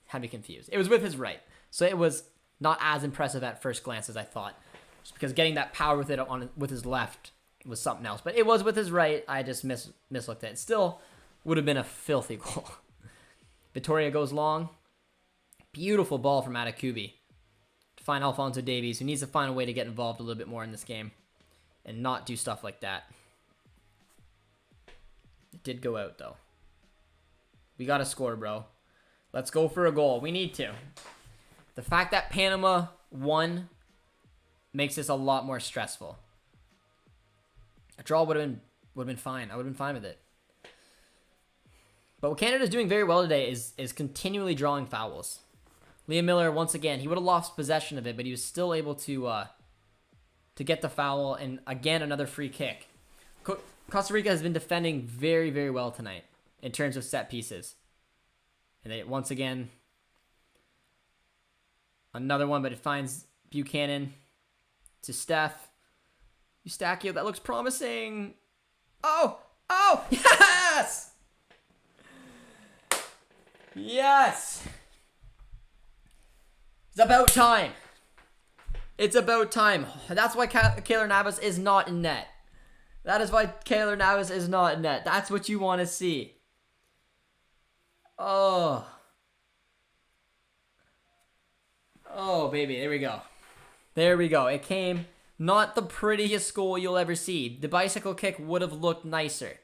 had me confused. It was with his right, so it was not as impressive at first glance as I thought. Just because getting that power with it with his left was something else. But it was with his right. I just mislooked at it. Still would have been a filthy goal. Vittoria goes long. Beautiful ball from Atakubi to find Alphonso Davies, who needs to find a way to get involved a little bit more in this game and not do stuff like that. It did go out, though. We got to score, bro. Let's go for a goal. We need to. The fact that Panama won makes this a lot more stressful. A draw would have been fine. I would have been fine with it. But what Canada's doing very well today is continually drawing fouls. Liam Miller, once again, he would have lost possession of it, but he was still able to get the foul, and again, another free kick. Costa Rica has been defending very, very well tonight in terms of set pieces. And they, once again, another one, but it finds Buchanan to Steph. Eustachio, that looks promising. Oh, yes! Yes! It's about time. It's about time. That's why Keylor Navas is not in net. That is why Keylor Navas is not in net. That's what you want to see. Oh, baby. There we go. There we go. It came. Not the prettiest goal you'll ever see. The bicycle kick would have looked nicer.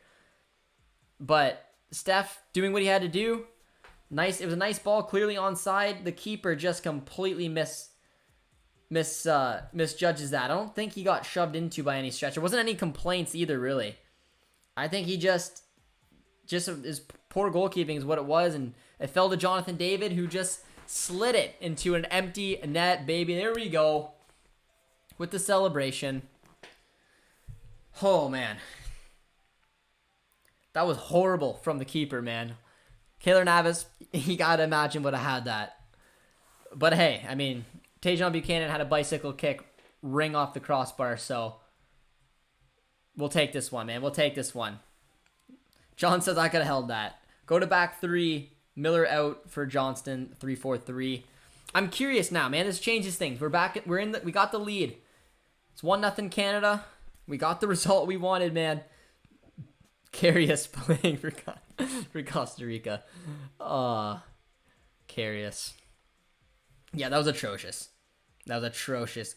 But Steph doing what he had to do. Nice. It was a nice ball, clearly onside. The keeper just completely misjudges that. I don't think he got shoved into by any stretch. There wasn't any complaints either, really. I think he just his poor goalkeeping is what it was, and it fell to Jonathan David, who just slid it into an empty net, baby. There we go. With the celebration. Oh, man. That was horrible from the keeper, man. Keylor Navas, you gotta imagine would have had that. But hey, I mean, Tajon Buchanan had a bicycle kick ring off the crossbar, so we'll take this one, man. We'll take this one. John says I could have held that. Go to back three. Miller out for Johnston. 3-4-3. I'm curious now, man. This changes things. We got the lead. It's 1-0 Canada. We got the result we wanted, man. Karius playing for Costa Rica. Karius. Yeah, that was atrocious. That was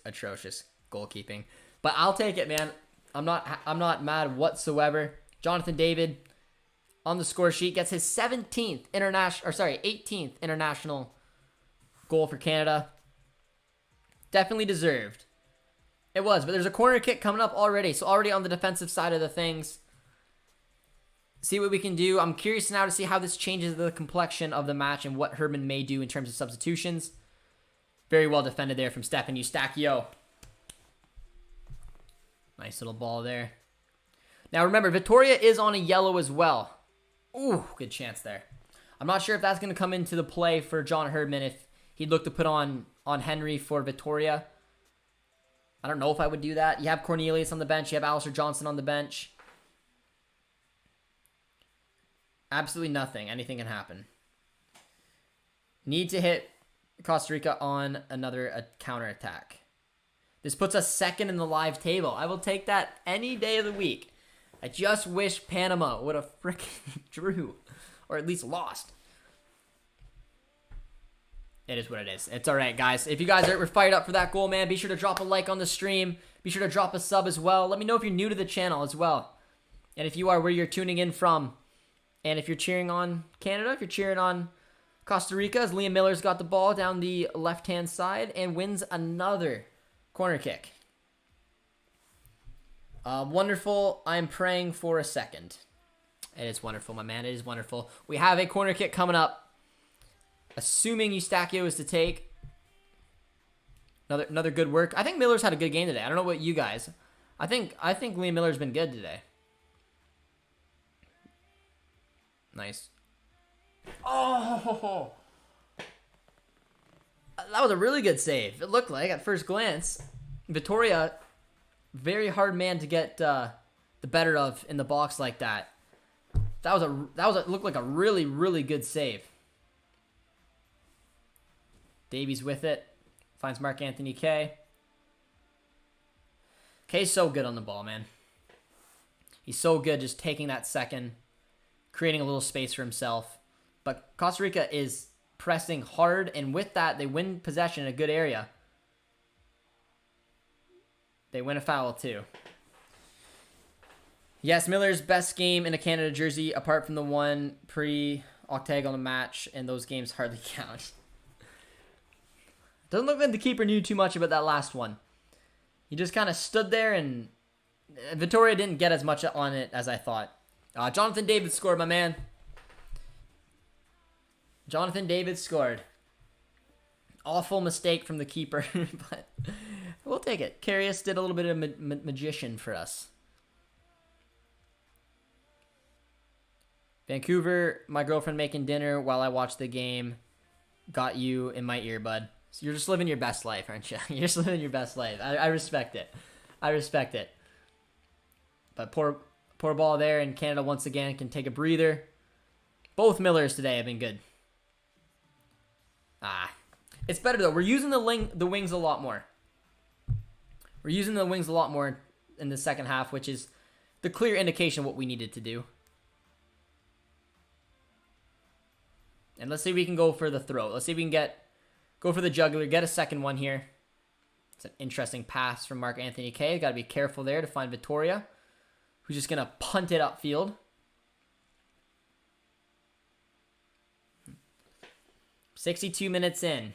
atrocious goalkeeping. But I'll take it, man. I'm not mad whatsoever. Jonathan David on the score sheet gets his 18th international goal for Canada. Definitely deserved. It was, but there's a corner kick coming up already. So already on the defensive side of the things. See what we can do. I'm curious now to see how this changes the complexion of the match and what Herman may do in terms of substitutions. Very well defended there from Stefan Eustachio. Nice little ball there. Now remember, Vittoria is on a yellow as well. Ooh, good chance there. I'm not sure if that's going to come into the play for John Herdman if he'd look to put on Henry for Vittoria. I don't know if I would do that. You have Cornelius on the bench. You have Alistair Johnson on the bench. Absolutely nothing. Anything can happen. Need to hit Costa Rica on another counterattack. This puts us second in the live table. I will take that any day of the week. I just wish Panama would have freaking drew. Or at least lost. It is what it is. It's alright, guys. If you guys are fired up for that goal, man, be sure to drop a like on the stream. Be sure to drop a sub as well. Let me know if you're new to the channel as well. And if you are, where you're tuning in from. And if you're cheering on Canada, if you're cheering on Costa Rica, as Liam Miller's got the ball down the left-hand side and wins another corner kick. Wonderful. I'm praying for a second. It is wonderful, my man. It is wonderful. We have a corner kick coming up. Assuming Eustachio is to take. Another good work. I think Miller's had a good game today. I don't know what you guys. I think Liam Miller's been good today. Nice. Oh! That was a really good save. It looked like at first glance. Vittoria, very hard man to get the better of in the box like that. Looked like a really, really good save. Davies with it. Finds Mark Anthony Kay. Kay's so good on the ball, man. He's so good just taking that second, creating a little space for himself. But Costa Rica is pressing hard, and with that, they win possession in a good area. They win a foul, too. Yes, Miller's best game in a Canada jersey, apart from the one pre-octagonal match, and those games hardly count. Doesn't look like the keeper knew too much about that last one. He just kind of stood there, and Vittoria didn't get as much on it as I thought. Jonathan David scored, my man. Jonathan David scored. Awful mistake from the keeper, but we'll take it. Karius did a little bit of magician for us. Vancouver, my girlfriend making dinner while I watch the game. Got you in my earbud. So you're just living your best life, aren't you? You're just living your best life. I respect it. I respect it. But poor ball there, and Canada once again can take a breather. Both Millers today have been good. It's better though. We're using the wings a lot more. We're using the wings a lot more in the second half, which is the clear indication of what we needed to do. And let's see if we can go for the throw. Let's see if we can go for the jugular, get a second one here. It's an interesting pass from Mark Anthony Kay. Got to be careful there to find Vittoria, who's just going to punt it upfield. 62 minutes in.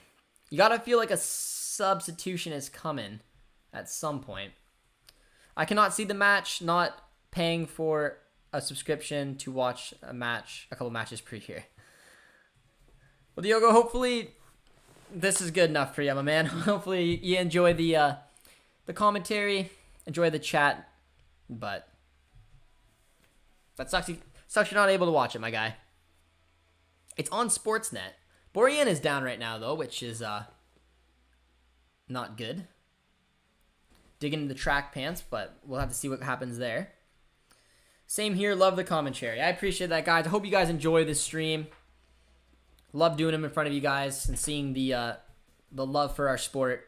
You got to feel like a substitution is coming at some point. I cannot see the match, not paying for a subscription to watch a couple matches per year. Well, Diogo, hopefully this is good enough for you, my man. Hopefully you enjoy the commentary, enjoy the chat, but that sucks you're not able to watch it, my guy. It's on Sportsnet. Borjan is down right now, though, which is not good. Digging into the track pants, but we'll have to see what happens there. Same here. Love the commentary. I appreciate that, guys. I hope you guys enjoy this stream. Love doing them in front of you guys and seeing the love for our sport.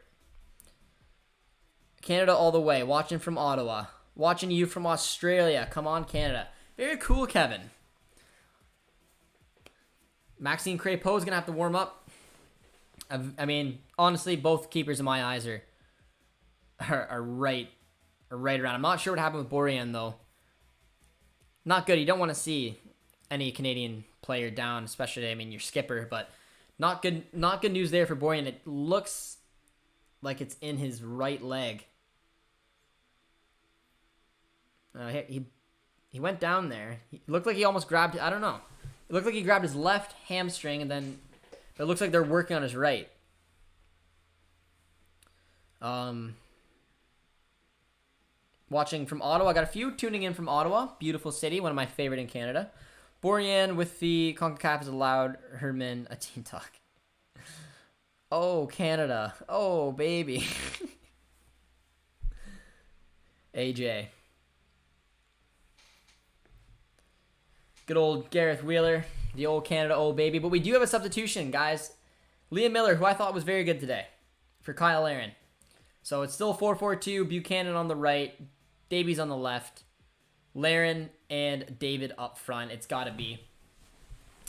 Canada all the way. Watching from Ottawa. Watching you from Australia. Come on, Canada. Very cool, Kevin. Maxime Crépeau is going to have to warm up. I mean, honestly, both keepers in my eyes are right around. I'm not sure what happened with Borjan, though. Not good. You don't want to see any Canadian player down, especially, I mean, your skipper, but not good news there for Borjan. It looks like it's in his right leg. He went down there. It looked like he almost grabbed, I don't know. It looked like he grabbed his left hamstring, and then it looks like they're working on his right. Watching from Ottawa. I got a few tuning in from Ottawa. Beautiful city. One of my favorite in Canada. Borjan with the CONCACAF has allowed Herman a team talk. Oh, Canada. Oh, baby. AJ. Good old Gareth Wheeler. The old Canada old baby. But we do have a substitution, guys. Liam Miller, who I thought was very good today, for Kyle Aaron. So it's still 4-4-2. Buchanan on the right. Davies on the left. Laren and David up front. It's got to be.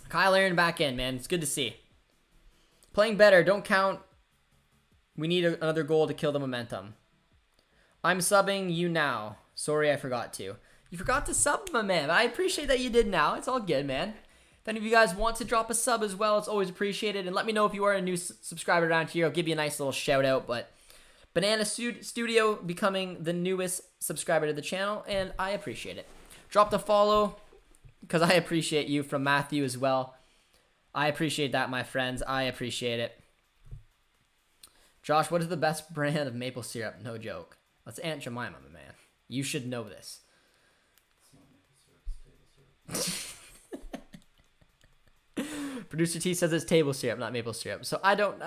Kyle Aaron back in, man. It's good to see. Playing better. Don't count. We need another goal to kill the momentum. I'm subbing you now. Sorry, I forgot to. You forgot to sub, my man. I appreciate that you did now. It's all good, man. If any of you guys want to drop a sub as well, it's always appreciated. And let me know if you are a new subscriber around here. I'll give you a nice little shout out. But Banana Studio becoming the newest subscriber to the channel, and I appreciate it. Drop the follow, because I appreciate you, from Matthew as well. I appreciate that, my friends. I appreciate it. Josh, what is the best brand of maple syrup? No joke. That's Aunt Jemima, my man. You should know this. Producer T says it's table syrup, not maple syrup. So I don't.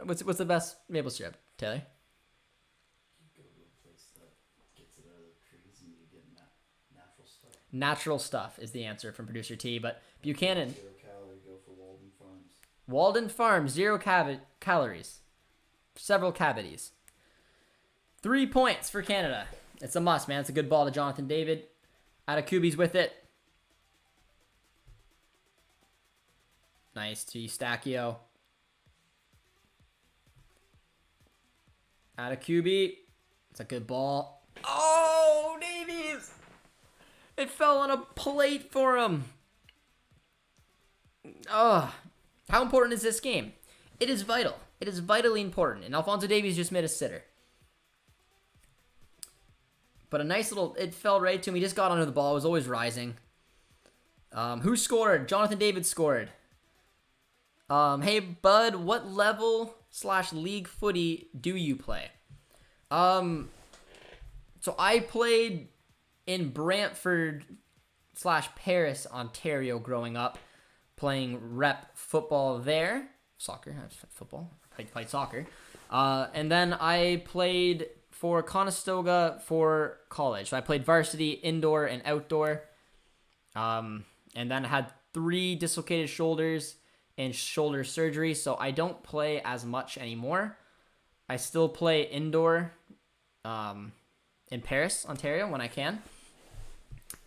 What's the best maple syrup, Taylor? Go to a place that gets it out of the trees and you get natural stuff. Natural stuff is the answer from Producer T. But Buchanan. 0 calorie, go for Walden Farms. Walden Farms, 0 calories. Several cavities. 3 points for Canada. It's a must, man. It's a good ball to Jonathan David. Atakubi's with it. Nice to Eustachio. Atakubi. It's a good ball. Oh, Davies! It fell on a plate for him. Oh, how important is this game? It is vital. It is vitally important. And Alphonso Davies just made a sitter. But a nice little... It fell right to him. He just got under the ball. It was always rising. Who scored? Jonathan David scored. Hey, bud, what level / league footy do you play? So I played in Brantford / Paris, Ontario growing up, playing rep football there. Soccer, football. I played soccer. And then I played for Conestoga for college. So I played varsity, indoor, and outdoor. And then I had 3 dislocated shoulders and shoulder surgery, so I don't play as much anymore. I still play indoor in Paris, Ontario, when I can.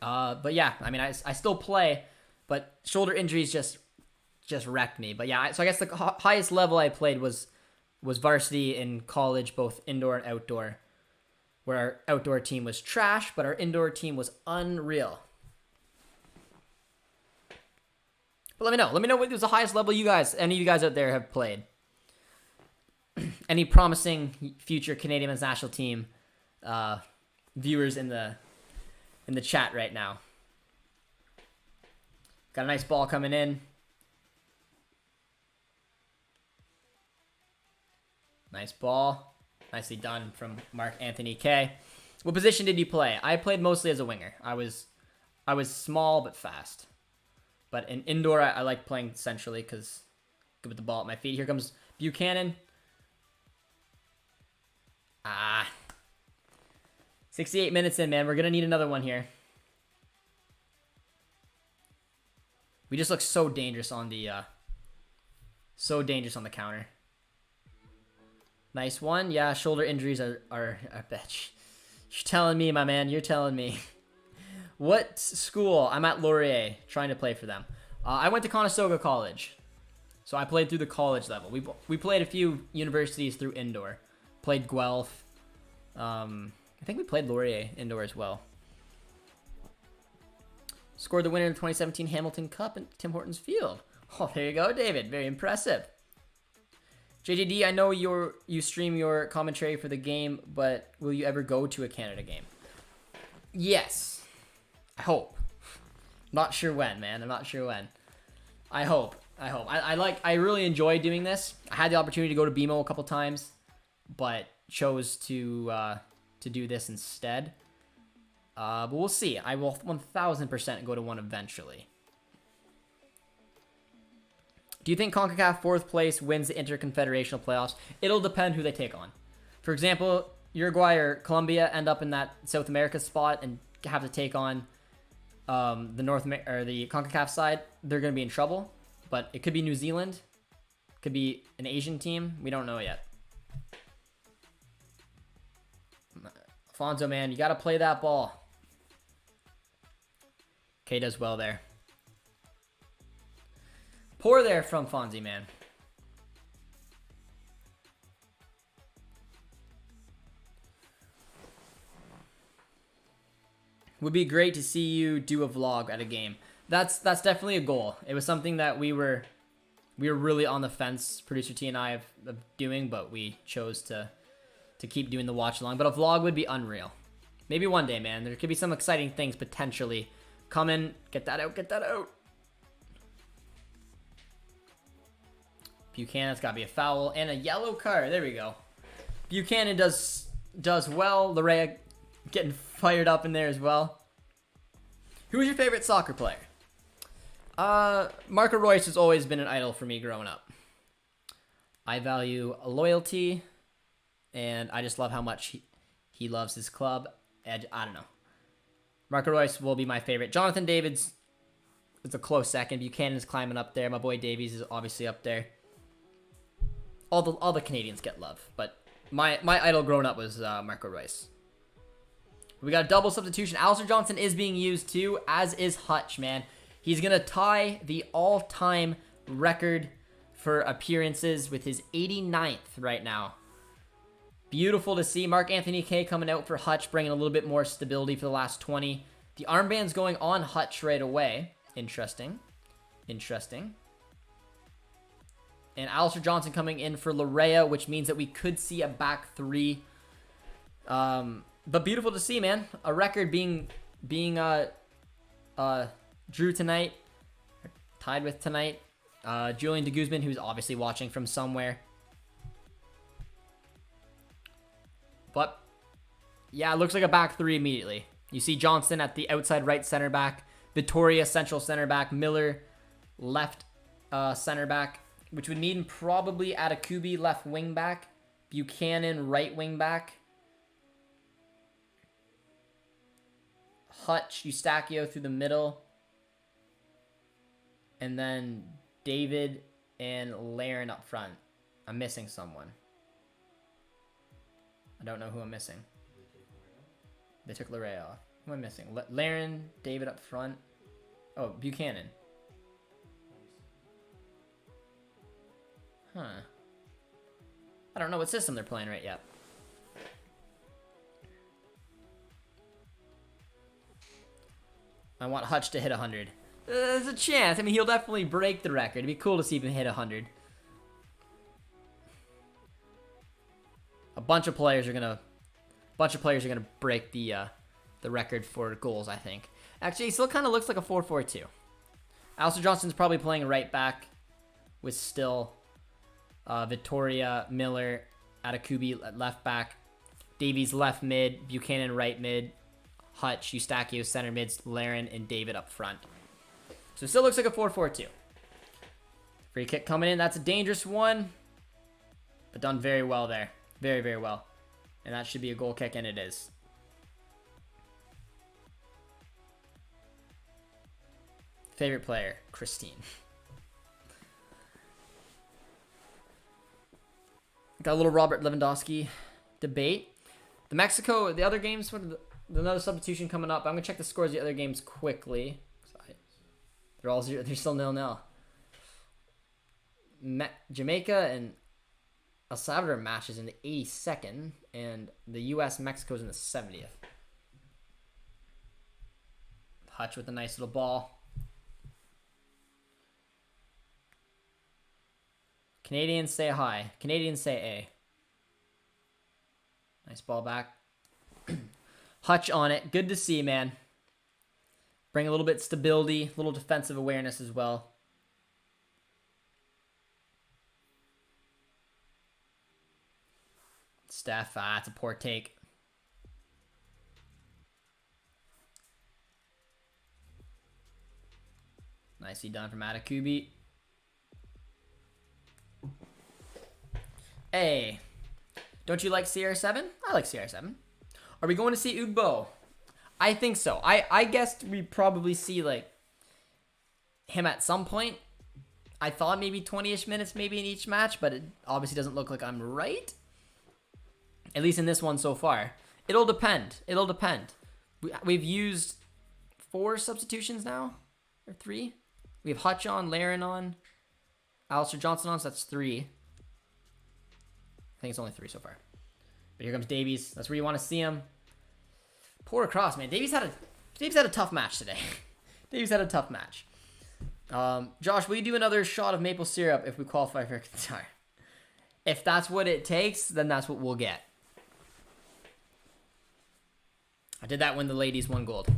But yeah, I mean, I still play, but shoulder injuries just wrecked me. But yeah, so I guess the highest level I played was varsity in college, both indoor and outdoor, where our outdoor team was trash, but our indoor team was unreal. But let me know what was the highest level any of you guys out there have played. Any promising future Canadian men's national team viewers in the chat right now. Got a nice ball coming in. Nice ball. Nicely done from Mark Anthony K. What position did you play? I played mostly as a winger. I was small but fast. But in indoor, I like playing centrally because good with the ball at my feet. Here comes Buchanan. 68 minutes in, man. We're going to need another one here. We just look so dangerous on the counter. Nice one. Yeah, shoulder injuries are I bet. You're telling me, my man. You're telling me. What school? I'm at Laurier, trying to play for them. I went to Conestoga College, so I played through the college level. We played a few universities through indoor. Played Guelph. I think we played Laurier indoor as well. Scored the winner in the 2017 Hamilton Cup at Tim Hortons Field. Oh, there you go, David. Very impressive. JJD, I know you stream your commentary for the game, but will you ever go to a Canada game? Yes. I hope. Not sure when, man. I'm not sure when. I hope. I really enjoy doing this. I had the opportunity to go to BMO a couple times, but chose to do this instead. But we'll see. I will 1000% go to one eventually. Do you think CONCACAF 4th place wins the Interconfederational playoffs? It'll depend who they take on. For example, Uruguay or Colombia end up in that South America spot and have to take on the CONCACAF side. They're going to be in trouble. But it could be New Zealand. Could be an Asian team. We don't know yet. Alfonso, man, you got to play that ball. K does well there. Poor there from Fonzie, man. Would be great to see you do a vlog at a game. That's definitely a goal. It was something that we were really on the fence, producer T and I, of doing, but we chose to keep doing the watch along. But a vlog would be unreal. Maybe one day, man. There could be some exciting things potentially coming. Get that out. Get that out. Buchanan's got to be a foul and a yellow card. There we go. Buchanan does well. Larea getting fired up in there as well. Who is your favorite soccer player? Marco Royce has always been an idol for me growing up. I value loyalty, and I just love how much he loves his club. And I don't know. Marco Royce will be my favorite. Jonathan David's is a close second. Buchanan's climbing up there. My boy Davies is obviously up there. All the Canadians get love, but my idol growing up was Marco Royce. We got a double substitution. Alistair Johnson is being used too, as is Hutch, man. He's going to tie the all-time record for appearances with his 89th right now. Beautiful to see. Mark Anthony Kay coming out for Hutch, bringing a little bit more stability for the last 20. The armband's going on Hutch right away. Interesting. Interesting. And Alistair Johnson coming in for Larea, which means that we could see a back three. But beautiful to see, man. A record being drew tonight, tied with tonight. Julian de Guzman, who's obviously watching from somewhere. But yeah, it looks like a back three immediately. You see Johnson at the outside right center back, Vittoria central center back, Miller left center back, which would mean probably Atakubi left wing back, Buchanan right wing back, Hutch, Eustachio through the middle, and then David and Laren up front. I'm missing someone. I don't know who I'm missing. They took Larea off. Who am I missing? Laren, David up front. Oh, Buchanan. Huh. I don't know what system they're playing right yet. I want Hutch to hit 100. There's a chance. I mean, he'll definitely break the record. It'd be cool to see him hit 100. A bunch of players are gonna break the record for goals, I think. Actually, he still kind of looks like a 4-4-2. Alistair Johnson's probably playing right back with still Vittoria, Miller, Atakubi at left back, Davies left mid, Buchanan right mid, Hutch, Eustachio center mids, Laren, and David up front. So it still looks like a 4-4-2. Free kick coming in. That's a dangerous one, but done very well there. Very, very well. And that should be a goal kick, and it is. Favorite player, Christine. Got a little Robert Lewandowski debate. The other games, another substitution coming up. I'm going to check the scores of the other games quickly. They're all 0. They're still 0-0. Jamaica and El Salvador matches in the 82nd, and the U.S.-Mexico's in the 70th. Hutch with a nice little ball. Canadians say hi. Canadians say A. Nice ball back. Hutch on it. Good to see, man. Bring a little bit of stability, a little defensive awareness as well. Steph, it's a poor take. Nicely done from Atakubi. Hey, don't you like CR7? I like CR7. Are we going to see Ugbo? I think so. I guessed we'd probably see like him at some point. I thought maybe 20-ish minutes maybe in each match, but it obviously doesn't look like I'm right. At least in this one so far. It'll depend. It'll depend. We've used 4 substitutions now, or 3. We have Hutch on, Laren on, Alistair Johnson on, so that's 3. I think it's only 3 so far. But here comes Davies. That's where you want to see him. Pour across, man. Davies had a tough match today. Davies had a tough match. Josh, will you do another shot of maple syrup if we qualify for Qatar? If that's what it takes, then that's what we'll get. I did that when the ladies won gold.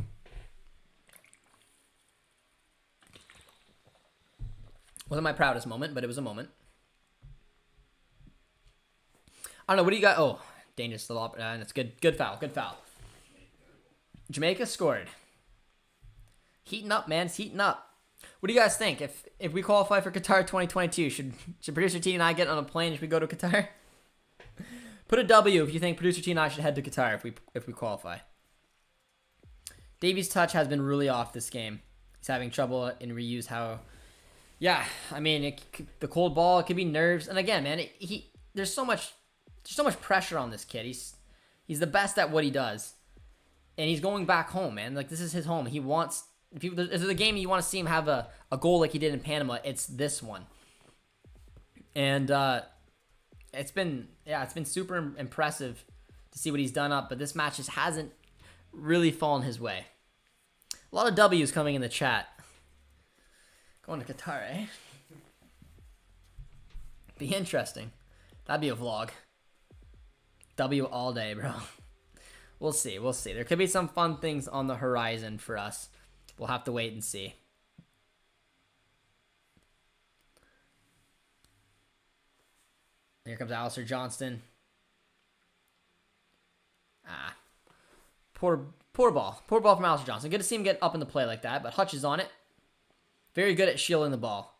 Wasn't my proudest moment, but it was a moment. I don't know. What do you got? Oh, dangerous. And it's good. Good foul. Good foul. Jamaica scored. Heating up, man. It's heating up. What do you guys think? If we qualify for Qatar 2022, should producer T and I get on a plane if we go to Qatar? Put a W if you think producer T and I should head to Qatar if we qualify. Davies' touch has been really off this game. He's having trouble in reuse. Yeah, I mean the cold ball, it could be nerves, and again, man, there's so much pressure on this kid. He's the best at what he does, and he's going back home, man. Like, this is his home. He wants. If there's a game you want to see him have a goal like he did in Panama, it's this one. And it's been super impressive to see what he's done up, but this match just hasn't really fallen his way. A lot of W's coming in the chat. Going to Qatar, eh? Be interesting. That'd be a vlog. W all day, bro. We'll see. There could be some fun things on the horizon for us. We'll have to wait and see. Here comes Alistair Johnston. Poor ball. Poor ball from Alistair Johnston. Good to see him get up in the play like that, but Hutch is on it. Very good at shielding the ball.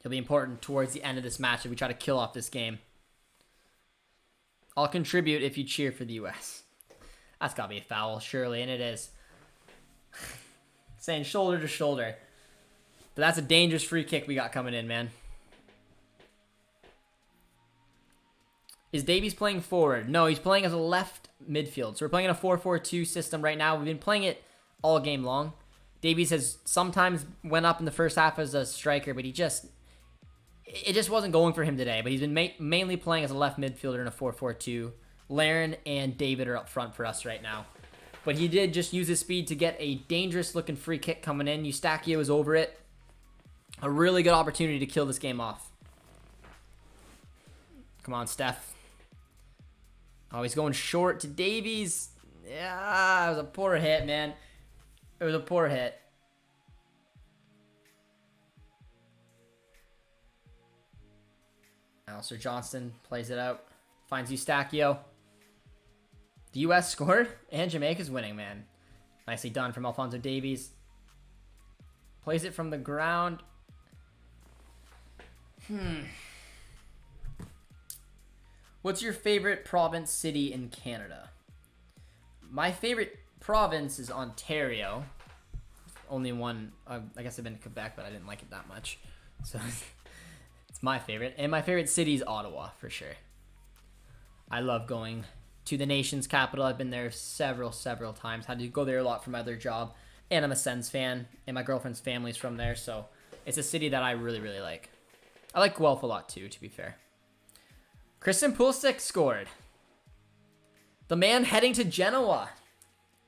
He'll be important towards the end of this match if we try to kill off this game. I'll contribute if you cheer for the U.S. That's got to be a foul, surely, and it is. Saying shoulder to shoulder. But that's a dangerous free kick we got coming in, man. Is Davies playing forward? No, he's playing as a left midfield. So we're playing in a 4-4-2 system right now. We've been playing it all game long. Davies has sometimes went up in the first half as a striker, but it just wasn't going for him today. But he's been mainly playing as a left midfielder in a 4-4-2. Laren and David are up front for us right now. But he did just use his speed to get a dangerous-looking free kick coming in. Eustachio is over it. A really good opportunity to kill this game off. Come on, Steph. Oh, he's going short to Davies. Yeah, it was a poor hit, man. It was a poor hit. Alistair Johnston plays it out. Finds Eustachio. The U.S. scored, and Jamaica's winning, man. Nicely done from Alphonso Davies. Plays it from the ground. What's your favorite province, city in Canada? My favorite province is Ontario. Only one. I guess I've been to Quebec, but I didn't like it that much. So it's my favorite. And my favorite city is Ottawa, for sure. I love going to the nation's capital. I've been there several times. Had to go there a lot for my other job. And I'm a Sens fan. And my girlfriend's family's from there. So it's a city that I really like. I like Guelph a lot too, to be fair. Christian Pulisic scored. The man heading to Genoa.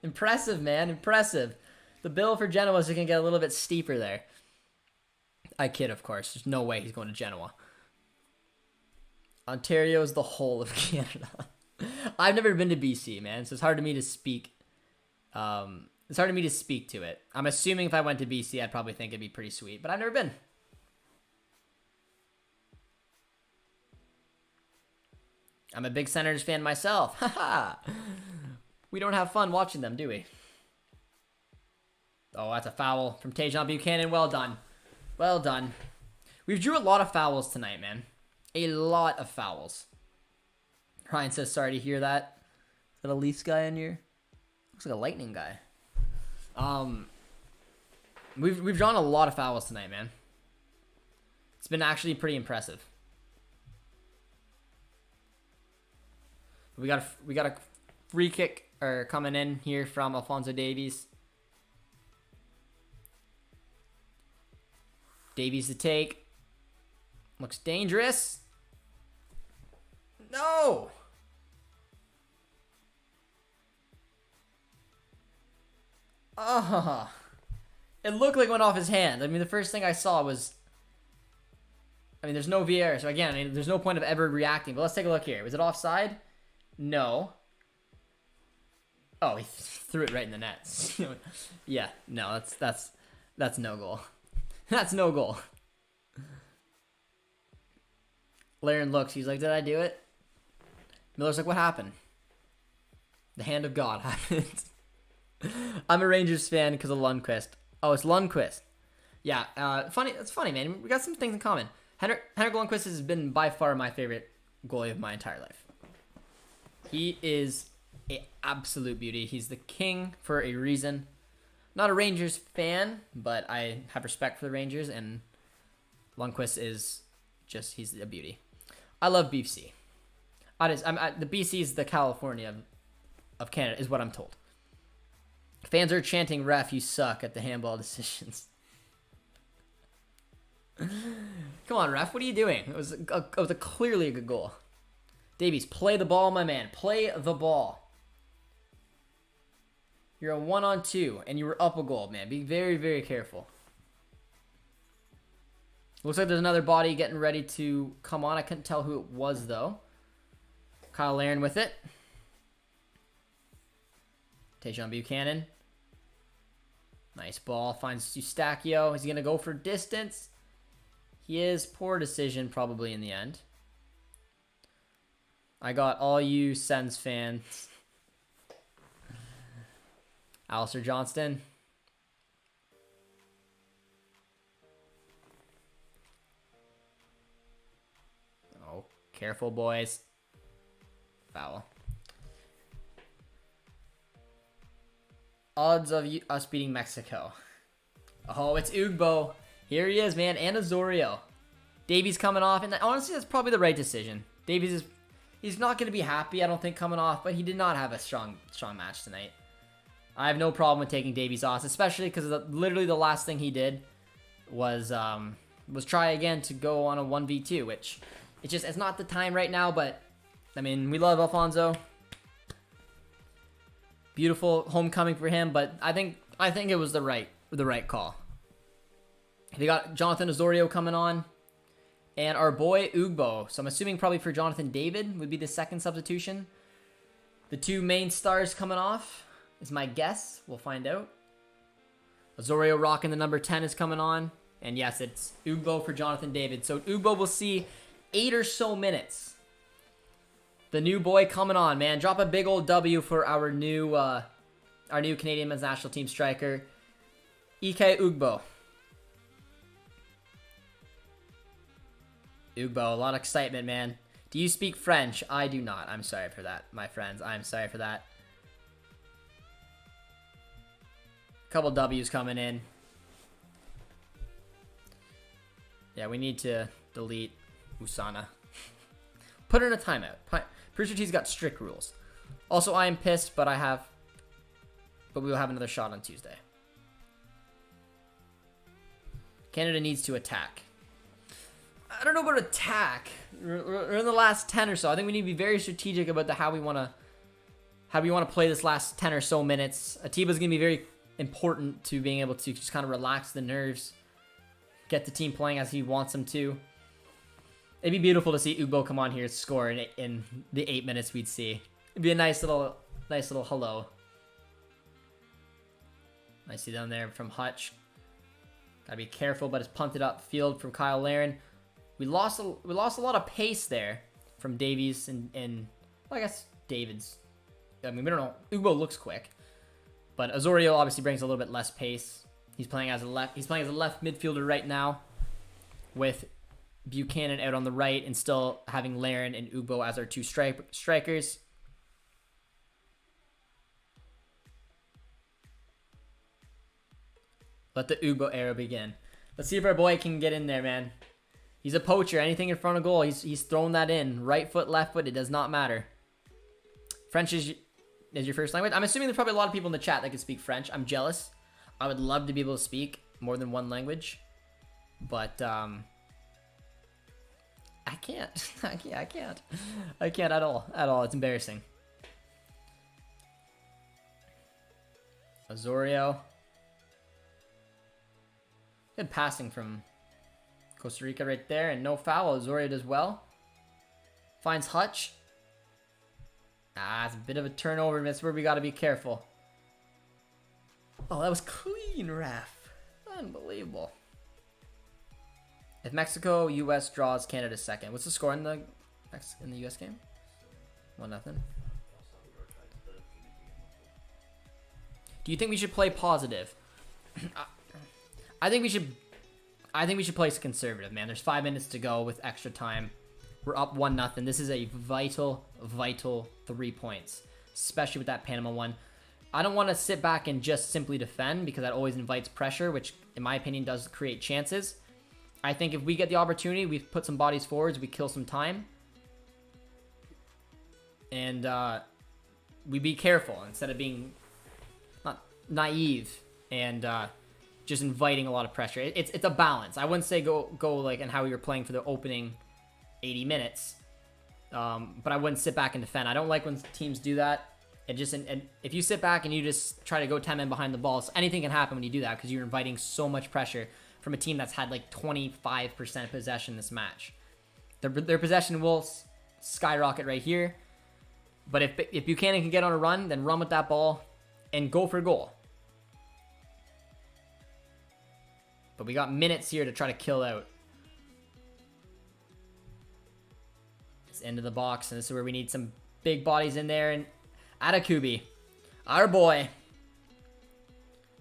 Impressive, man. Impressive. The bill for Genoa is going to get a little bit steeper there. I kid, of course. There's no way he's going to Genoa. Ontario is the whole of Canada. I've never been to BC, man, so it's hard to me to speak. It's hard to me to speak to it. I'm assuming if I went to BC, I'd probably think it'd be pretty sweet, but I've never been. I'm a big Senators fan myself. Haha. We don't have fun watching them, do we? Oh, that's a foul from Tajon Buchanan. Well done. Well done. We've drew a lot of fouls tonight, man. A lot of fouls. Ryan says, sorry to hear that. Is that a Leafs guy in here? Looks like a Lightning guy. We've drawn a lot of fouls tonight, man. It's been actually pretty impressive. We got a free kick coming in here from Alphonso Davies. Davies to take. Looks dangerous. No! Oh, it looked like it went off his hand. I mean, the first thing I saw was... I mean, there's no VAR, so again, I mean, there's no point of ever reacting. But let's take a look here. Was it offside? No. Oh, he threw it right in the net. Yeah, no, that's no goal. That's no goal. Laren looks. He's like, did I do it? Miller's like, what happened? The hand of God happened. I'm a Rangers fan because of Lundqvist. Oh, it's Lundqvist. Yeah, funny. That's funny, man. We got some things in common. Henrik Lundqvist has been by far my favorite goalie of my entire life. He is an absolute beauty. He's the king for a reason. Not a Rangers fan, but I have respect for the Rangers, and Lundqvist is just, he's a beauty. I love BC. The BC is the California of Canada, is what I'm told. Fans are chanting, "Ref, you suck," at the handball decisions. Come on, ref, what are you doing? It was clearly a good goal. Davies, play the ball, my man. Play the ball. You're a 1-on-2, and you were up a goal, man. Be very, very careful. Looks like there's another body getting ready to come on. I couldn't tell who it was, though. Kyle Larin with it. Tajon Buchanan. Nice ball. Finds Eustachio. Is he going to go for distance? He is. Poor decision, probably, in the end. I got all you Sens fans. Alistair Johnston. Oh, careful, boys. Foul. Odds of us beating Mexico. Oh, it's Ugbo. Here he is, man. And Osorio. Davies coming off. And honestly, that's probably the right decision. Davies is... He's not going to be happy, I don't think, coming off. But he did not have a strong match tonight. I have no problem with taking Davies off. Especially because literally the last thing he did was try again to go on a 1v2. Which, it's not the time right now. But, I mean, we love Alfonso. Beautiful homecoming for him, but I think it was the right call. They got Jonathan Osorio coming on, and our boy Ugbo. So I'm assuming probably for Jonathan David would be the second substitution. The two main stars coming off is my guess. We'll find out. Osorio rocking the number 10 is coming on, and yes, it's Ugbo for Jonathan David. So Ugbo will see 8 or so minutes. The new boy coming on, man. Drop a big old W for our new Canadian men's national team striker, Ike Ugbo. Ugbo, a lot of excitement, man. Do you speak French? I do not. I'm sorry for that, my friends. I'm sorry for that. Couple W's coming in. Yeah, we need to delete Usana. Put her in a timeout. Pretty sure he's got strict rules. Also, I am pissed, but we will have another shot on Tuesday. Canada needs to attack. I don't know about attack. We're in the last 10 or so. I think we need to be very strategic about how we want to play this last 10 or so minutes. Atiba's going to be very important to being able to just kind of relax the nerves, get the team playing as he wants them to. It'd be beautiful to see Ugbo come on here and score in the 8 minutes we'd see. It'd be a nice little hello. Nicely down there from Hutch. Gotta be careful, but it's punted up field from Kyle Larin. We lost a lot of pace there from Davies and well, I guess David's. I mean, we don't know. Ugbo looks quick, but Osorio obviously brings a little bit less pace. He's playing as a left midfielder right now, with Buchanan out on the right and still having Larin and Ugbo as our two strikers. Let the Ugbo era begin. Let's see if our boy can get in there, man. He's a poacher. Anything in front of goal, he's thrown that in. Right foot, left foot, it does not matter. French is your first language. I'm assuming there's probably a lot of people in the chat that can speak French. I'm jealous. I would love to be able to speak more than one language. But, I can't. I can't at all. It's embarrassing. Osorio. Good passing from Costa Rica right there, and no foul. Osorio does well. Finds Hutch. It's a bit of a turnover. That's where we got to be careful. Oh, that was clean, ref. Unbelievable. If Mexico, U.S. draws, Canada's second. What's the score in the U.S. game? 1-0. Do Do you think we should play positive? I think we should play conservative, man. There's 5 minutes to go with extra time. We're up 1-0. This is a vital 3 points, especially with that Panama one. I don't want to sit back and just simply defend because that always invites pressure, which in my opinion does create chances. I think if we get the opportunity, we put some bodies forwards, we kill some time, and we be careful instead of being not naive and just inviting a lot of pressure. It's a balance. I wouldn't say go like and how we were playing for the opening 80 minutes, but I wouldn't sit back and defend. I don't like when teams do that. And if you sit back and you just try to go 10 men behind the ball, so anything can happen when you do that because you're inviting so much pressure from a team that's had like 25% possession this match. Their possession will skyrocket right here. But if Buchanan can get on a run, then run with that ball and go for goal. But we got minutes here to try to kill out. It's into the box, and this is where we need some big bodies in there. And Atakubi, our boy.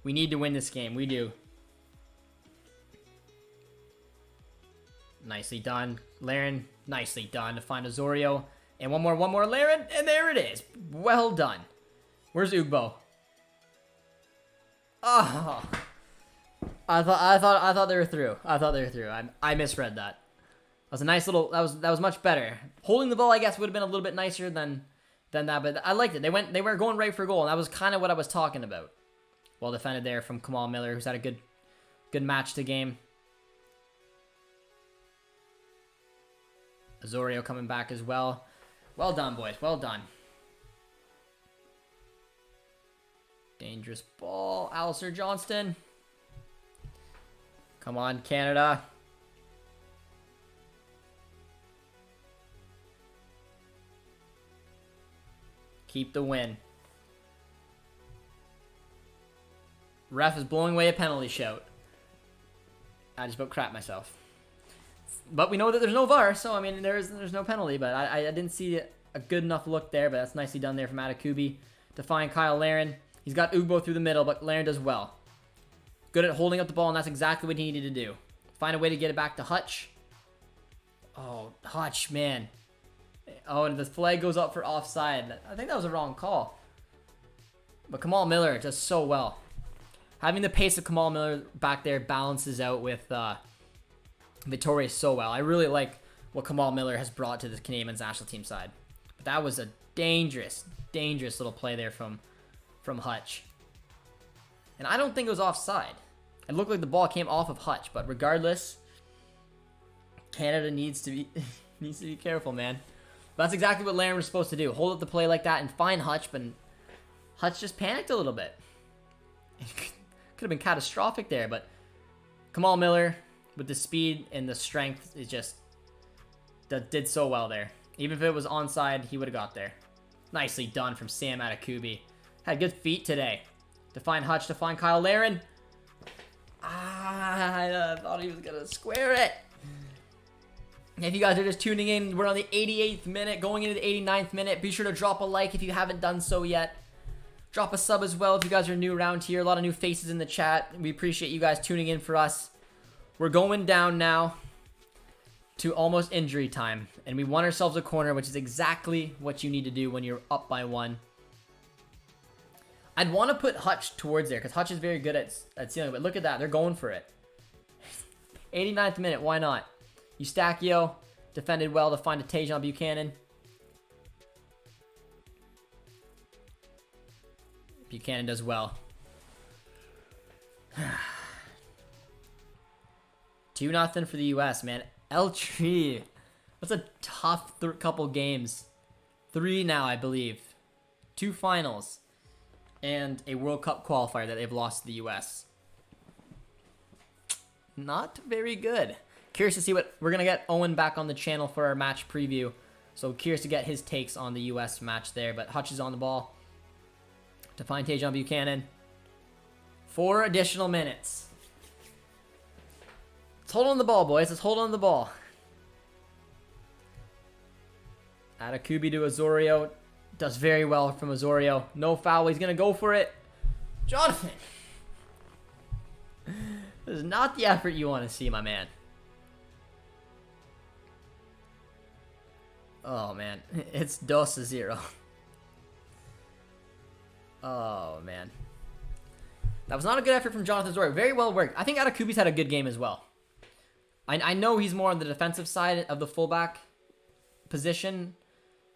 We need to win this game. We do. Nicely done. Laren, nicely done to find Osorio. And one more Laren, and there it is. Well done. Where's Ugbo? Oh, I thought they were through. I misread that. That was a nice little. That was much better. Holding the ball, I guess, would have been a little bit nicer than that, but I liked it. They were going right for goal, and that was kind of what I was talking about. Well defended there from Kamal Miller, who's had a good match to game. Osorio coming back as well. Well done, boys. Well done. Dangerous ball. Alistair Johnston. Come on, Canada. Keep the win. Ref is blowing away a penalty shout. I just about crapped myself. But we know that there's no VAR, so I mean there's no penalty. But I didn't see a good enough look there. But that's nicely done there from Atakubi to find Kyle Laren. He's got Ugbo through the middle, but Laren does well. Good at holding up the ball, and that's exactly what he needed to do. Find a way to get it back to Hutch. Oh, Hutch, man. Oh, and the flag goes up for offside. I think that was a wrong call. But Kamal Miller does so well. Having the pace of Kamal Miller back there balances out with Vittoria so well. I really like what Kamal Miller has brought to the Canadian men's national team side. But that was a dangerous little play there from Hutch. And I don't think it was offside. It looked like the ball came off of Hutch, but regardless, Canada needs to be careful, man. But that's exactly what Laren was supposed to do. Hold up the play like that and find Hutch, but Hutch just panicked a little bit. It could have been catastrophic there, but Kamal Miller, with the speed and the strength, is just did so well there. Even if it was onside, he would have got there. Nicely done from Sam Atakubi. Had good feet today. To find Hutch, to find Kyle Laren. I thought he was going to square it. If you guys are just tuning in, we're on the 88th minute, going into the 89th minute. Be sure to drop a like if you haven't done so yet. Drop a sub as well if you guys are new around here. A lot of new faces in the chat. We appreciate you guys tuning in for us. We're going down now to almost injury time. And we won ourselves a corner, which is exactly what you need to do when you're up by one. I'd want to put Hutch towards there because Hutch is very good at sealing. But look at that. They're going for it. 89th minute. Why not? Eustachio defended well to find a Tajon Buchanan. Buchanan does well. 2-0 for the U.S., man. El Tri. That's a tough couple games. 3 now, I believe. 2 finals. And a World Cup qualifier that they've lost to the U.S. Not very good. Curious to see what... We're going to get Owen back on the channel for our match preview. So curious to get his takes on the U.S. match there. But Hutch is on the ball to find Tajon Buchanan. 4 additional minutes. Let's hold on the ball, boys. Let's hold on the ball. Atakubi to Osorio. Does very well from Osorio. No foul. He's going to go for it. Jonathan! This is not the effort you want to see, my man. Oh, man. It's 2-0. Oh, man. That was not a good effort from Jonathan Zori. Very well worked. I think Atakubi's had a good game as well. I know he's more on the defensive side of the fullback position,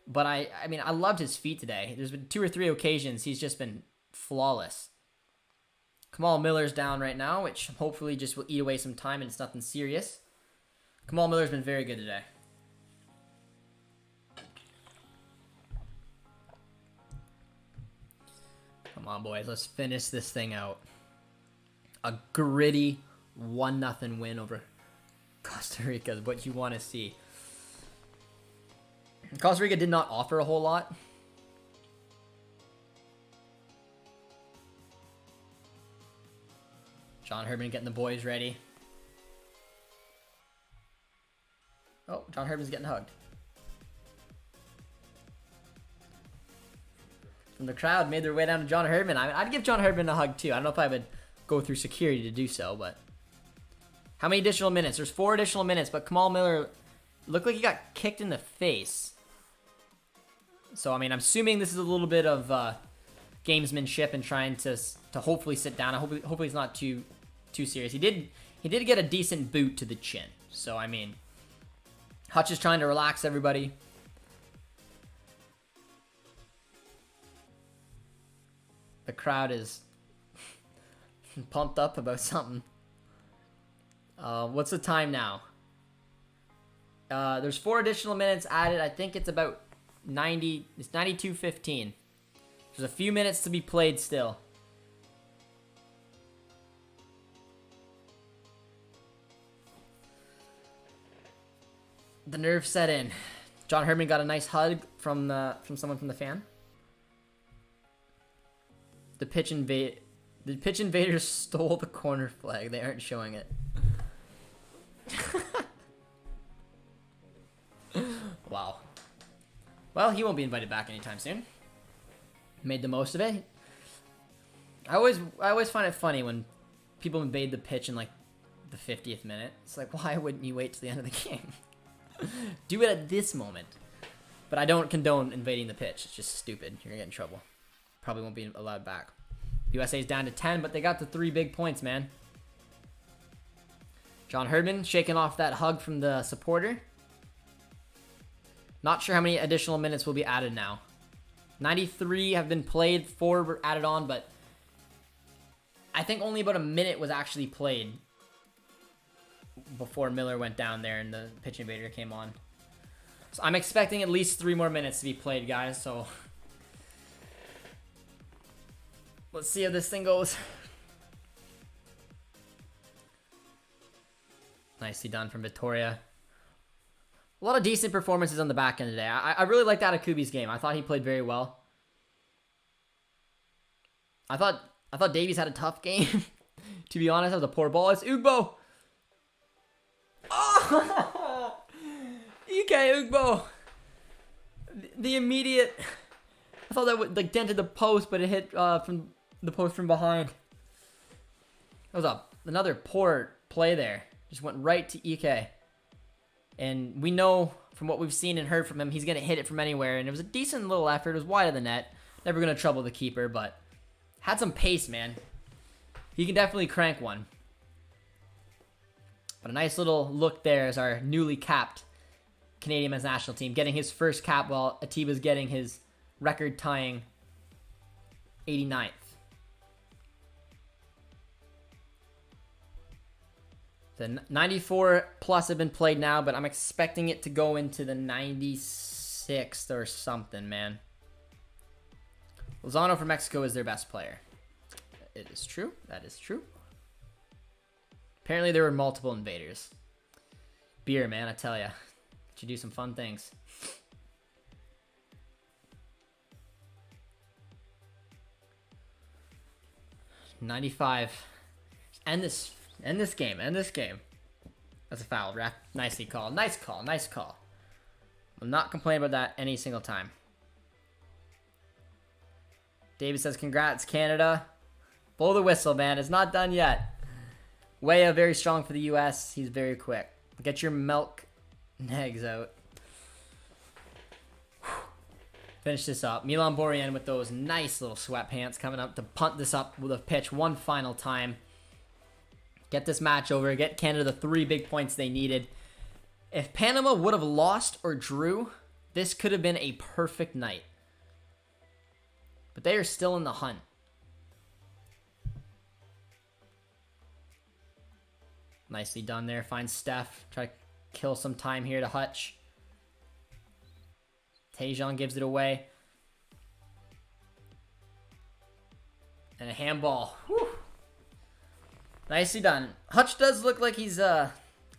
but I mean, I loved his feet today. There's been 2 or 3 occasions he's just been flawless. Kamal Miller's down right now, which hopefully just will eat away some time and it's nothing serious. Kamal Miller's been very good today. Come on, boys. Let's finish this thing out. A gritty 1-0 win over Costa Rica is what you want to see. Costa Rica did not offer a whole lot. John Herdman getting the boys ready. Oh, John Herdman's getting hugged. From the crowd made their way down to John Herdman. I'd give John Herdman a hug too. I don't know if I would go through security to do so, but how many additional minutes? There's 4 additional minutes, but Kamal Miller looked like he got kicked in the face. So I mean, I'm assuming this is a little bit of gamesmanship and trying to hopefully sit down. Hopefully it's not too serious. He did get a decent boot to the chin. So I mean, Hutch is trying to relax everybody. The crowd is pumped up about something. What's the time now? There's 4 additional minutes added. I think it's about 90. It's 92:15. There's a few minutes to be played still. The nerves set in. John Herdman got a nice hug from someone from the fan. The pitch invaders stole the corner flag. They aren't showing it. Wow. Well, he won't be invited back anytime soon. Made the most of it. I always find it funny when people invade the pitch in like the 50th minute. It's like, why wouldn't you wait till the end of the game? Do it at this moment. But I don't condone invading the pitch. It's just stupid. You're gonna get in trouble. Probably won't be allowed back. USA's down to 10, but they got the 3 big points, man. John Herdman shaking off that hug from the supporter. Not sure how many additional minutes will be added now. 93 have been played, 4 were added on, but I think only about a minute was actually played before Miller went down there and the pitch invader came on. So I'm expecting at least 3 more minutes to be played, guys, so let's see how this thing goes. Nicely done from Victoria. A lot of decent performances on the back end today. I really liked Atakubi's game. I thought he played very well. I thought Davies had a tough game. To be honest, that was a poor ball. It's Ugbo. Oh! EK Ugbo. The immediate. I thought that would like dented the post, but it hit from the post from behind. That was another poor play there. Just went right to EK. And we know from what we've seen and heard from him, he's going to hit it from anywhere. And it was a decent little effort. It was wide of the net. Never going to trouble the keeper, but had some pace, man. He can definitely crank one. But a nice little look there as our newly capped Canadian men's national team getting his first cap while Atiba's getting his record-tying 89th. The 94 plus have been played now, but I'm expecting it to go into the 96th or something, man. Lozano from Mexico is their best player. It is true. That is true. Apparently there were multiple invaders. Beer, man, I tell ya. You do some fun things. $95. End this game. That's a foul, ref. Nicely called. Nice call. I'm not complaining about that any single time. David says, congrats, Canada. Blow the whistle, man. It's not done yet. Weah very strong for the U.S. He's very quick. Get your milk and eggs out. Finish this up. Milan Borjan with those nice little sweatpants coming up to punt this up with a pitch one final time. Get this match over. Get Canada the 3 big points they needed. If Panama would have lost or drew, this could have been a perfect night. But they are still in the hunt. Nicely done there. Find Steph. Try to kill some time here to Hutch. Tajon gives it away. And a handball. Whew. Nicely done. Hutch does look like he's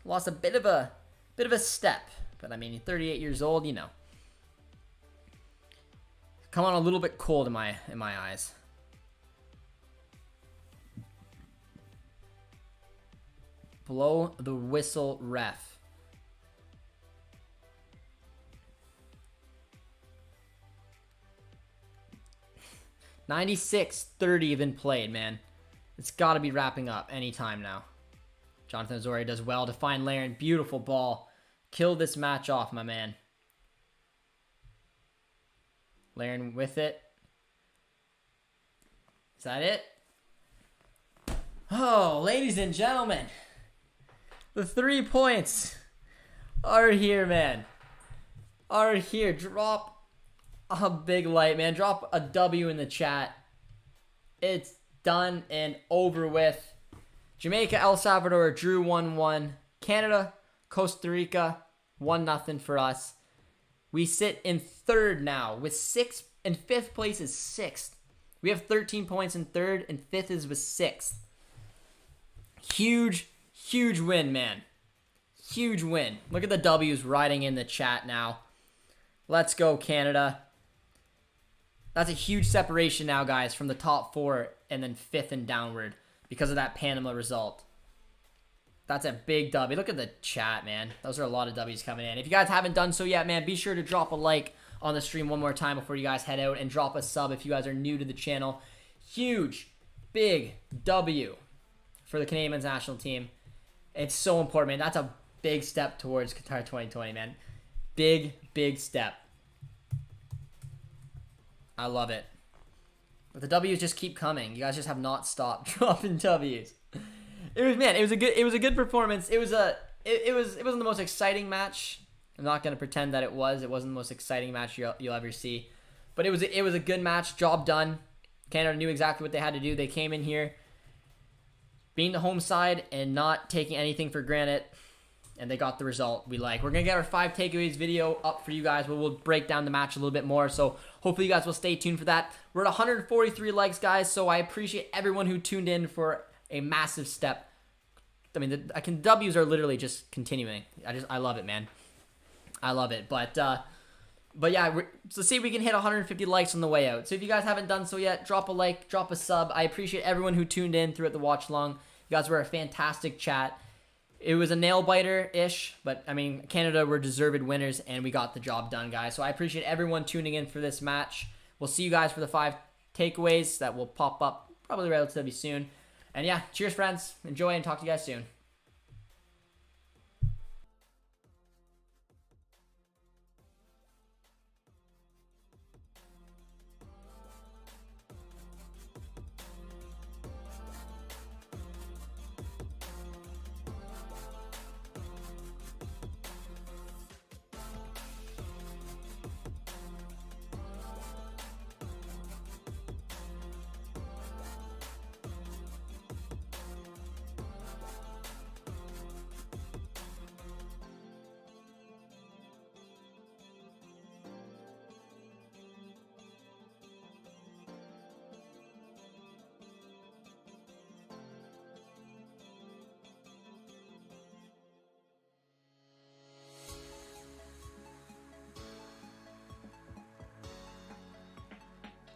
lost a bit of a step. But I mean, 38 years old, you know. Come on a little bit cold in my eyes. Blow the whistle, ref. $96:30 have been played, man. It's got to be wrapping up anytime now. Jonathan Osorio does well to find Laren. Beautiful ball. Kill this match off, my man. Laren with it. Is that it? Oh, ladies and gentlemen. The 3 points are here, man. Are here. Drop a big light, man. Drop a W in the chat. It's done and over with. Jamaica, El Salvador drew 1-1. Canada, Costa Rica, 1-0 for us. We sit in third now with 6, and fifth place is 6th. We have 13 points in third, and fifth is with 6th. Huge win, man. Huge win. Look at the W's riding in the chat now. Let's go, Canada. That's a huge separation now, guys, from the top 4 and then 5th and downward because of that Panama result. That's a big W. Look at the chat, man. Those are a lot of W's coming in. If you guys haven't done so yet, man, be sure to drop a like on the stream one more time before you guys head out, and drop a sub if you guys are new to the channel. Huge, big W for the Canadian men's national team. It's so important, man. That's a big step towards Qatar 2020, man. Big step. I love it. But the W's just keep coming. You guys just have not stopped dropping W's. It was a good performance. It wasn't the most exciting match. I'm not gonna pretend that it was. It wasn't the most exciting match you'll ever see. But it was a good match. Job done. Canada knew exactly what they had to do. They came in here being the home side and not taking anything for granted, and they got the result we like. We're going to get our 5 takeaways video up for you guys, where we'll break down the match a little bit more, so hopefully you guys will stay tuned for that. We're at 143 likes, guys, so I appreciate everyone who tuned in for a massive step. I mean, the W's are literally just continuing. I love it, man. I love it, but yeah, let's see if we can hit 150 likes on the way out. So if you guys haven't done so yet, drop a like, drop a sub. I appreciate everyone who tuned in throughout the watch along. You guys were a fantastic chat. It was a nail-biter-ish, but, I mean, Canada were deserved winners, and we got the job done, guys. So I appreciate everyone tuning in for this match. We'll see you guys for the 5 takeaways that will pop up probably relatively soon. And, yeah, cheers, friends. Enjoy, and talk to you guys soon.